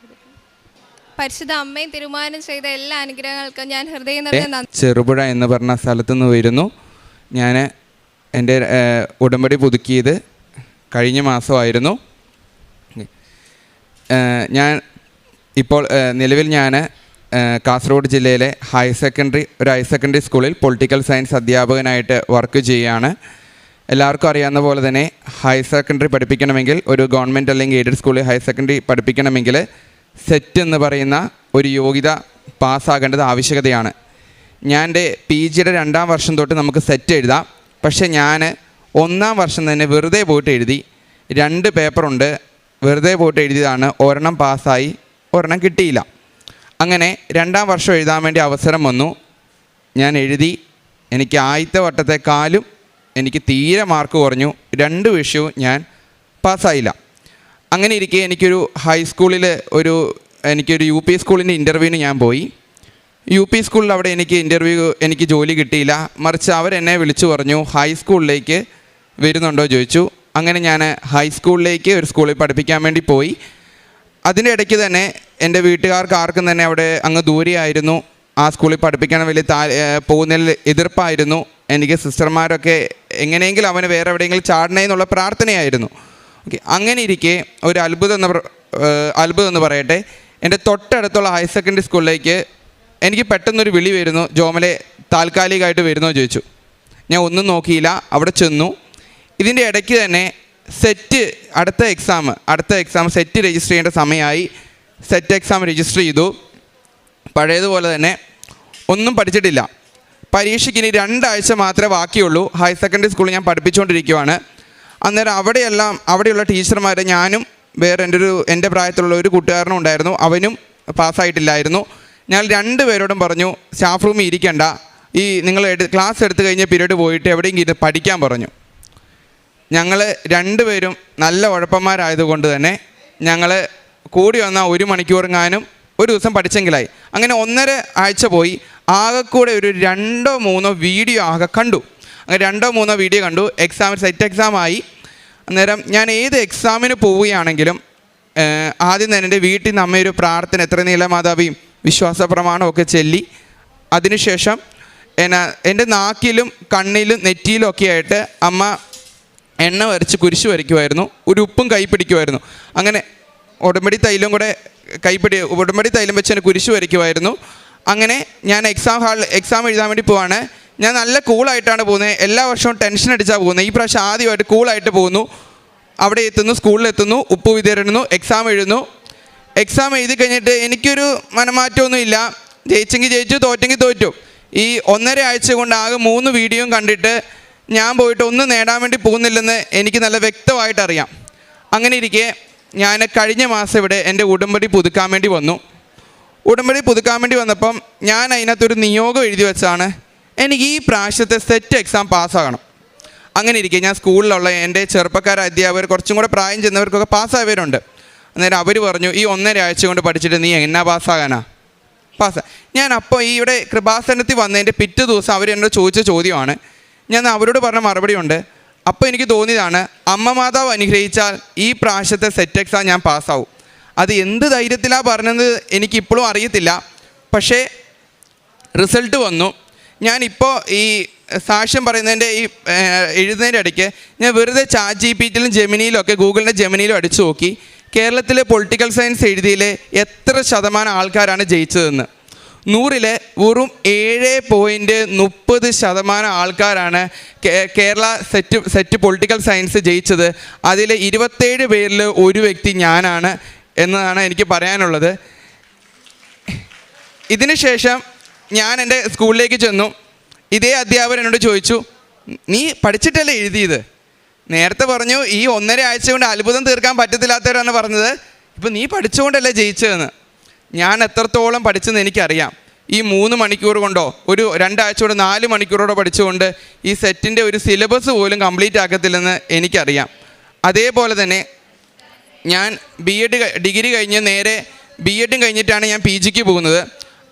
പരിശുദ്ധ അമ്മയും തിരുമാനം ചെയ്ത എല്ലാ അനുഗ്രഹങ്ങൾക്കും ഞാൻ ഹൃദയം നിറഞ്ഞ ചെറുപുഴ എന്ന് പറഞ്ഞ സ്ഥലത്തുനിന്ന് വരുന്നു. ഞാൻ എൻ്റെ ഉടമ്പടി പുതുക്കിയത് കഴിഞ്ഞ മാസമായിരുന്നു. ഞാൻ ഇപ്പോൾ നിലവിൽ ഞാൻ കാസർഗോഡ് ജില്ലയിലെ ഒരു ഹയർ സെക്കൻഡറി സ്കൂളിൽ പൊളിറ്റിക്കൽ സയൻസ് അധ്യാപകനായിട്ട് വർക്ക് ചെയ്യുകയാണ്. എല്ലാവർക്കും അറിയാവുന്ന പോലെ തന്നെ ഹയർ സെക്കൻഡറി പഠിപ്പിക്കണമെങ്കിൽ, ഒരു ഗവൺമെൻറ് അല്ലെങ്കിൽ എയ്ഡഡ് സ്കൂളിൽ ഹയർ സെക്കൻഡറി പഠിപ്പിക്കണമെങ്കിൽ സെറ്റ് എന്ന് പറയുന്ന ഒരു യോഗ്യത പാസ്സാകേണ്ടത് ആവശ്യകതയാണ്. ഞാൻ എൻ്റെ PGയുടെ 2ാം വർഷം തൊട്ട് നമുക്ക് സെറ്റ് എഴുതാം. പക്ഷേ ഞാൻ 1ാം വർഷം തന്നെ വെറുതെ പോയിട്ട് എഴുതി. 2 പേപ്പറുണ്ട്, വെറുതെ പോയിട്ട് എഴുതിയതാണ്. ഒരെണ്ണം പാസ്സായി, ഒരെണ്ണം കിട്ടിയില്ല. അങ്ങനെ 2ാം വർഷം എഴുതാൻ വേണ്ടി അവസരം വന്നു. ഞാൻ എഴുതി. എനിക്ക് ആദ്യത്തെ വട്ടത്തെക്കാളും എനിക്ക് തീരെ മാർക്ക് കുറഞ്ഞു. 2 വിഷയവും ഞാൻ പാസ്സായില്ല. അങ്ങനെ ഇരിക്കെ എനിക്കൊരു ഹൈസ്കൂളിൽ എനിക്കൊരു UP സ്കൂളിൻ്റെ ഇൻ്റർവ്യൂവിന് ഞാൻ പോയി. UP സ്കൂളിൽ അവിടെ എനിക്ക് ജോലി കിട്ടിയില്ല. മറിച്ച് അവരെന്നെ വിളിച്ചു പറഞ്ഞു, ഹൈസ്കൂളിലേക്ക് വരുന്നുണ്ടോ ചോദിച്ചു. അങ്ങനെ ഞാൻ ഹൈസ്കൂളിലേക്ക് ഒരു സ്കൂളിൽ പഠിപ്പിക്കാൻ വേണ്ടി പോയി. അതിൻ്റെ ഇടയ്ക്ക് തന്നെ എൻ്റെ വീട്ടുകാർക്ക് ആർക്കും തന്നെ അവിടെ അങ്ങ് ദൂരെയായിരുന്നു. ആ സ്കൂളിൽ പഠിപ്പിക്കാൻ വലിയ പോകുന്നതിൽ എതിർപ്പായിരുന്നു. എനിക്ക് സിസ്റ്റർമാരൊക്കെ എങ്ങനെയെങ്കിലും അവന് വേറെ എവിടെയെങ്കിലും ചാടണേ എന്നുള്ള പ്രാർത്ഥനയായിരുന്നു. ഓക്കെ, അങ്ങനെ ഇരിക്കെ ഒരു അത്ഭുതം എന്ന് പറയട്ടെ, എൻ്റെ തൊട്ടടുത്തുള്ള ഹയർ സെക്കൻഡറി സ്കൂളിലേക്ക് എനിക്ക് പെട്ടെന്നൊരു വിളി വരുന്നു, ജോമലെ താൽക്കാലികമായിട്ട് വരുന്നോ ചോദിച്ചു. ഞാൻ ഒന്നും നോക്കിയില്ല, അവിടെ ചെന്നു. ഇതിൻ്റെ ഇടയ്ക്ക് തന്നെ അടുത്ത എക്സാം സെറ്റ് രജിസ്റ്റർ ചെയ്യേണ്ട സമയമായി. സെറ്റ് എക്സാം രജിസ്റ്റർ ചെയ്തു. പഴയതുപോലെ തന്നെ ഒന്നും പഠിച്ചിട്ടില്ല. പരീക്ഷയ്ക്ക് ഇനി 2 ആഴ്ച മാത്രമേ ബാക്കിയുള്ളൂ. ഹയർ സെക്കൻഡറി സ്കൂളിൽ ഞാൻ പഠിപ്പിച്ചുകൊണ്ടിരിക്കുവാണ്. അന്നേരം അവിടെയുള്ള ടീച്ചർമാരെ, ഞാനും വേറെ എൻ്റെ പ്രായത്തിലുള്ള ഒരു കൂട്ടുകാരനും ഉണ്ടായിരുന്നു, അവനും പാസ്സായിട്ടില്ലായിരുന്നു. ഞങ്ങൾ 2 പേരോടും പറഞ്ഞു, സ്റ്റാഫ് റൂമിൽ ഇരിക്കണ്ട, നിങ്ങൾ ക്ലാസ് എടുത്തു കഴിഞ്ഞ പീരീഡ് പോയിട്ട് എവിടെയെങ്കിലും ഇരുന്ന് പഠിക്കാൻ പറഞ്ഞു. ഞങ്ങൾ 2 പേരും നല്ല ഉഴപ്പന്മാരായതുകൊണ്ട് തന്നെ ഞങ്ങൾ കൂടി വന്നാൽ 1 മണിക്കൂറെങ്ങാനും ഒരു ദിവസം പഠിച്ചെങ്കിലായി. അങ്ങനെ 1.5 ആഴ്ച പോയി. ആകെക്കൂടെ ഒരു 2-3 വീഡിയോ കണ്ടു. അങ്ങനെ 2-3 വീഡിയോ കണ്ടു. സെറ്റ് എക്സാമായി. അന്നേരം ഞാൻ ഏത് എക്സാമിന് പോവുകയാണെങ്കിലും ആദ്യം തന്നെ എൻ്റെ വീട്ടിൽ നിന്ന് അമ്മയൊരു പ്രാർത്ഥന, എത്ര നീലമാതാവിയും വിശ്വാസ പ്രമാണമൊക്കെ ചൊല്ലി, അതിനുശേഷം എൻ്റെ നാക്കിലും കണ്ണിലും നെറ്റിയിലും ഒക്കെ ആയിട്ട് അമ്മ എണ്ണ വരച്ച് കുരിശ് വരയ്ക്കുമായിരുന്നു. ഒരു ഉപ്പും കൈ പിടിക്കുമായിരുന്നു. അങ്ങനെ ഉടമ്പടി തൈലം വെച്ച് എന്നെ കുരിശ് വരയ്ക്കുമായിരുന്നു. അങ്ങനെ ഞാൻ എക്സാം എഴുതാൻ വേണ്ടി പോവാണ്. ഞാൻ നല്ല കൂളായിട്ടാണ് പോകുന്നത്. എല്ലാ വർഷവും ടെൻഷൻ അടിച്ചാണ് പോകുന്നത്. ഈ പ്രാവശ്യം ആദ്യമായിട്ട് കൂളായിട്ട് പോകുന്നു. അവിടെ എത്തുന്നു, സ്കൂളിലെത്തുന്നു, ഉപ്പ് വിതരുന്നു, എക്സാം എഴുതുന്നു. എക്സാം എഴുതി കഴിഞ്ഞിട്ട് എനിക്കൊരു മനമാറ്റമൊന്നും ഇല്ല. ജയിച്ചെങ്കിൽ ജയിച്ചു, തോറ്റെങ്കിൽ തോറ്റു. ഈ 1.5 ആഴ്ച കൊണ്ട് ആകെ 3 വീഡിയോയും കണ്ടിട്ട് ഞാൻ പോയിട്ട് ഒന്നും നേടാൻ വേണ്ടി പോകുന്നില്ലെന്ന് എനിക്ക് നല്ല വ്യക്തമായിട്ടറിയാം. അങ്ങനെ ഇരിക്കെ ഞാൻ കഴിഞ്ഞ മാസം ഇവിടെ എൻ്റെ ഉടമ്പടി പുതുക്കാൻ വേണ്ടി വന്നു. ഉടമ്പടി പുതുക്കാൻ വേണ്ടി വന്നപ്പം ഞാൻ അതിനകത്തൊരു നിയോഗം എഴുതി വെച്ചാണ് എനിക്ക് ഈ പ്രാവശ്യത്തെ സെറ്റ് എക്സാം പാസ്സാകണം. അങ്ങനെ ഇരിക്കെ ഞാൻ സ്കൂളിലുള്ള എൻ്റെ ചെറുപ്പക്കാർ അധ്യാപകർ കുറച്ചും കൂടെ പ്രായം ചെന്നവർക്കൊക്കെ പാസ്സായവരുണ്ട്. അന്നേരം അവർ പറഞ്ഞു, ഈ 1.5 ആഴ്ച കൊണ്ട് പഠിച്ചിട്ട് നീ എന്നാ പാസ്സാകാനാ? ഞാൻ അപ്പോൾ ഈ ഇവിടെ കൃപാസനത്തിൽ വന്നതിൻ്റെ പിറ്റേ ദിവസം അവരെന്നോട് ചോദിച്ച ചോദ്യമാണ്. ഞാൻ അവരോട് പറഞ്ഞ മറുപടി ഉണ്ട്. അപ്പോൾ എനിക്ക് തോന്നിയതാണ്, അമ്മ മാതാവ് അനുഗ്രഹിച്ചാൽ ഈ പ്രാവശ്യത്തെ സെറ്റ് എക്സാം ഞാൻ പാസ്സാവും. അത് എന്ത് ധൈര്യത്തിലാണ് പറഞ്ഞത് എനിക്കിപ്പോഴും അറിയത്തില്ല. പക്ഷേ റിസൾട്ട് വന്നു. ഞാനിപ്പോൾ ഈ സാക്ഷ്യം പറയുന്നതിൻ്റെ ഈ എഴുതുന്നതിൻ്റെ ഇടയ്ക്ക് ഞാൻ വെറുതെ ChatGPTയിലും ജെമിനിയിലും ഒക്കെ ഗൂഗിളിൻ്റെ ജെമിനിയിലും അടിച്ചു നോക്കി കേരളത്തിലെ പൊളിറ്റിക്കൽ സയൻസ് എഴുതിയിൽ എത്ര ശതമാനം ആൾക്കാരാണ് ജയിച്ചതെന്ന്. 100-ൽ വെറും 7.30% ആൾക്കാരാണ് കേരള സെറ്റ് പൊളിറ്റിക്കൽ സയൻസ് ജയിച്ചത്. അതിൽ 27 പേരിൽ ഒരു വ്യക്തി ഞാനാണ് എന്നതാണ് എനിക്ക് പറയാനുള്ളത്. ഇതിന് ശേഷം ഞാൻ എൻ്റെ സ്കൂളിലേക്ക് ചെന്നു. ഇതേ അധ്യാപകൻ എന്നോട് ചോദിച്ചു, നീ പഠിച്ചിട്ടല്ലേ എഴുതിയത്? നേരത്തെ പറഞ്ഞു ഈ 1.5 ആഴ്ച കൊണ്ട് അത്ഭുതം തീർക്കാൻ പറ്റത്തില്ലാത്തവരാണ് പറഞ്ഞത്, ഇപ്പം നീ പഠിച്ചുകൊണ്ടല്ലേ ജയിച്ചതെന്ന്. ഞാൻ എത്രത്തോളം പഠിച്ചെന്ന് എനിക്കറിയാം. ഈ 3 മണിക്കൂർ കൊണ്ടോ ഒരു 2 ആഴ്ച കൊണ്ട് 4 മണിക്കൂറോടെ പഠിച്ചുകൊണ്ട് ഈ സെറ്റിൻ്റെ ഒരു സിലബസ് പോലും കംപ്ലീറ്റ് ആക്കത്തില്ലെന്ന് എനിക്കറിയാം. അതേപോലെ തന്നെ ഞാൻ ഡിഗ്രി കഴിഞ്ഞ് നേരെ BEd കഴിഞ്ഞിട്ടാണ് ഞാൻ PGക്ക് പോകുന്നത്.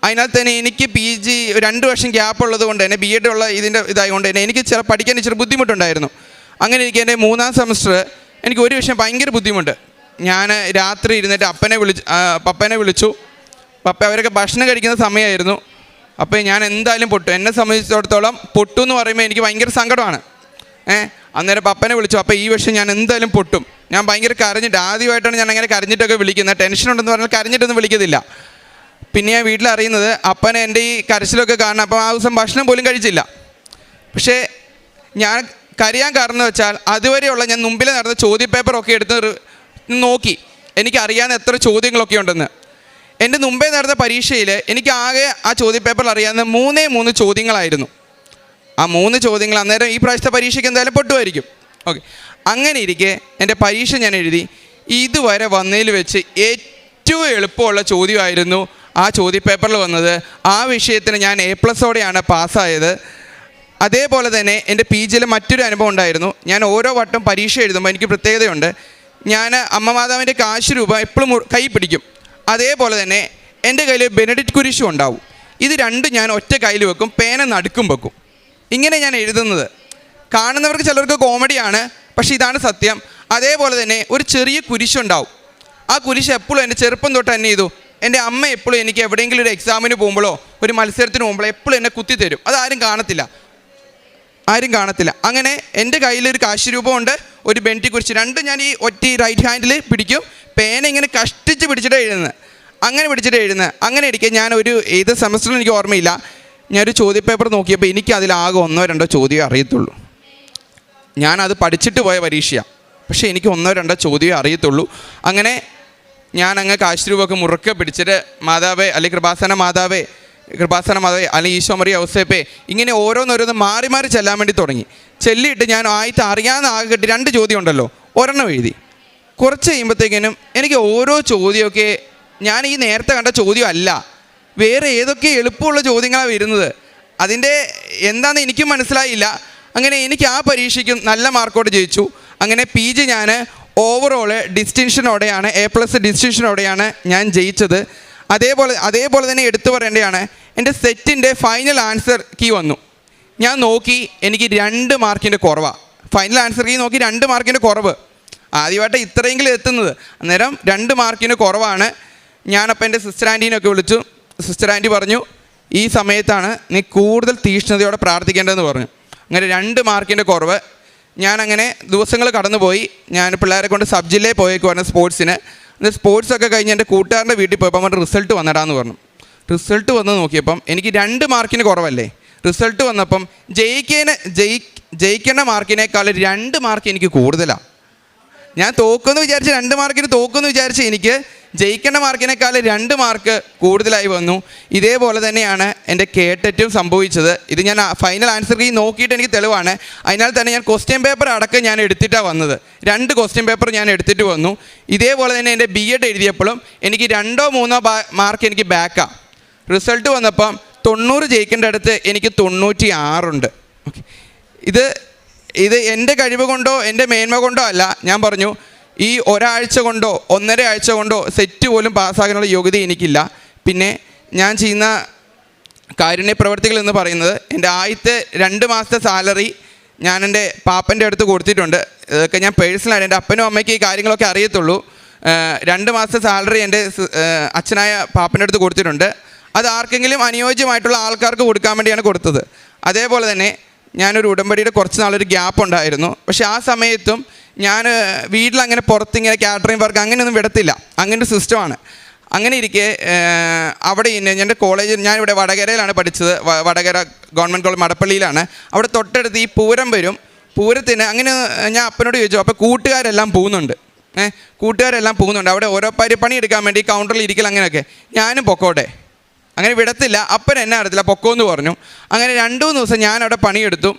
അതിനകത്ത് തന്നെ എനിക്ക് PG 2 വർഷം ഗ്യാപ്പ് ഉള്ളത് കൊണ്ട് തന്നെ BEd ഉള്ള ഇതായതുകൊണ്ട് തന്നെ എനിക്ക് പഠിക്കാൻ ഇച്ചിരി ബുദ്ധിമുട്ടുണ്ടായിരുന്നു. അങ്ങനെ എനിക്ക് എൻ്റെ 3ാം സെമസ്റ്റർ എനിക്ക് ഒരു വിഷയം ഭയങ്കര ബുദ്ധിമുട്ട്. ഞാൻ രാത്രി ഇരുന്നിട്ട് പപ്പനെ വിളിച്ചു. പപ്പ അവരൊക്കെ ഭക്ഷണം കഴിക്കുന്ന സമയമായിരുന്നു. അപ്പോൾ ഞാൻ എന്തായാലും പൊട്ടു. എന്നെ സംബന്ധിച്ചിടത്തോളം പൊട്ടു എന്ന് പറയുമ്പോൾ എനിക്ക് ഭയങ്കര സങ്കടമാണ്. അന്നേരം പപ്പനെ വിളിച്ചു. അപ്പോൾ ഈ വിഷയം ഞാൻ എന്തായാലും പൊട്ടും. ഞാൻ ഭയങ്കര കരഞ്ഞിട്ട്, ആദ്യമായിട്ടാണ് ഞാൻ അങ്ങനെ കരഞ്ഞിട്ടൊക്കെ വിളിക്കുന്നത്. ടെൻഷൻ ഉണ്ടെന്ന് പറഞ്ഞാൽ കരഞ്ഞിട്ടൊന്നും വിളിക്കത്തില്ല. പിന്നെ ഞാൻ വീട്ടിൽ അറിയുന്നത് അപ്പനെ എൻ്റെ ഈ കരച്ചിലൊക്കെ കാണണം. അപ്പം ആ ദിവസം ഭക്ഷണം പോലും കഴിച്ചില്ല. പക്ഷേ ഞാൻ കരയാൻ കാരണം എന്ന് വെച്ചാൽ അതുവരെയുള്ള ഞാൻ മുമ്പിൽ നടന്ന ചോദ്യപേപ്പറൊക്കെ എടുത്ത് നോക്കി. എനിക്കറിയാവുന്ന എത്ര ചോദ്യങ്ങളൊക്കെ ഉണ്ടെന്ന്. എൻ്റെ മുമ്പേ നടന്ന പരീക്ഷയിൽ എനിക്ക് ആകെ ആ ചോദ്യപേപ്പറിൽ അറിയാവുന്ന 3 ചോദ്യങ്ങളായിരുന്നു. ആ 3 ചോദ്യങ്ങൾ അന്നേരം ഈ പ്രാവശ്യത്തെ പരീക്ഷയ്ക്ക് എന്തായാലും പൊട്ടുമായിരിക്കും. ഓക്കെ, അങ്ങനെ ഇരിക്കെ എൻ്റെ പരീക്ഷ ഞാൻ എഴുതി. ഇതുവരെ വന്നതിൽ വെച്ച് ഏറ്റവും എളുപ്പമുള്ള ചോദ്യമായിരുന്നു ആ ചോദ്യപേപ്പറിൽ വന്നത്. ആ വിഷയത്തിന് ഞാൻ A+ഓടെയാണ് പാസ്സായത്. അതേപോലെ തന്നെ എൻ്റെ PGയിൽ മറ്റൊരു അനുഭവം ഉണ്ടായിരുന്നു. ഞാൻ ഓരോ വട്ടം പരീക്ഷ എഴുതുമ്പോൾ എനിക്ക് പ്രത്യേകതയുണ്ട്. ഞാൻ അമ്മ മാതാവിൻ്റെ കാശ് രൂപ എപ്പോഴും കൈ പിടിക്കും. അതേപോലെ തന്നെ എൻ്റെ കയ്യിൽ ബെനഡിക്റ്റ് കുരിശും ഉണ്ടാവും. ഇത് രണ്ടും ഞാൻ ഒറ്റ കയ്യിൽ വെക്കും, പേന നടുക്കും വെക്കും. ഇങ്ങനെ ഞാൻ എഴുതുന്നത് കാണുന്നവർക്ക് ചിലർക്ക് കോമഡിയാണ്, പക്ഷേ ഇതാണ് സത്യം. അതേപോലെ തന്നെ ഒരു ചെറിയ കുരിശുണ്ടാവും. ആ കുരിശ് എപ്പോഴും എൻ്റെ ചെറുപ്പം തൊട്ട് തന്നെ ചെയ്തു. എൻ്റെ അമ്മ എപ്പോഴും എനിക്ക് എവിടെയെങ്കിലും ഒരു എക്സാമിന് പോകുമ്പോഴോ ഒരു മത്സരത്തിന് പോകുമ്പോഴോ എപ്പോഴും എന്നെ കുത്തിത്തരും. അതാരും കാണത്തില്ല. അങ്ങനെ എൻ്റെ കയ്യിലൊരു കാശ് രൂപമുണ്ട്, ഒരു ബെൻറ്റി കുരിശ്. രണ്ടും ഞാൻ ഈ ഒറ്റ റൈറ്റ് ഹാൻഡിൽ പിടിക്കും. പേന ഇങ്ങനെ കഷ്ടിച്ച് പിടിച്ചിട്ട് എഴുതുന്നത്. അങ്ങനെ ഇരിക്കെ ഞാൻ ഏത് സെമസ്റ്ററിൽ എനിക്ക് ഓർമ്മയില്ല, ഞാനൊരു ചോദ്യപേപ്പർ നോക്കിയപ്പോൾ എനിക്ക് അതിലാകെ 1-2 ചോദ്യമേ അറിയത്തുള്ളൂ. ഞാനത് പഠിച്ചിട്ട് പോയ പരീക്ഷയാണ്, പക്ഷേ എനിക്ക് 1-2 ചോദ്യമേ അറിയത്തുള്ളൂ. അങ്ങനെ ഞാൻ അങ്ങ് കാശ് രൂപമൊക്കെ മുറുക്കെ പിടിച്ചിട്ട് മാതാവേ അല്ലെങ്കിൽ കൃപാസന മാതാവേ അല്ലെങ്കിൽ ഈശോ മറിയ ഔസേപ്പേ ഇങ്ങനെ ഓരോന്നോരോന്ന് മാറി മാറി ചെല്ലാൻ വേണ്ടി തുടങ്ങി. ചെല്ലിയിട്ട് ഞാൻ അറിയാവുന്ന ആകെ കിട്ടി 2 ചോദ്യം ഉണ്ടല്ലോ, ഒരെണ്ണം എഴുതി. കുറച്ച് കഴിയുമ്പോഴത്തേക്കിനും എനിക്ക് ഓരോ ചോദ്യമൊക്കെ ഞാൻ ഈ നേരത്തെ കണ്ട ചോദ്യമല്ല, വേറെ ഏതൊക്കെ എളുപ്പമുള്ള ചോദ്യങ്ങളാണ് വരുന്നത്. അതിൻ്റെ എന്താണെന്ന് എനിക്കും മനസ്സിലായില്ല. അങ്ങനെ എനിക്ക് ആ പരീക്ഷയ്ക്കും നല്ല മാർക്കോടെ ജയിച്ചു. അങ്ങനെ PG ഞാൻ ഓവറോൾ ഡിസ്റ്റിങ്ഷനോടെയാണ് A+ ഡിസ്റ്റിങ്ഷനോടെയാണ് ഞാൻ ജയിച്ചത്. അതേപോലെ തന്നെ എടുത്തു പറയേണ്ടതാണ്, എൻ്റെ സെറ്റിൻ്റെ ഫൈനൽ ആൻസർ കീ വന്നു. ഞാൻ നോക്കി, എനിക്ക് 2 മാർക്കിൻ്റെ കുറവാണ്. ഫൈനൽ ആൻസർ കീ നോക്കി 2 മാർക്കിൻ്റെ കുറവ്. ആദ്യമായിട്ട് ഇത്രയെങ്കിലും എത്തുന്നത്. അന്നേരം 2 മാർക്കിന് കുറവാണ്. ഞാനപ്പോൾ എൻ്റെ സിസ്റ്റർ ആൻറ്റീനൊക്കെ വിളിച്ചു. സിസ്റ്റർ ആൻറ്റി പറഞ്ഞു, ഈ സമയത്താണ് നീ കൂടുതൽ തീക്ഷ്ണതയോടെ പ്രാർത്ഥിക്കേണ്ടതെന്ന് പറഞ്ഞു. അങ്ങനെ 2 മാർക്കിൻ്റെ കുറവ്. ഞാനങ്ങനെ ദിവസങ്ങൾ കടന്നുപോയി. ഞാൻ പിള്ളേരെ കൊണ്ട് സബ് ജില്ലയിൽ പോയേക്കുവായിരുന്നു സ്പോർട്സിന്. സ്പോർട്സൊക്കെ കഴിഞ്ഞ് എൻ്റെ കൂട്ടുകാരൻ്റെ വീട്ടിൽ പോയപ്പോൾ അവൻ്റെ റിസൾട്ട് വന്നിടാന്ന് പറഞ്ഞു. റിസൾട്ട് വന്ന് നോക്കിയപ്പം എനിക്ക് 2 മാർക്കിന് കുറവല്ലേ. റിസൾട്ട് വന്നപ്പം ജയിക്കേണ്ട മാർക്കിനേക്കാൾ 2 മാർക്ക് എനിക്ക് കൂടുതലാണ്. ഞാൻ തോക്കുമെന്ന് വിചാരിച്ച് 2 മാർക്കിന് തോക്കുമെന്ന് വിചാരിച്ച് എനിക്ക് ജയിക്കേണ്ട മാർക്കിനേക്കാൾ 2 മാർക്ക് കൂടുതലായി വന്നു. ഇതേപോലെ തന്നെയാണ് എൻ്റെ കേട്ടറ്റും സംഭവിച്ചത്. ഇത് ഞാൻ ഫൈനൽ ആൻസർ കീ നോക്കിയിട്ട് എനിക്ക് തെളിവാണ്. അതിനാൽ തന്നെ ഞാൻ ക്വസ്റ്റ്യൻ പേപ്പർ അടക്കം ഞാൻ എടുത്തിട്ടാണ് വന്നത്. 2 ക്വസ്റ്റ്യൻ പേപ്പർ ഞാൻ എടുത്തിട്ട് വന്നു. ഇതേപോലെ തന്നെ എൻ്റെ BEd എഴുതിയപ്പോഴും എനിക്ക് 2-3 മാർക്ക് എനിക്ക് ബാക്കാണ്. റിസൾട്ട് വന്നപ്പം 90 ജയിക്കേണ്ട അടുത്ത് എനിക്ക് 96 ഉണ്ട്. ഓക്കെ, ഇത് എൻ്റെ കഴിവ് കൊണ്ടോ എൻ്റെ മേന്മ കൊണ്ടോ അല്ല. ഞാൻ പറഞ്ഞു, ഈ ഒരാഴ്ച കൊണ്ടോ 1.5 ആഴ്ച കൊണ്ടോ സെറ്റ് പോലും പാസ്സാകാനുള്ള യോഗ്യത എനിക്കില്ല. പിന്നെ ഞാൻ ചെയ്യുന്ന കാരുണ്യ പ്രവർത്തികൾ എന്ന് പറയുന്നത്, എൻ്റെ ആദ്യത്തെ 2 മാസത്തെ സാലറി ഞാൻ എൻ്റെ പാപ്പൻ്റെ അടുത്ത് കൊടുത്തിട്ടുണ്ട്. ഇതൊക്കെ ഞാൻ പേഴ്സണലായിട്ട്, എൻ്റെ അപ്പനും അമ്മയ്ക്ക് ഈ കാര്യങ്ങളൊക്കെ അറിയത്തുള്ളൂ. 2 മാസത്തെ സാലറി എൻ്റെ അച്ഛനായ പാപ്പൻ്റെ അടുത്ത് കൊടുത്തിട്ടുണ്ട്. അത് ആർക്കെങ്കിലും അനുയോജ്യമായിട്ടുള്ള ആൾക്കാർക്ക് കൊടുക്കാൻ വേണ്ടിയാണ് കൊടുത്തത്. അതേപോലെ തന്നെ ഞാനൊരു ഉടമ്പടിയുടെ കുറച്ച് നാളൊരു ഗ്യാപ്പ് ഉണ്ടായിരുന്നു. പക്ഷേ ആ സമയത്തും ഞാൻ വീട്ടിലങ്ങനെ പുറത്തിങ്ങനെ കാറ്ററിംഗ് വർക്ക് അങ്ങനെയൊന്നും വിടത്തില്ല. അങ്ങനെ ഒരു സിസ്റ്റമാണ്. അങ്ങനെ ഇരിക്കെ അവിടെ എൻ്റെ കോളേജ്, ഞാനിവിടെ വടകരയിലാണ് പഠിച്ചത്. വടകര ഗവൺമെൻറ് കോളേജ് മടപ്പള്ളിയിലാണ്. അവിടെ തൊട്ടടുത്ത് ഈ പൂരം വരും. പൂരത്തിന് അങ്ങനെ ഞാൻ അപ്പനോട് ചോദിച്ചു, അപ്പോൾ കൂട്ടുകാരെല്ലാം പോകുന്നുണ്ട്, കൂട്ടുകാരെല്ലാം പോകുന്നുണ്ട് അവിടെ ഓരോ പണി എടുക്കാൻ വേണ്ടി കൗണ്ടറിൽ ഇരിക്കൽ അങ്ങനെയൊക്കെ. ഞാനും പൊക്കോട്ടെ, അങ്ങനെ വിടത്തില്ല. അപ്പൻ എന്നെ അറിയത്തില്ല, പൊക്കോന്ന് പറഞ്ഞു. അങ്ങനെ 2-3 ദിവസം ഞാൻ അവിടെ പണിയെടുത്തു.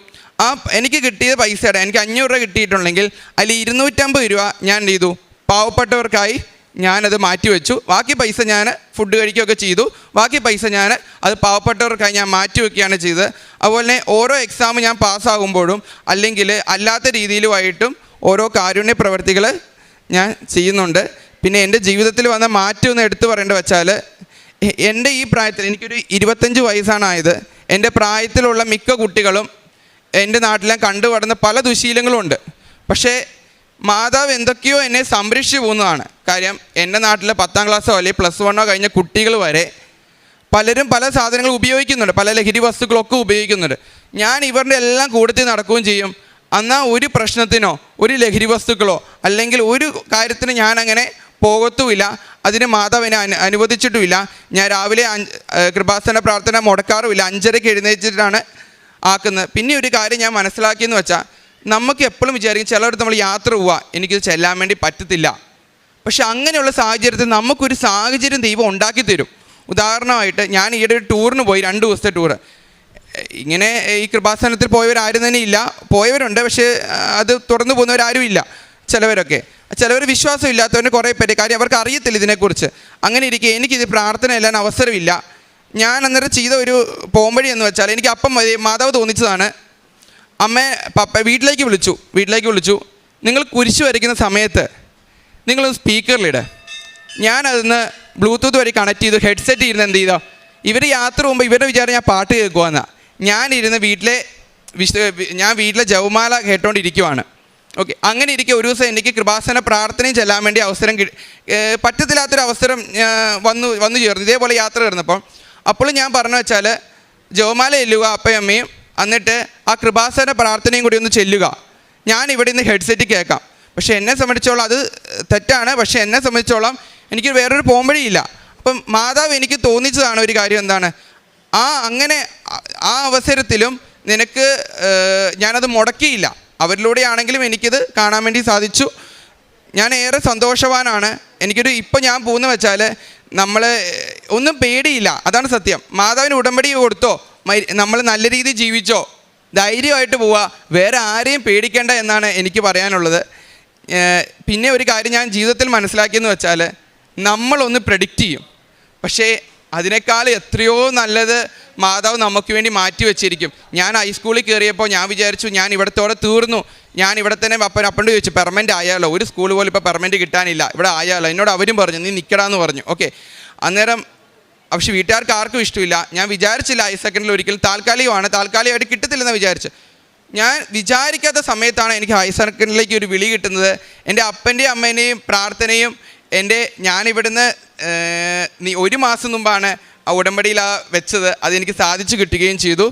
എനിക്ക് കിട്ടിയത് പൈസയുടെ, എനിക്ക് 500 രൂപ കിട്ടിയിട്ടുണ്ടെങ്കിൽ അതിൽ 250 രൂപ ഞാൻ എന്ത് ചെയ്തു, പാവപ്പെട്ടവർക്കായി ഞാനത് മാറ്റിവെച്ചു. ബാക്കി പൈസ ഞാൻ ഫുഡ് കഴിക്കുകയൊക്കെ ചെയ്തു. ബാക്കി പൈസ ഞാൻ അത് പാവപ്പെട്ടവർക്കായി ഞാൻ മാറ്റിവെക്കുകയാണ് ചെയ്തത്. അതുപോലെ തന്നെ ഓരോ എക്സാം ഞാൻ പാസ്സാകുമ്പോഴും അല്ലെങ്കിൽ അല്ലാത്ത രീതിയിലുമായിട്ടും ഓരോ കാരുണ്യ പ്രവർത്തികൾ ഞാൻ ചെയ്യുന്നുണ്ട്. പിന്നെ എൻ്റെ ജീവിതത്തിൽ വന്ന മാറ്റം ഒന്ന് എടുത്തു പറയേണ്ടത് വെച്ചാൽ, എൻ്റെ ഈ പ്രായത്തിൽ എനിക്കൊരു 25 വയസ്സാണ് ആയത്. എൻ്റെ പ്രായത്തിലുള്ള മിക്ക കുട്ടികളും എൻ്റെ നാട്ടിലെ കണ്ടുപടന്ന പല ദുശീലങ്ങളുമുണ്ട്. പക്ഷേ മാതാവ് എന്തൊക്കെയോ എന്നെ സംരക്ഷിച്ചു പോകുന്നതാണ്. കാര്യം എൻ്റെ നാട്ടിലെ 10ാം ക്ലാസ്സോ അല്ലെങ്കിൽ +1 കഴിഞ്ഞ കുട്ടികൾ വരെ പലരും പല സാധനങ്ങൾ ഉപയോഗിക്കുന്നുണ്ട്, പല ലഹരി വസ്തുക്കളൊക്കെ ഉപയോഗിക്കുന്നുണ്ട്. ഞാൻ ഇവരുടെ എല്ലാം കൂട്ടത്തിൽ നടക്കുകയും ചെയ്യും. എന്നാൽ ഒരു പ്രശ്നത്തിനോ ഒരു ലഹരി വസ്തുക്കളോ അല്ലെങ്കിൽ ഒരു കാര്യത്തിന് ഞാനങ്ങനെ പോകത്തുമില്ല. അതിന് മാതാവ് എന്നെ അനുവദിച്ചിട്ടുമില്ല. ഞാൻ രാവിലെ കൃപാസന പ്രാർത്ഥന മുടക്കാറുമില്ല. 5:30 എഴുന്നേറ്റിട്ടാണ് ആക്കുന്നത്. പിന്നെ ഒരു കാര്യം ഞാൻ മനസ്സിലാക്കിയെന്ന് വെച്ചാൽ, നമുക്ക് എപ്പോഴും വിചാരിക്കും ചിലയിടത്ത് നമ്മൾ യാത്ര പോവുക, എനിക്കിത് ചെല്ലാൻ വേണ്ടി പറ്റത്തില്ല. പക്ഷെ അങ്ങനെയുള്ള സാഹചര്യത്തിൽ നമുക്കൊരു സാഹചര്യം ദൈവം ഉണ്ടാക്കി തരും. ഉദാഹരണമായിട്ട് ഞാൻ ഈയിടെ ഒരു ടൂറിന് പോയി, 2 ദിവസത്തെ ടൂറ്. ഇങ്ങനെ ഈ കൃപാസനത്തിൽ പോയവരാരും തന്നെ ഇല്ല, പോയവരുണ്ട്, പക്ഷേ അത് തുടർന്ന് പോകുന്നവരാരും ഇല്ല. ചിലവർ വിശ്വാസം ഇല്ലാത്തവന് കുറേ പേര്, കാര്യം അവർക്ക് അറിയത്തില്ല ഇതിനെക്കുറിച്ച്. അങ്ങനെ ഇരിക്കെ എനിക്കിത് പ്രാർത്ഥന എല്ലാം അവസരമില്ല. ഞാൻ അന്നേരം ചെയ്ത ഒരു പോംവഴി എന്ന് വെച്ചാൽ, എനിക്ക് അപ്പം മാതാവ് തോന്നിച്ചതാണ്. പപ്പ വീട്ടിലേക്ക് വിളിച്ചു, നിങ്ങൾ കുരിശ് വരയ്ക്കുന്ന സമയത്ത് നിങ്ങൾ സ്പീക്കറിലിട്. ഞാനതിന്ന് ബ്ലൂടൂത്ത് വഴി കണക്ട് ചെയ്തു, ഹെഡ്സെറ്റ് ഇരുന്ന് എന്ത് ചെയ്തോ, ഇവർ യാത്ര പോകുമ്പോൾ ഇവരുടെ വിചാരം ഞാൻ പാട്ട് കേൾക്കുവാന്നാണ്. ഞാനിരുന്ന് വീട്ടിലെ ജപമാല കേട്ടോണ്ടിരിക്കുവാണ്. ഓക്കെ, അങ്ങനെ ഇരിക്കുക ഒരു ദിവസം എനിക്ക് കൃപാസന പ്രാർത്ഥനയും ചെല്ലാൻ വേണ്ടി അവസരം പറ്റത്തില്ലാത്തൊരു അവസരം വന്നു ചേർന്നു. ഇതേപോലെ യാത്ര കിടന്നപ്പം അപ്പോൾ ഞാൻ പറഞ്ഞു വെച്ചാൽ, ജപമാല ചെല്ലുക അപ്പയും അമ്മയും, എന്നിട്ട് ആ കൃപാസന പ്രാർത്ഥനയും കൂടി ഒന്ന് ചെല്ലുക. ഞാൻ ഇവിടെ നിന്ന് ഹെഡ്സെറ്റ് കേൾക്കാം. പക്ഷേ എന്നെ സംബന്ധിച്ചോളം അത് തെറ്റാണ്. പക്ഷേ എന്നെ സംബന്ധിച്ചോളം എനിക്ക് വേറൊരു പോംവഴിയില്ല. അപ്പം മാതാവ് എനിക്ക് തോന്നിച്ചതാണ് ഒരു കാര്യം, എന്താണ്, അങ്ങനെ ആ അവസരത്തിലും നിനക്ക് ഞാനത് മുടക്കിയില്ല. അവരിലൂടെയാണെങ്കിലും എനിക്കിത് കാണാൻ വേണ്ടി സാധിച്ചു. ഞാൻ ഏറെ സന്തോഷവാനാണ്. ഇപ്പം ഞാൻ പോകുന്ന വെച്ചാൽ, നമ്മൾ ഒന്നും പേടിയില്ല, അതാണ് സത്യം. മാതാവിന് ഉടമ്പടി കൊടുത്തോ, നമ്മൾ നല്ല രീതിയിൽ ജീവിച്ചോ, ധൈര്യമായിട്ട് പോവുക, വേറെ ആരെയും പേടിക്കേണ്ട എന്നാണ് എനിക്ക് പറയാനുള്ളത്. പിന്നെ ഒരു കാര്യം ഞാൻ ജീവിതത്തിൽ മനസ്സിലാക്കിയെന്ന് വെച്ചാൽ, നമ്മളൊന്ന് പ്രെഡിക്റ്റ് ചെയ്യും, പക്ഷേ അതിനേക്കാൾ എത്രയോ നല്ലത് മാതാവ് നമുക്ക് വേണ്ടി മാറ്റി വെച്ചിരിക്കും. ഞാൻ ഹൈസ്കൂളിൽ കയറിയപ്പോൾ ഞാൻ വിചാരിച്ചു ഞാൻ ഇവിടത്തോടെ തീർന്നു, ഞാൻ ഇവിടെ തന്നെ അപ്പനോട് ചോദിച്ചു പെർമനൻ്റ് ആയാലോ, ഒരു സ്കൂൾ പോലും ഇപ്പോൾ പെർമനൻ്റ് കിട്ടാനില്ല, ഇവിടെ ആയാലോ. എന്നോട് അവരും പറഞ്ഞു നീ നിൽക്കടാന്ന് പറഞ്ഞു. ഓക്കെ, അന്നേരം പക്ഷേ വീട്ടുകാർക്ക് ആർക്കും ഇഷ്ടമില്ല. ഞാൻ വിചാരിച്ചില്ല ഹയർ സെക്കൻഡറിയിൽ ഒരിക്കലും താൽക്കാലികമായിട്ട് കിട്ടത്തില്ലെന്ന് വിചാരിച്ചു. ഞാൻ വിചാരിക്കാത്ത സമയത്താണ് എനിക്ക് ഹയർ സെക്കൻഡറിയിലേക്ക് ഒരു വിളി കിട്ടുന്നത്. എൻ്റെ അപ്പൻ്റെയും അമ്മേൻ്റെയും പ്രാർത്ഥനയും ഞാനിവിടുന്ന് 1 മാസം മുമ്പാണ് ആ ഉടമ്പടിയിൽ വെച്ചത്. അതെനിക്ക് സാധിച്ചു കിട്ടുകയും ചെയ്തു.